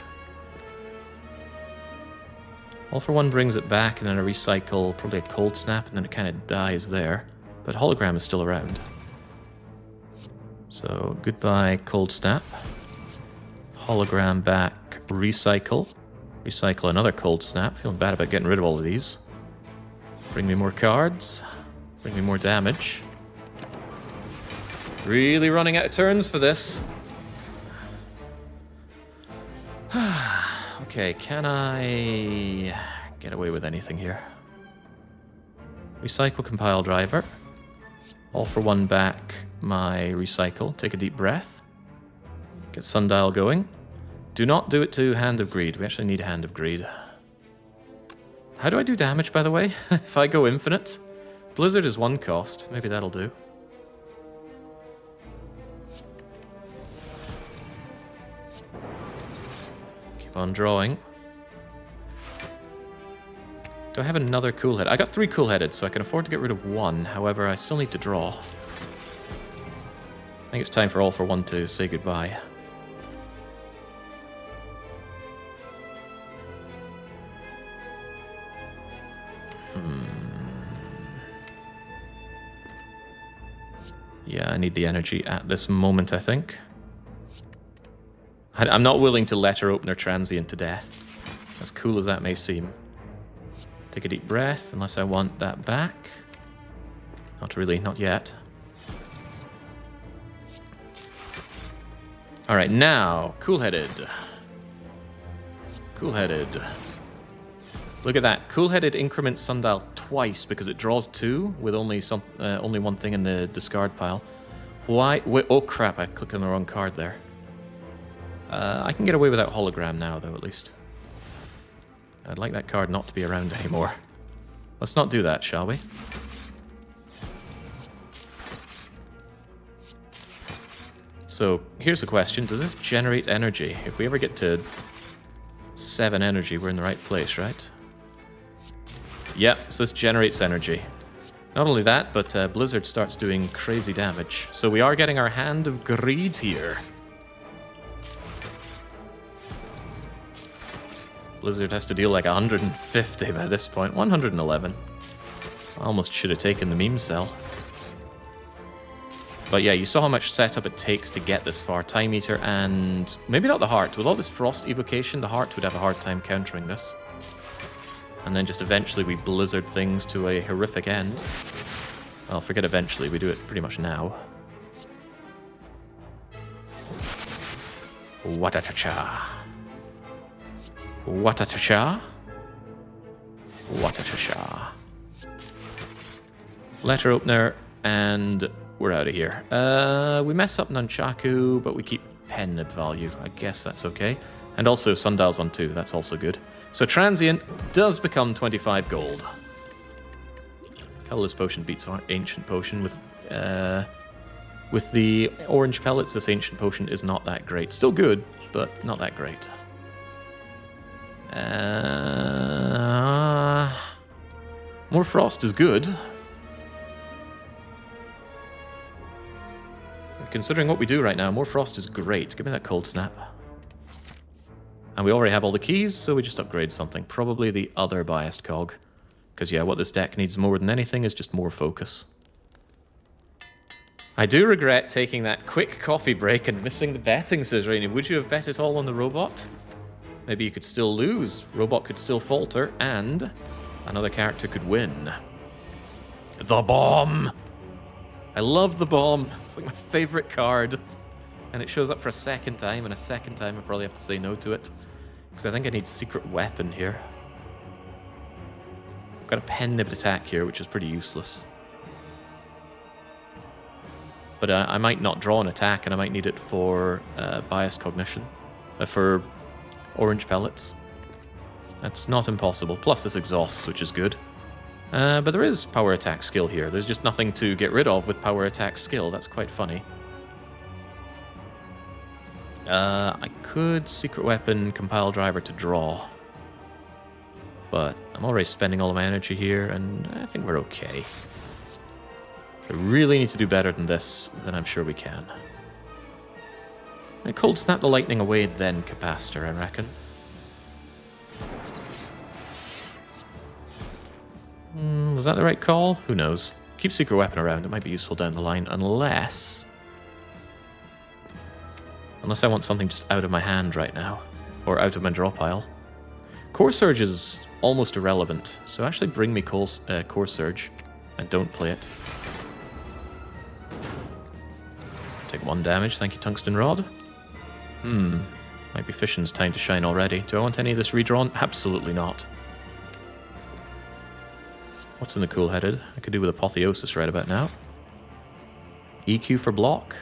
A: All for One brings it back, and then a recycle, probably a Cold Snap, and then it kind of dies there. But hologram is still around. So, goodbye, Cold Snap. Hologram back, recycle. Recycle another Cold Snap. Feeling bad about getting rid of all of these. Bring me more cards. Bring me more damage. Really running out of turns for this. Okay, can I get away with anything here? Recycle compile driver. All for One back my recycle. Take a deep breath. Get Sundial going. Do not do it to Hand of Greed. We actually need Hand of Greed. How do I do damage, by the way? If I go infinite? Blizzard is 1 cost. Maybe that'll do. Keep on drawing. Do I have another cool-head? I got 3 cool-headed, so I can afford to get rid of 1. However, I still need to draw. I think it's time for All for One to say goodbye. Yeah, I need the energy at this moment, I think. I'm not willing to let her open her Transient to death, as cool as that may seem. Take a deep breath, unless I want that back. Not really, not yet. Alright, now, cool-headed. Cool-headed. Look at that. Cool-headed increments Sundial twice because it draws 2 with only one thing in the discard pile. Why? Wait, oh crap! I clicked on the wrong card there. I can get away without hologram now, though. At least I'd like that card not to be around anymore. Let's not do that, shall we? So here's the question: does this generate energy? If we ever get to 7 energy, we're in the right place, right? Yep, so this generates energy. Not only that, but Blizzard starts doing crazy damage. So we are getting our Hand of Greed here. Blizzard has to deal like 150 by this point. 111. I almost should have taken the meme cell. But yeah, you saw how much setup it takes to get this far. Time Eater and... maybe not the Heart. With all this Frost evocation, the Heart would have a hard time countering this. And then just eventually we Blizzard things to a horrific end. Well, forget eventually. We do it pretty much now. What-a-cha-cha. What-a-cha-cha. What-a-cha-cha. Letter opener, and we're out of here. We mess up Nunchaku, but we keep pen nib value. I guess that's okay. And also Sundial's on 2, that's also good. So Transient does become 25 gold. Colorless Potion beats Ancient Potion. With the orange pellets, this Ancient Potion is not that great. Still good, but not that great. More Frost is good. Considering what we do right now, more Frost is great. Give me that Cold Snap. And we already have all the keys, so we just upgrade something. Probably the other Biased Cog. Because yeah, what this deck needs more than anything is just more focus. I do regret taking that quick coffee break and missing the betting, says Rainy. Would you have bet it all on the robot? Maybe you could still lose, robot could still falter, and another character could win. The Bomb! I love the Bomb. It's like my favorite card. And it shows up for a second time, and a second time I probably have to say no to it. Because I think I need Secret Weapon here. I've got a pen nibbed attack here, which is pretty useless. But I might not draw an attack, and I might need it for Biased Cognition. For Orange Pellets. That's not impossible. Plus this exhausts, which is good. But there is Power Attack skill here. There's just nothing to get rid of with Power Attack skill. That's quite funny. I could Secret Weapon, Compile Driver to draw. But I'm already spending all of my energy here, and I think we're okay. If we really need to do better than this, then I'm sure we can. And Cold Snap the Lightning away, then Capacitor, I reckon. Was that the right call? Who knows? Keep Secret Weapon around, it might be useful down the line, unless I want something just out of my hand right now. Or out of my draw pile. Core Surge is almost irrelevant, so actually bring me Core Surge, and don't play it. Take 1 damage, thank you Tungsten Rod. Might be Fission's time to shine already. Do I want any of this redrawn? Absolutely not. What's in the Cool-Headed? I could do with Apotheosis right about now. EQ for block.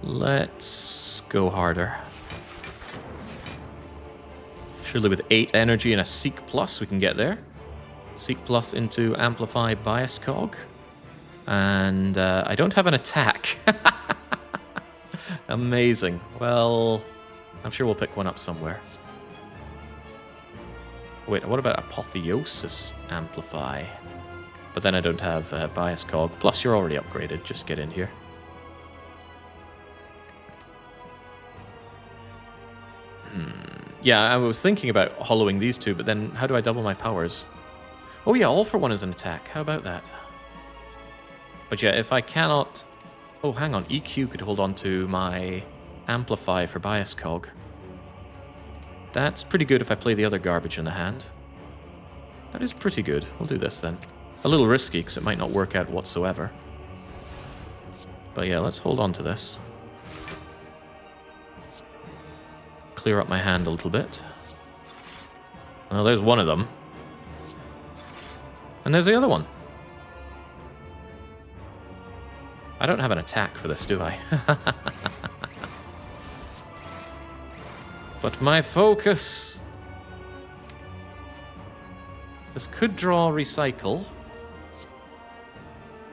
A: Let's go harder. Surely with 8 energy and a Seek Plus we can get there. Seek Plus into Amplify Biased Cog. And I don't have an attack. Amazing. Well, I'm sure we'll pick one up somewhere. Wait, what about Apotheosis Amplify? But then I don't have Bias Cog. Plus, you're already upgraded. Just get in here. Yeah, I was thinking about hollowing these two, but then how do I double my powers? Oh yeah, All for One is an attack. How about that? But yeah, if I cannot... Oh, hang on. EQ could hold on to my Amplify for Bias Cog. That's pretty good if I play the other garbage in the hand. That is pretty good. We'll do this then. A little risky because it might not work out whatsoever. But yeah, let's hold on to this. Clear up my hand a little bit. Well, there's one of them. And there's the other one. I don't have an attack for this, do I? But my focus... This could draw recycle.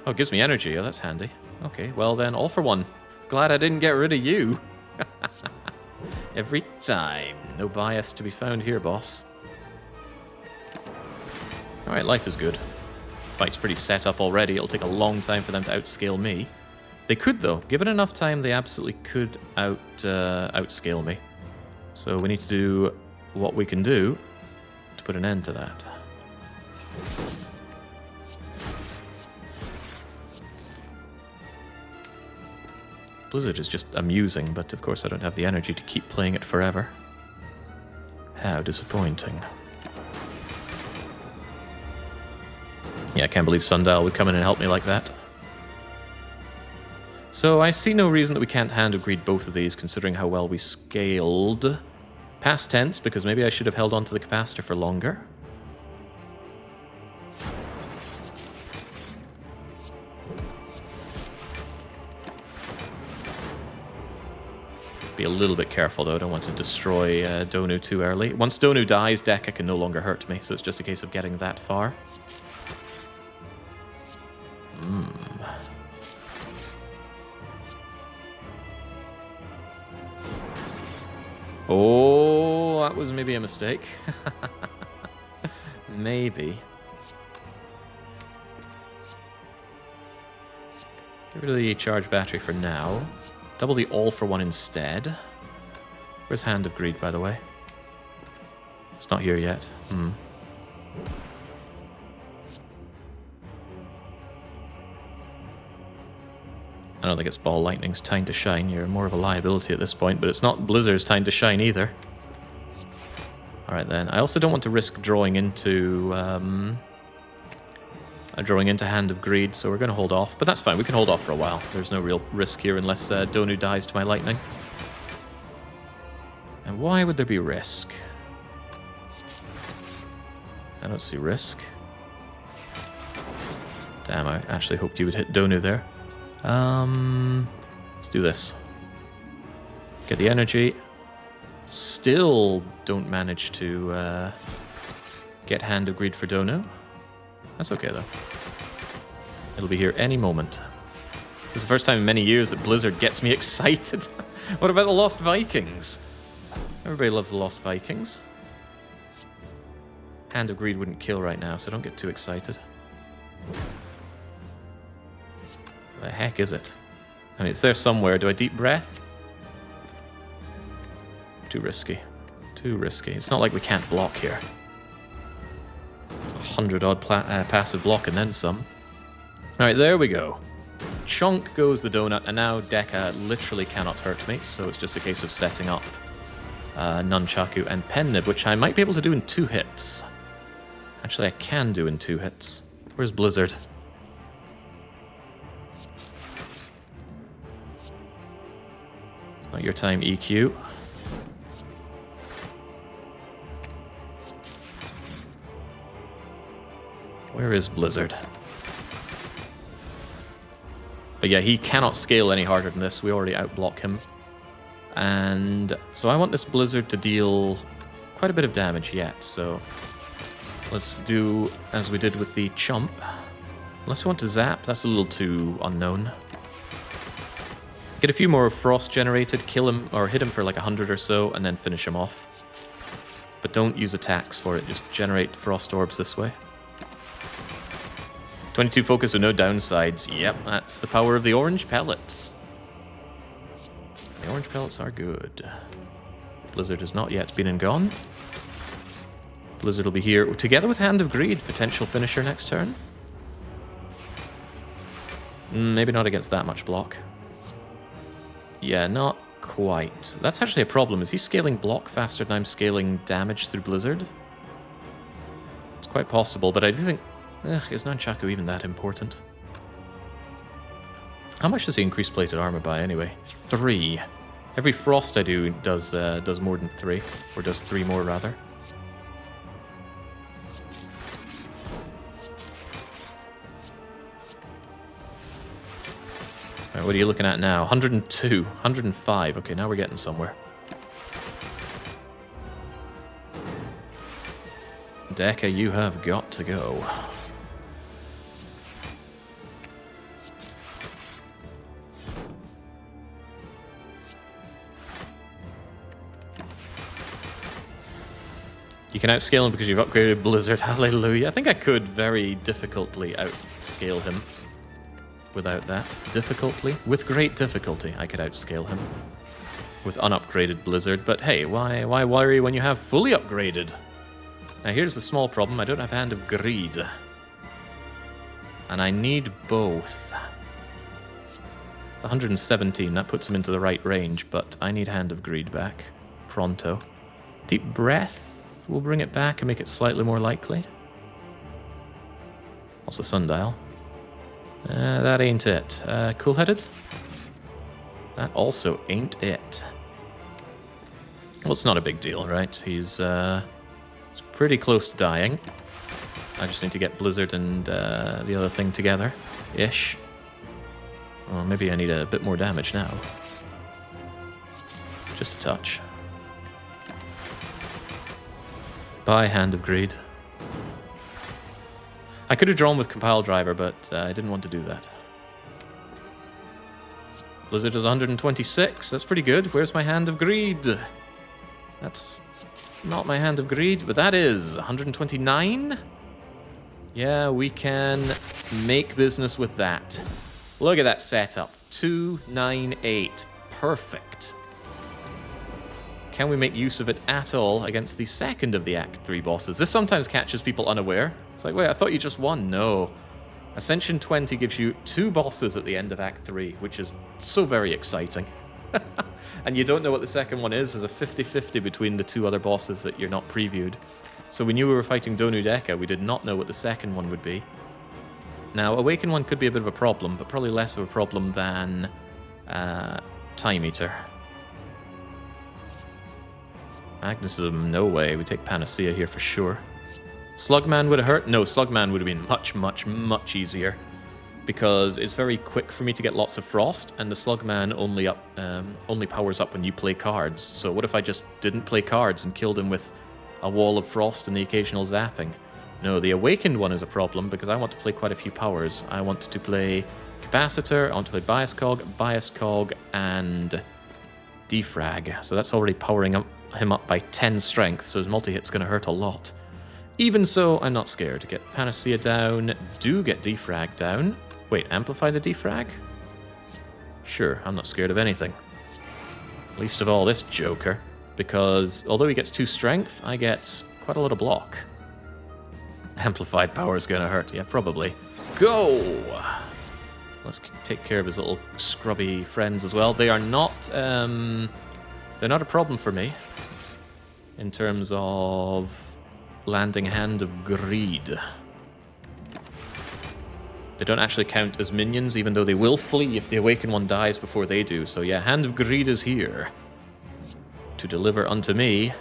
A: Oh, it gives me energy. Oh, that's handy. Okay, well then, all for one. Glad I didn't get rid of you. Every time. No bias to be found here, boss. Alright, life is good. Fight's pretty set up already. It'll take a long time for them to outscale me. They could, though. Given enough time, they absolutely could outscale me. So we need to do what we can do to put an end to that. Blizzard is just amusing, but of course I don't have the energy to keep playing it forever. How disappointing. Yeah, I can't believe Sundial would come in and help me like that. So I see no reason that we can't Hand of Greed both of these, considering how well we scaled. Past tense, because maybe I should have held on to the capacitor for longer. Be a little bit careful, though. I don't want to destroy Donu too early. Once Donu dies, Deca can no longer hurt me, so it's just a case of getting that far. Oh, that was maybe a mistake. Maybe. Get rid of the charge battery for now. Double the all for one instead. Where's Hand of Greed, by the way? It's not here yet. I don't think it's Ball Lightning's time to shine. You're more of a liability at this point, but it's not Blizzard's time to shine either. Alright then. I also don't want to risk drawing into Hand of Greed, so we're going to hold off. But that's fine, we can hold off for a while. There's no real risk here unless Donu dies to my lightning. And why would there be risk? I don't see risk. Damn, I actually hoped you would hit Donu there. Let's do this. Get the energy. Still don't manage to get Hand of Greed for Donu. That's okay, though. It'll be here any moment. This is the first time in many years that Blizzard gets me excited. What about the Lost Vikings? Everybody loves the Lost Vikings. Hand of Greed wouldn't kill right now, so don't get too excited. The heck is it? I mean, it's there somewhere. Do I deep breath? Too risky. Too risky. It's not like we can't block here. 100-odd passive block and then some. Alright, there we go. Chunk goes the donut, and now Deca literally cannot hurt me, so it's just a case of setting up Nunchaku and Pen Nib, which I might be able to do in 2 hits. Actually, I can do in 2 hits. Where's Blizzard? It's not your time, EQ. Where is Blizzard? But yeah, he cannot scale any harder than this. We already outblock him. And so I want this Blizzard to deal quite a bit of damage yet, so let's do as we did with the Chump. Unless we want to zap, that's a little too unknown. Get a few more Frost generated, kill him, or hit him for like 100 or so, and then finish him off. But don't use attacks for it, just generate Frost Orbs this way. 22 focus with no downsides. Yep, that's the power of the orange pellets. The orange pellets are good. Blizzard has not yet been and gone. Blizzard will be here together with Hand of Greed, potential finisher next turn. Maybe not against that much block. Yeah, not quite. That's actually a problem. Is he scaling block faster than I'm scaling damage through Blizzard? It's quite possible, but I do think... is Nunchaku even that important? How much does he increase plated armor by anyway? 3. Every frost I do does more than 3. Or does 3 more, rather. What are you looking at now? 102, 105. Okay, now we're getting somewhere. Deca, you have got to go. You can outscale him because you've upgraded Blizzard. Hallelujah. I think I could very difficultly outscale him without that. Difficultly? With great difficulty, I could outscale him with unupgraded Blizzard. But hey, why worry when you have fully upgraded? Now here's the small problem. I don't have Hand of Greed. And I need both. It's 117. That puts him into the right range, but I need Hand of Greed back. Pronto. Deep Breath. We'll bring it back and make it slightly more likely. What's the sundial? That ain't it. Cool-headed? That also ain't it. Well, it's not a big deal, right? He's pretty close to dying. I just need to get Blizzard and the other thing together. Ish. Well, maybe I need a bit more damage now. Just a touch. Bye, Hand of Greed. I could have drawn with Compile Driver, but I didn't want to do that. Blizzard is 126. That's pretty good. Where's my Hand of Greed? That's not my Hand of Greed, but that is 129. Yeah, we can make business with that. Look at that setup. 298. Perfect. Can we make use of it at all against the second of the Act 3 bosses? This sometimes catches people unaware. It's like, wait, I thought you just won. No. Ascension 20 gives you 2 bosses at the end of Act 3, which is so very exciting. And you don't know what the second one is. There's a 50-50 between the 2 other bosses that you're not previewed. So we knew we were fighting Donu Deca. We did not know what the second one would be. Now, Awaken one could be a bit of a problem, but probably less of a problem than Time Eater. Magnetism, no way. We take Panacea here for sure. Slugman would have hurt? No, Slugman would have been much, much, much easier. Because it's very quick for me to get lots of Frost, and the Slugman only powers up when you play cards. So what if I just didn't play cards and killed him with a wall of Frost and the occasional zapping? No, the Awakened one is a problem because I want to play quite a few powers. I want to play Capacitor, I want to play Bias Cog, and Defrag. So that's already powering him up by 10 strength, so his multi-hit's going to hurt a lot. Even so, I'm not scared. Get Panacea down, do get Defrag down. Wait, amplify the Defrag? Sure, I'm not scared of anything. Least of all this Joker, because although he gets 2 strength, I get quite a lot of block. Amplified power is going to hurt, yeah, probably. Go! Let's take care of his little scrubby friends as well. They are not, they're not a problem for me in terms of landing Hand of Greed. They don't actually count as minions, even though they will flee if the Awakened one dies before they do. So yeah, Hand of Greed is here to deliver unto me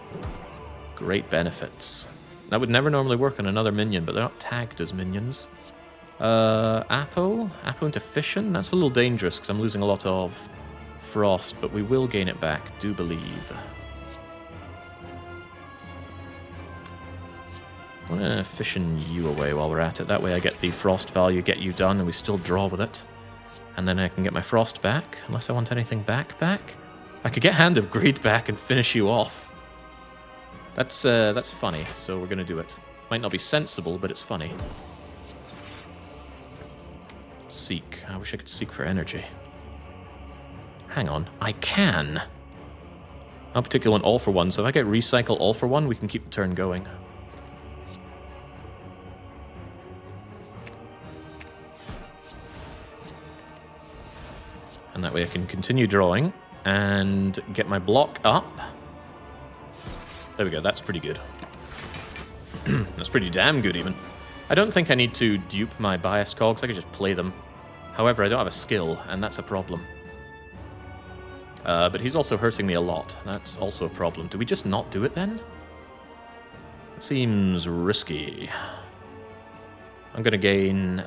A: great benefits. That would never normally work on another minion, but they're not tagged as minions. Apo into Fission? That's a little dangerous because I'm losing a lot of Frost, but we will gain it back, do believe. I'm going to Fission you away while we're at it. That way I get the Frost value, get you done, and we still draw with it. And then I can get my Frost back, unless I want anything back. I could get Hand of Greed back and finish you off. That's funny, so we're going to do it. Might not be sensible, but it's funny. Seek. I wish I could seek for energy. Hang on. I can. I particularly want all for one, so if I get recycle all for one, we can keep the turn going. And that way I can continue drawing and get my block up. There we go, that's pretty good. That's pretty damn good, even. I don't think I need to dupe my Bias Cogs, I could just play them. However, I don't have a skill, and that's a problem. But he's also hurting me a lot. That's also a problem. Do we just not do it, then? It seems risky. I'm going to gain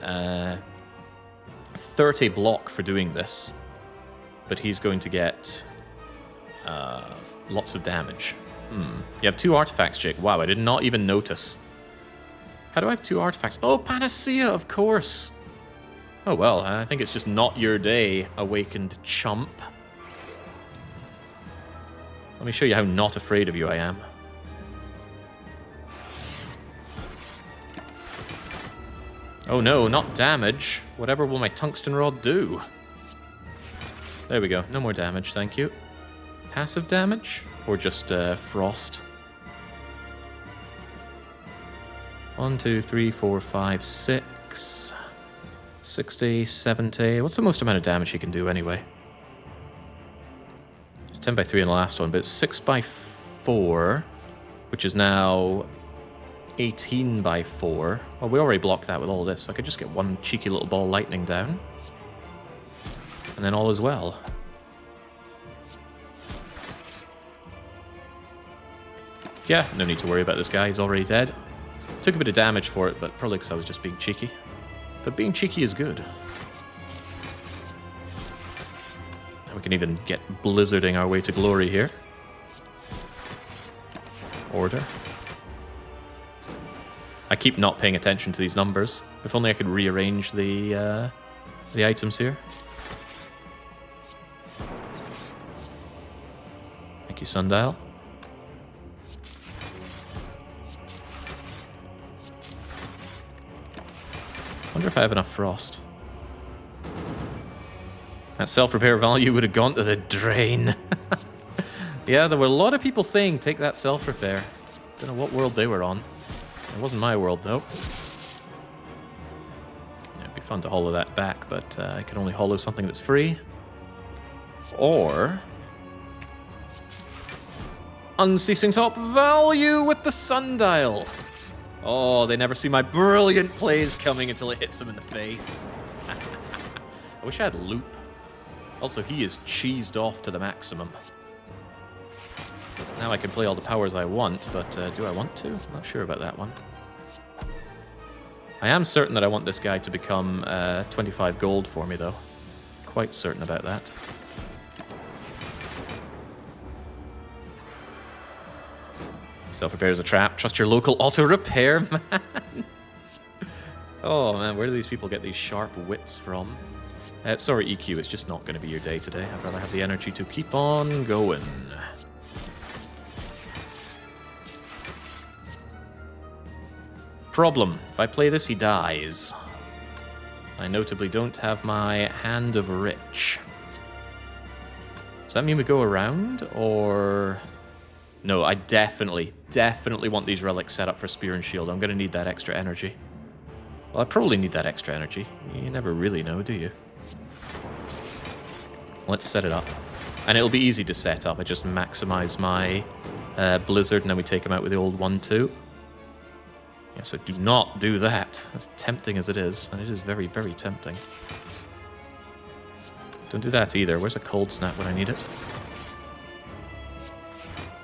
A: 30 block for doing this. but he's going to get lots of damage. You have 2 artifacts, Jake. Wow, I did not even notice. How do I have 2 artifacts? Oh, Panacea, of course. Oh, well, I think it's just not your day, awakened chump. Let me show you how not afraid of you I am. Oh no, not damage. Whatever will my tungsten rod do? There we go. No more damage, thank you. Passive damage? Or just frost? 1, 2, 3, 4, 5, 6... 60, 70... What's the most amount of damage he can do anyway? It's 10 by 3 in the last one, but it's 6 by 4, which is now 18 by 4. Well, we already blocked that with all this, so I could just get one cheeky little ball lightning down. And then all is well. Yeah, no need to worry about this guy, he's already dead. Took a bit of damage for it, but probably because I was just being cheeky. But being cheeky is good. And we can even get blizzarding our way to glory here. Order. I keep not paying attention to these numbers. If only I could rearrange the items here. Thank you, Sundial. Wonder if I have enough frost. That self-repair value would have gone to the drain. Yeah, there were a lot of people saying take that self-repair. Don't know what world they were on. It wasn't my world, though. Yeah, it'd be fun to hollow that back, but I can only hollow something that's free. Or... unceasing top value with the sundial. Oh, they never see my brilliant plays coming until it hits them in the face. I wish I had loop. Also, he is cheesed off to the maximum. Now I can play all the powers I want, but do I want to? I'm not sure about that one. I am certain that I want this guy to become 25 gold for me, though. Quite certain about that. Self-repair is a trap. Trust your local auto-repair, man. Oh, man, where do these people get these sharp wits from? Sorry, EQ, it's just not going to be your day today. I'd rather have the energy to keep on going. Problem. If I play this, he dies. I notably don't have my Hand of Rich. Does that mean we go around, or... No, I definitely want these relics set up for Spear and Shield. I'm going to need that extra energy. Well, I probably need that extra energy. You never really know, do you? Let's set it up. And it'll be easy to set up. I just maximize my Blizzard, and then we take him out with the old 1-2. Yeah, so do not do that. As tempting as it is, and it is very, very tempting. Don't do that either. Where's a cold snap when I need it?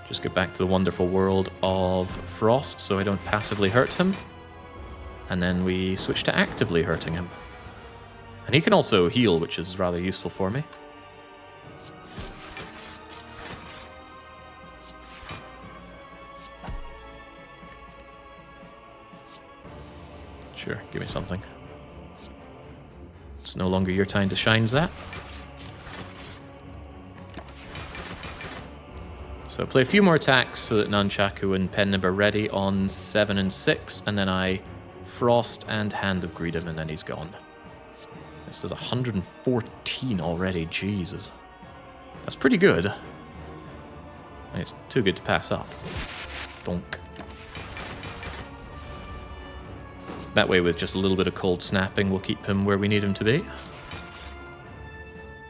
A: Just get back to the wonderful world of Frost so I don't passively hurt him. And then we switch to actively hurting him. And he can also heal, which is rather useful for me. Sure, give me something. It's no longer your time to shine, Zap. So play a few more attacks so that Nunchaku and Pen Nib are ready on 7 and 6, and then I Frost and Hand of Greed him, and then he's gone. This does 114 already, Jesus. That's pretty good. And it's too good to pass up. Donk. That way, with just a little bit of cold snapping, we'll keep him where we need him to be.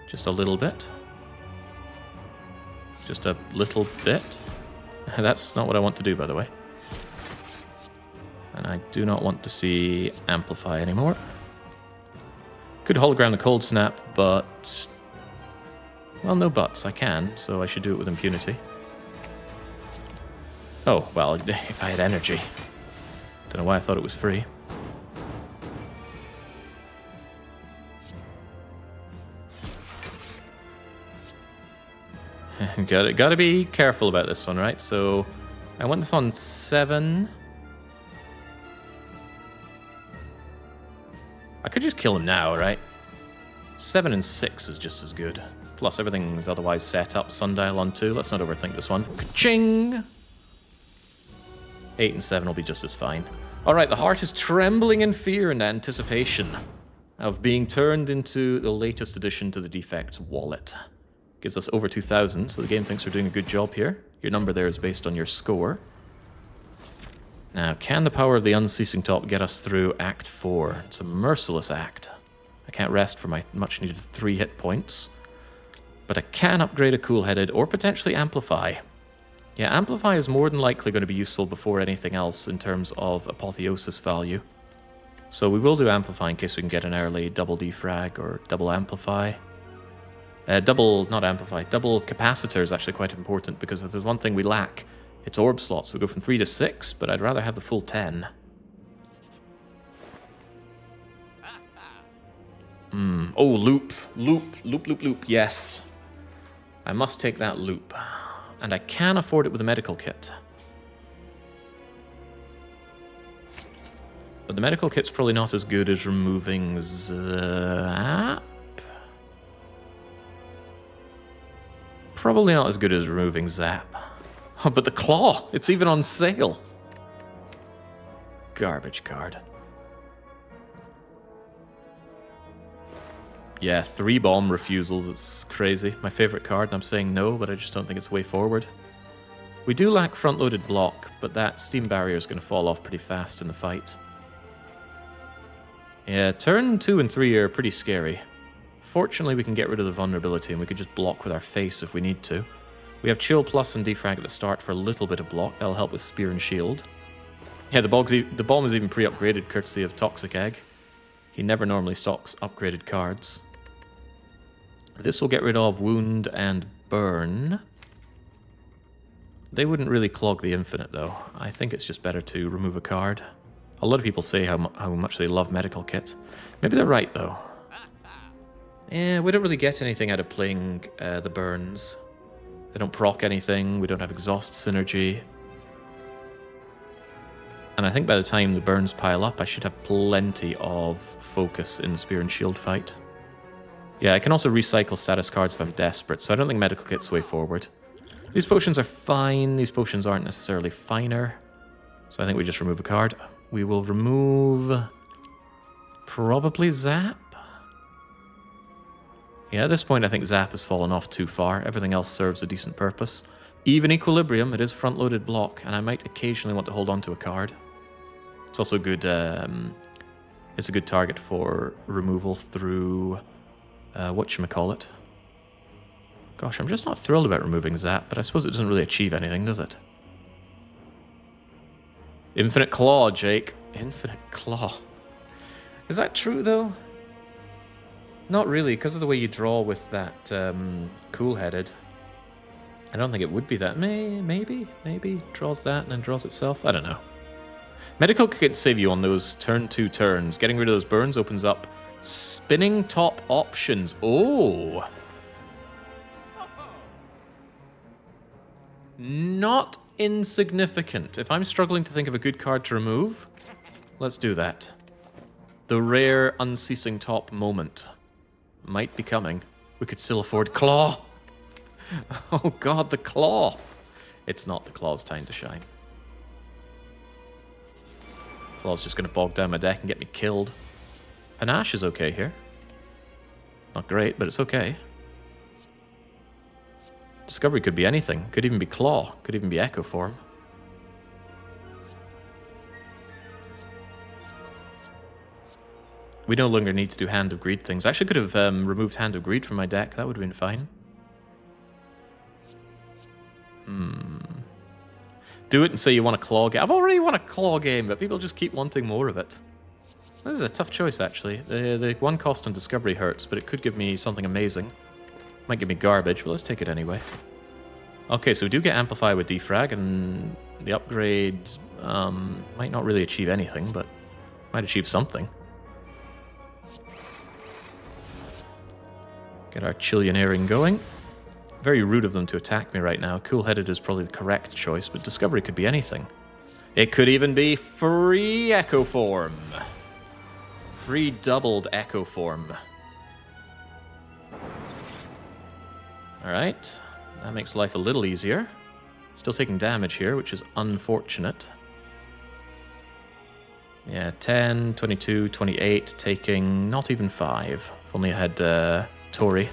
A: Just a little bit. Just a little bit. That's not what I want to do, by the way. And I do not want to see Amplify anymore. Could hologram the cold snap, but... well, no buts. I can, so I should do it with impunity. Oh, well, if I had energy. Don't know why I thought it was free. Gotta be careful about this one, right? So I want this on 7. I could just kill him now, right? 7 and 6 is just as good. Plus everything's otherwise set up. Sundial on 2. Let's not overthink this one. Ka-ching! 8 and 7 will be just as fine. Alright, the heart is trembling in fear and anticipation of being turned into the latest addition to the Defect wallet. Gives us over 2,000, so the game thinks we're doing a good job here. Your number there is based on your score. Now, can the power of the Unceasing Top get us through Act 4? It's a merciless act. I can't rest for my much-needed 3 hit points. But I can upgrade a Cool-Headed or potentially Amplify. Yeah, Amplify is more than likely going to be useful before anything else in terms of Apotheosis value. So we will do Amplify in case we can get an early double defrag or double Amplify. Double Capacitor is actually quite important because if there's one thing we lack, it's Orb slots. We go from 3 to 6, but I'd rather have the full 10. Oh, loop, yes. I must take that loop. And I can afford it with a medical kit. But the medical kit's probably not as good as removing Zap. Probably not as good as removing Zap. Oh, but the Claw! It's even on sale! Garbage card. Yeah, 3 bomb refusals, it's crazy. My favorite card, and I'm saying no, but I just don't think it's the way forward. We do lack front-loaded block, but that steam barrier is going to fall off pretty fast in the fight. Yeah, turn 2 and 3 are pretty scary. Fortunately, we can get rid of the vulnerability, and we could just block with our face if we need to. We have Chill Plus and Defrag at the start for a little bit of block. That'll help with Spear and Shield. Yeah, the bomb is even pre-upgraded courtesy of Toxic Egg. He never normally stocks upgraded cards. This will get rid of Wound and Burn. They wouldn't really clog the Infinite, though. I think it's just better to remove a card. A lot of people say how much they love Medical Kit. Maybe they're right, though. Yeah, we don't really get anything out of playing the Burns. They don't proc anything, we don't have Exhaust synergy. And I think by the time the Burns pile up, I should have plenty of focus in the Spear and Shield fight. Yeah, I can also recycle status cards if I'm desperate, so I don't think Medical Kit's the way forward. These potions are fine, these potions aren't necessarily finer. So I think we just remove a card. We will remove... probably Zap? Yeah, at this point I think Zap has fallen off too far. Everything else serves a decent purpose. Even Equilibrium, it is front-loaded block, and I might occasionally want to hold on to a card. It's also good, it's a good target for removal through, whatchamacallit. Gosh, I'm just not thrilled about removing Zap, but I suppose it doesn't really achieve anything, does it? Infinite Claw, Jake. Infinite Claw. Is that true, though? Not really, because of the way you draw with that Cool-Headed. I don't think it would be that. Maybe. Draws that and then draws itself. I don't know. Medical could save you on those turn 2 turns. Getting rid of those burns opens up spinning top options. Oh! Not insignificant. If I'm struggling to think of a good card to remove, let's do that. The rare unceasing top moment might be coming. We could still afford Claw. Oh god, the Claw. It's not the Claw's time to shine. Claw's just going to bog down my deck and get me killed. Panache is okay here. Not great, but it's okay. Discovery could be anything. Could even be Claw. Could even be Echo Form. We no longer need to do Hand of Greed things. I actually could have removed Hand of Greed from my deck. That would have been fine. Do it and say you want a Claw game. I've already won a Claw game, but people just keep wanting more of it. This is a tough choice, actually. The 1 cost on Discovery hurts, but it could give me something amazing. Might give me garbage, but let's take it anyway. Okay, so we do get Amplify with Defrag, and the upgrade might not really achieve anything, but might achieve something. Get our Chillionaire going. Very rude of them to attack me right now. Cool-headed is probably the correct choice, but Discovery could be anything. It could even be free Echo Form. Free doubled Echo Form. Alright, that makes life a little easier. Still taking damage here, which is unfortunate. Yeah, 10, 22, 28, taking not even 5. If only I had Tori.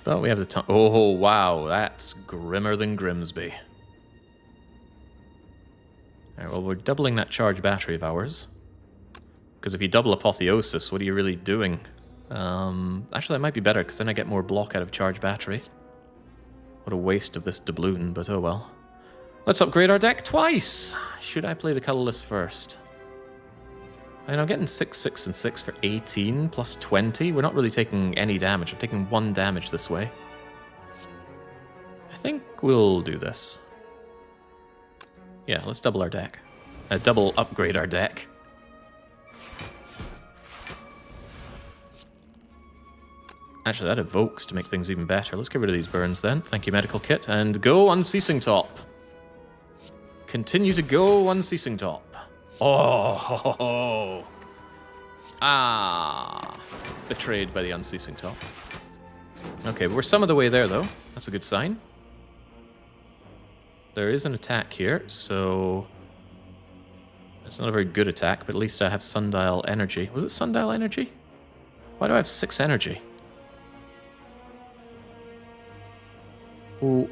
A: But we have the time. Oh, wow, that's grimmer than Grimsby. Alright, well, we're doubling that charge battery of ours. Because if you double Apotheosis, what are you really doing? Actually, that might be better, because then I get more block out of charge battery. What a waste of this doubloon, but oh well. Let's upgrade our deck twice! Should I play the colorless first? I mean, I'm getting 6, 6, and 6 for 18 plus 20. We're not really taking any damage. I'm taking 1 damage this way. I think we'll do this. Yeah, let's double our deck. Double upgrade our deck. Actually, that evokes to make things even better. Let's get rid of these burns then. Thank you, medical kit. And go Unceasing Top. Continue to go Unceasing Top. Oh, ho, ho, ho. Ah, betrayed by the Unceasing Top. Okay, we're some of the way there, though. That's a good sign. There is an attack here, so... It's not a very good attack, but at least I have Sundial Energy. Was it Sundial Energy? Why do I have 6 energy? Well,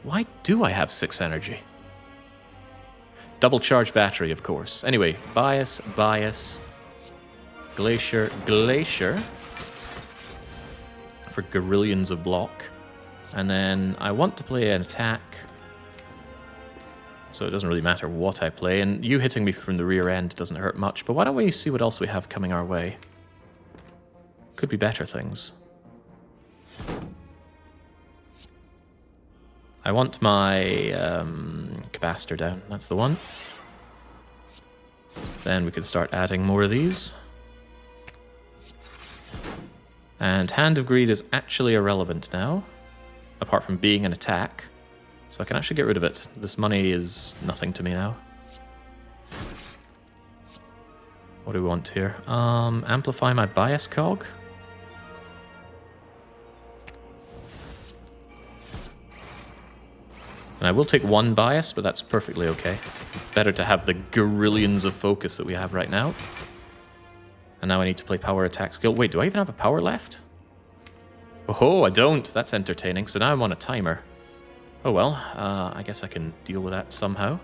A: why do I have 6 energy? Double charge battery, of course. Anyway, Bias, Bias, Glacier, Glacier for Gorillions of block. And then I want to play an attack, so it doesn't really matter what I play. And you hitting me from the rear end doesn't hurt much, but why don't we see what else we have coming our way? Could be better things. I want my capacitor down. That's the one. Then we could start adding more of these. And Hand of Greed is actually irrelevant now, apart from being an attack. So I can actually get rid of it. This money is nothing to me now. What do we want here? Amplify my bias cog. And I will take 1 bias, but that's perfectly okay. Better to have the gorillions of focus that we have right now. And now I need to play power attack skill. Wait, do I even have a power left? Oh, I don't. That's entertaining. So now I'm on a timer. Oh well, I guess I can deal with that somehow.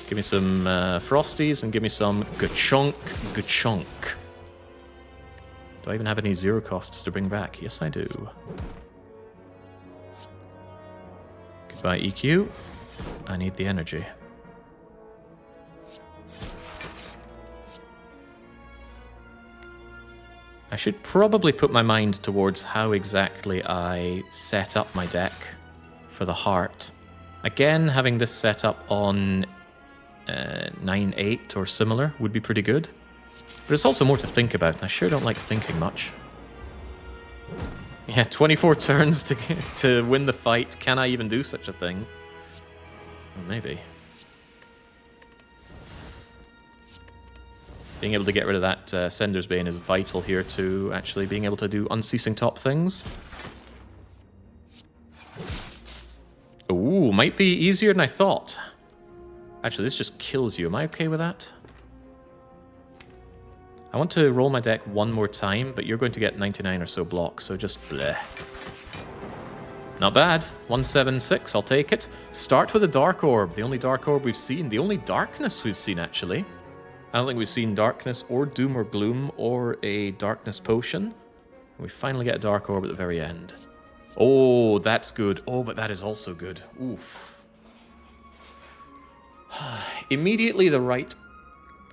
A: Give me some Frosties and give me some Gachunk Gachunk. Do I even have any 0 costs to bring back? Yes, I do. Goodbye, EQ. I need the energy. I should probably put my mind towards how exactly I set up my deck for the heart. Again, having this set up on 9-8 or similar would be pretty good. But it's also more to think about, and I sure don't like thinking much. Yeah, 24 turns to win the fight. Can I even do such a thing? Well, maybe. Being able to get rid of that Sender's Bane is vital here to actually being able to do Unceasing Top things. Ooh, might be easier than I thought. Actually, this just kills you. Am I okay with that? I want to roll my deck one more time, but you're going to get 99 or so blocks, so just bleh. Not bad. 176, I'll take it. Start with a Dark Orb, the only Dark Orb we've seen. The only Darkness we've seen, actually. I don't think we've seen Darkness or Doom or Gloom or a Darkness Potion. And we finally get a Dark Orb at the very end. Oh, that's good. Oh, but that is also good. Oof. Immediately the right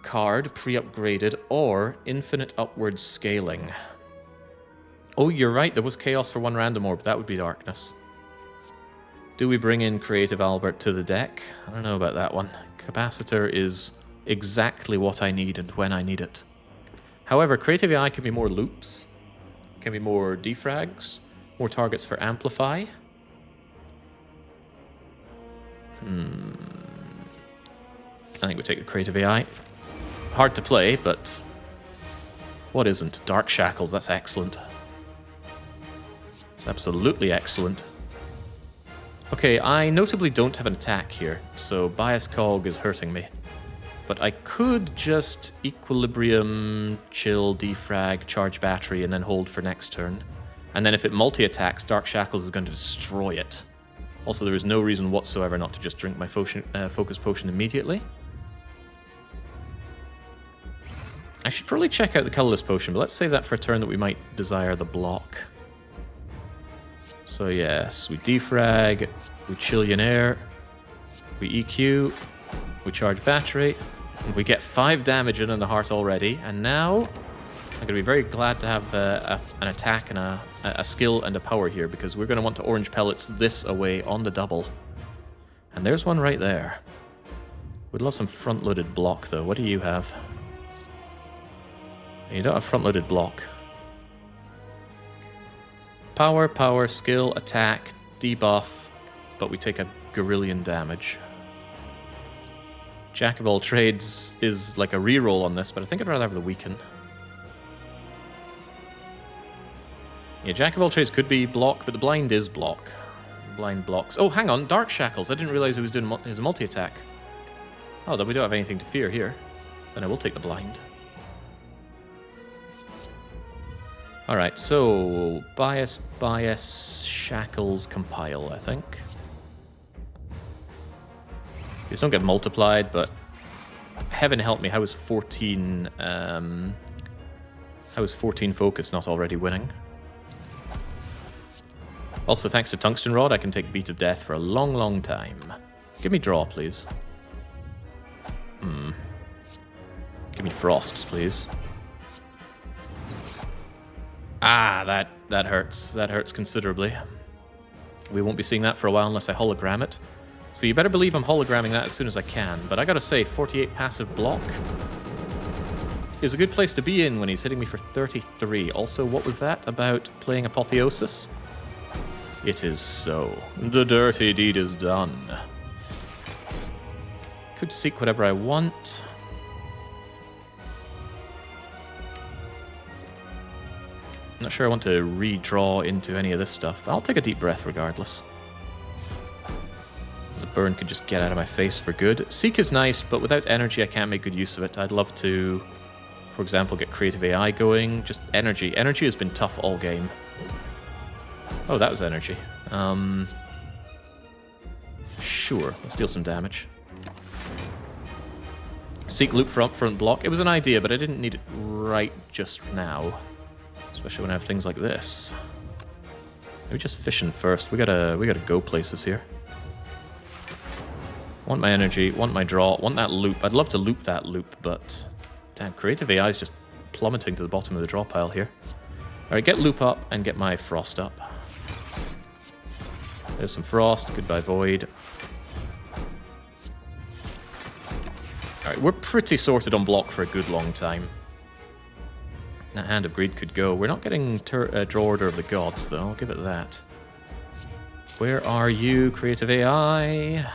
A: card, pre-upgraded, or infinite upward scaling. Oh, you're right, there was chaos for 1 random orb. That would be Darkness. Do we bring in Creative Albert to the deck? I don't know about that one. Capacitor is exactly what I need and when I need it. However, Creative AI can be more loops, Can be more defrags, more targets for amplify. I think we take the creative AI. Hard to play, but what isn't? Dark Shackles, that's excellent. It's absolutely excellent. Okay, I notably don't have an attack here, so Bias Cog is hurting me. But I could just Equilibrium, Chill, Defrag, Charge Battery, and then hold for next turn. And then if it multi-attacks, Dark Shackles is going to destroy it. Also, there is no reason whatsoever not to just drink my Focus Potion immediately. I should probably check out the Colorless Potion, but let's save that for a turn that we might desire the block. So yes, we defrag, we Chillionaire, we EQ, we charge battery, and we get 5 damage in the heart already, and now I'm going to be very glad to have an attack and a skill and a power here, because we're going to want to Orange Pellets this away on the double. And there's one right there. We'd love some front-loaded block, though. What do you have? You don't have front-loaded block. Power, power, skill, attack, debuff, but we take a Gorillion damage. Jack of all trades is like a reroll on this, but I think I'd rather have the weaken. Yeah, Jack of all trades could be block, but the blind is block. Blind blocks. Oh, hang on, Dark Shackles. I didn't realize he was doing his multi-attack. Oh, then we don't have anything to fear here. Then I will take the blind. Alright, so bias, shackles, compile, I think. These don't get multiplied, but heaven help me, how is 14 focus not already winning? Also, thanks to Tungsten Rod, I can take Beat of Death for a long, long time. Give me draw, please. Give me frosts, please. Ah, that hurts. That hurts considerably. We won't be seeing that for a while unless I hologram it. So you better believe I'm hologramming that as soon as I can. But I gotta say, 48 passive block is a good place to be in when he's hitting me for 33. Also, what was that about playing Apotheosis? It is so. The dirty deed is done. Could seek whatever I want. Not sure I want to redraw into any of this stuff, but I'll take a deep breath regardless. The burn could just get out of my face for good. Seek is nice, but without energy I can't make good use of it. I'd love to, for example, get Creative AI going. Just energy. Energy has been tough all game. Oh, that was energy. Sure, let's deal some damage. Seek loop for upfront block. It was an idea, but I didn't need it right just now. Especially when I have things like this. Maybe just fishing first. We gotta go places here. Want my energy, want my draw, want that loop. I'd love to loop that loop, but damn, Creative AI is just plummeting to the bottom of the draw pile here. Alright, get loop up and get my frost up. There's some frost, goodbye void. Alright, we're pretty sorted on block for a good long time. That Hand of Greed could go. We're not getting Draw Order of the Gods, though. I'll give it that. Where are you, Creative AI? I'm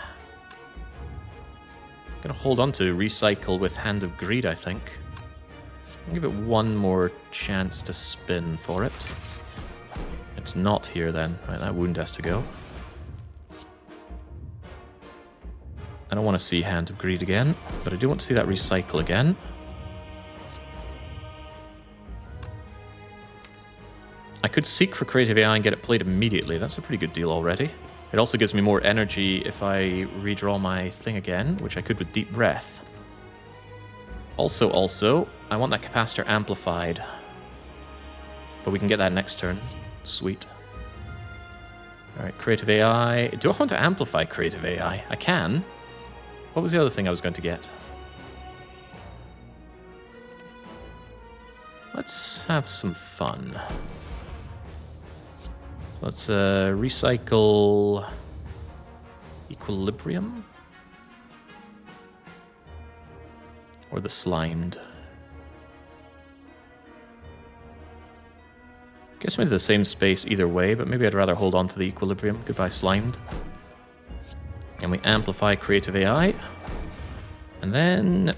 A: gonna hold on to Recycle with Hand of Greed, I think. I'll give it one more chance to spin for it. It's not here, then. Right, that wound has to go. I don't want to see Hand of Greed again, but I do want to see that Recycle again. I could seek for Creative AI and get it played immediately. That's a pretty good deal already. It also gives me more energy if I redraw my thing again, which I could with Deep Breath. Also, I want that Capacitor amplified. But we can get that next turn. Sweet. Alright, Creative AI. Do I want to amplify Creative AI? I can. What was the other thing I was going to get? Let's have some fun. Let's recycle Equilibrium or the Slimed. Gets me to the same space either way, but maybe I'd rather hold on to the equilibrium. Goodbye, Slimed. And we amplify Creative AI. And then...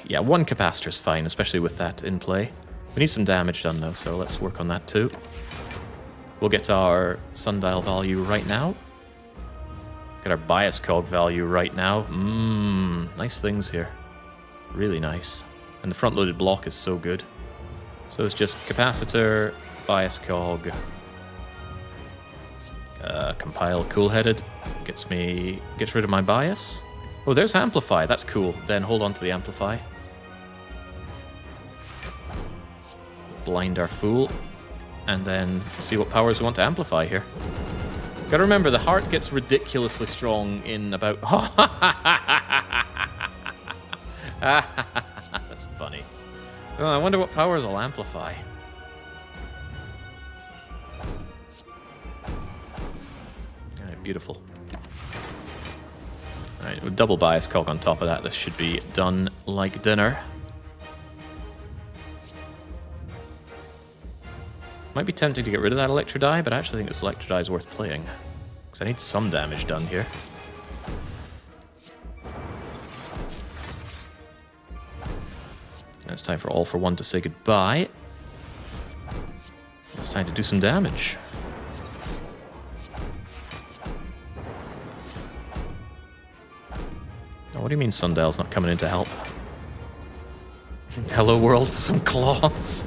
A: yeah, one capacitor's fine, especially with that in play. We need some damage done, though, so let's work on that, too. We'll get our sundial value right now. Get our bias cog value right now. Nice things here. Really nice. And the front-loaded block is so good. So it's just capacitor, bias cog, compile cool-headed. Gets rid of my bias. Oh, there's amplify. That's cool. Then hold on to the amplify. Blind our fool. And then see what powers we want to amplify here. Gotta remember, the heart gets ridiculously strong in about... That's funny. Oh, I wonder what powers I'll amplify. Alright, beautiful. Alright, with double bias cog on top of that, this should be done like dinner. Might be tempting to get rid of that Electro Die, but I actually think this Electro Die is worth playing. Because I need some damage done here. It's time for All for One to say goodbye. It's time to do some damage. Oh, what do you mean Sundial's not coming in to help? Hello world for some claws.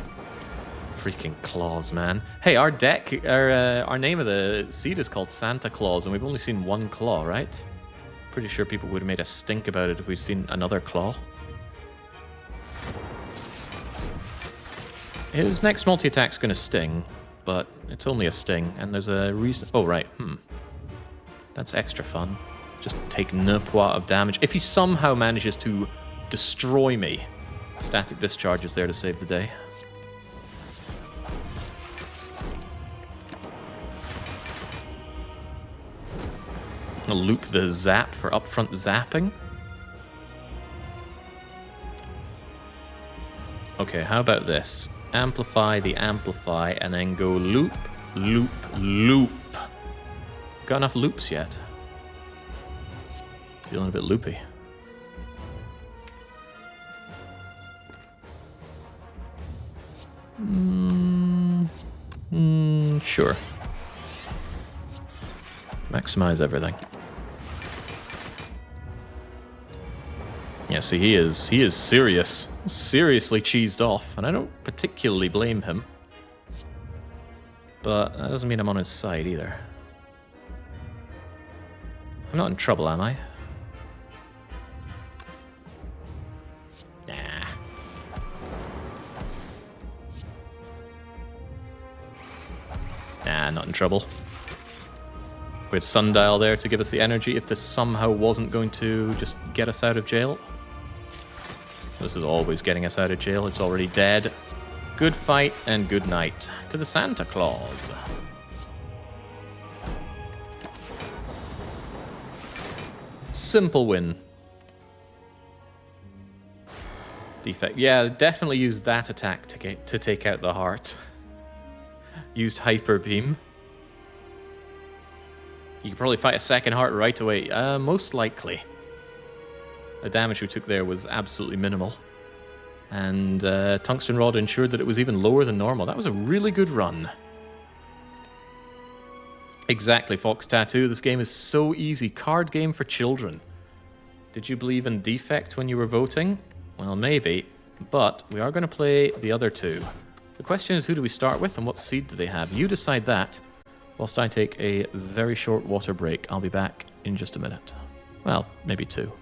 A: Freaking claws, man. Hey, our deck, our name of the seed is called Santa Claus, and we've only seen one claw, right? Pretty sure people would have made a stink about it if we'd seen another claw. His next multi-attack's gonna sting, but it's only a sting, and there's a reason... Oh, right, That's extra fun. Just take ne poids of damage. If he somehow manages to destroy me, Static Discharge is there to save the day. I'm gonna loop the zap for upfront zapping. Okay, how about this? Amplify the amplify, and then go loop, loop, loop. Got enough loops yet? Feeling a bit loopy. Sure. Maximize everything. Yeah, see, he is seriously cheesed off, and I don't particularly blame him. But that doesn't mean I'm on his side either. I'm not in trouble, am I? Nah. Nah, not in trouble. We had Sundial there to give us the energy if this somehow wasn't going to just get us out of jail. This is always getting us out of jail. It's already dead. Good fight and good night to the Santa Claus. Simple win. Defect. Yeah, definitely used that attack to take out the heart. Used Hyper Beam. You could probably fight a second heart right away. Most likely. The damage we took there was absolutely minimal. And Tungsten Rod ensured that it was even lower than normal. That was a really good run. Exactly, Fox Tattoo. This game is so easy. Card game for children. Did you believe in Defect when you were voting? Well, maybe. But we are going to play the other two. The question is, who do we start with and what seed do they have? You decide that. Whilst I take a very short water break. I'll be back in just a minute. Well, maybe two.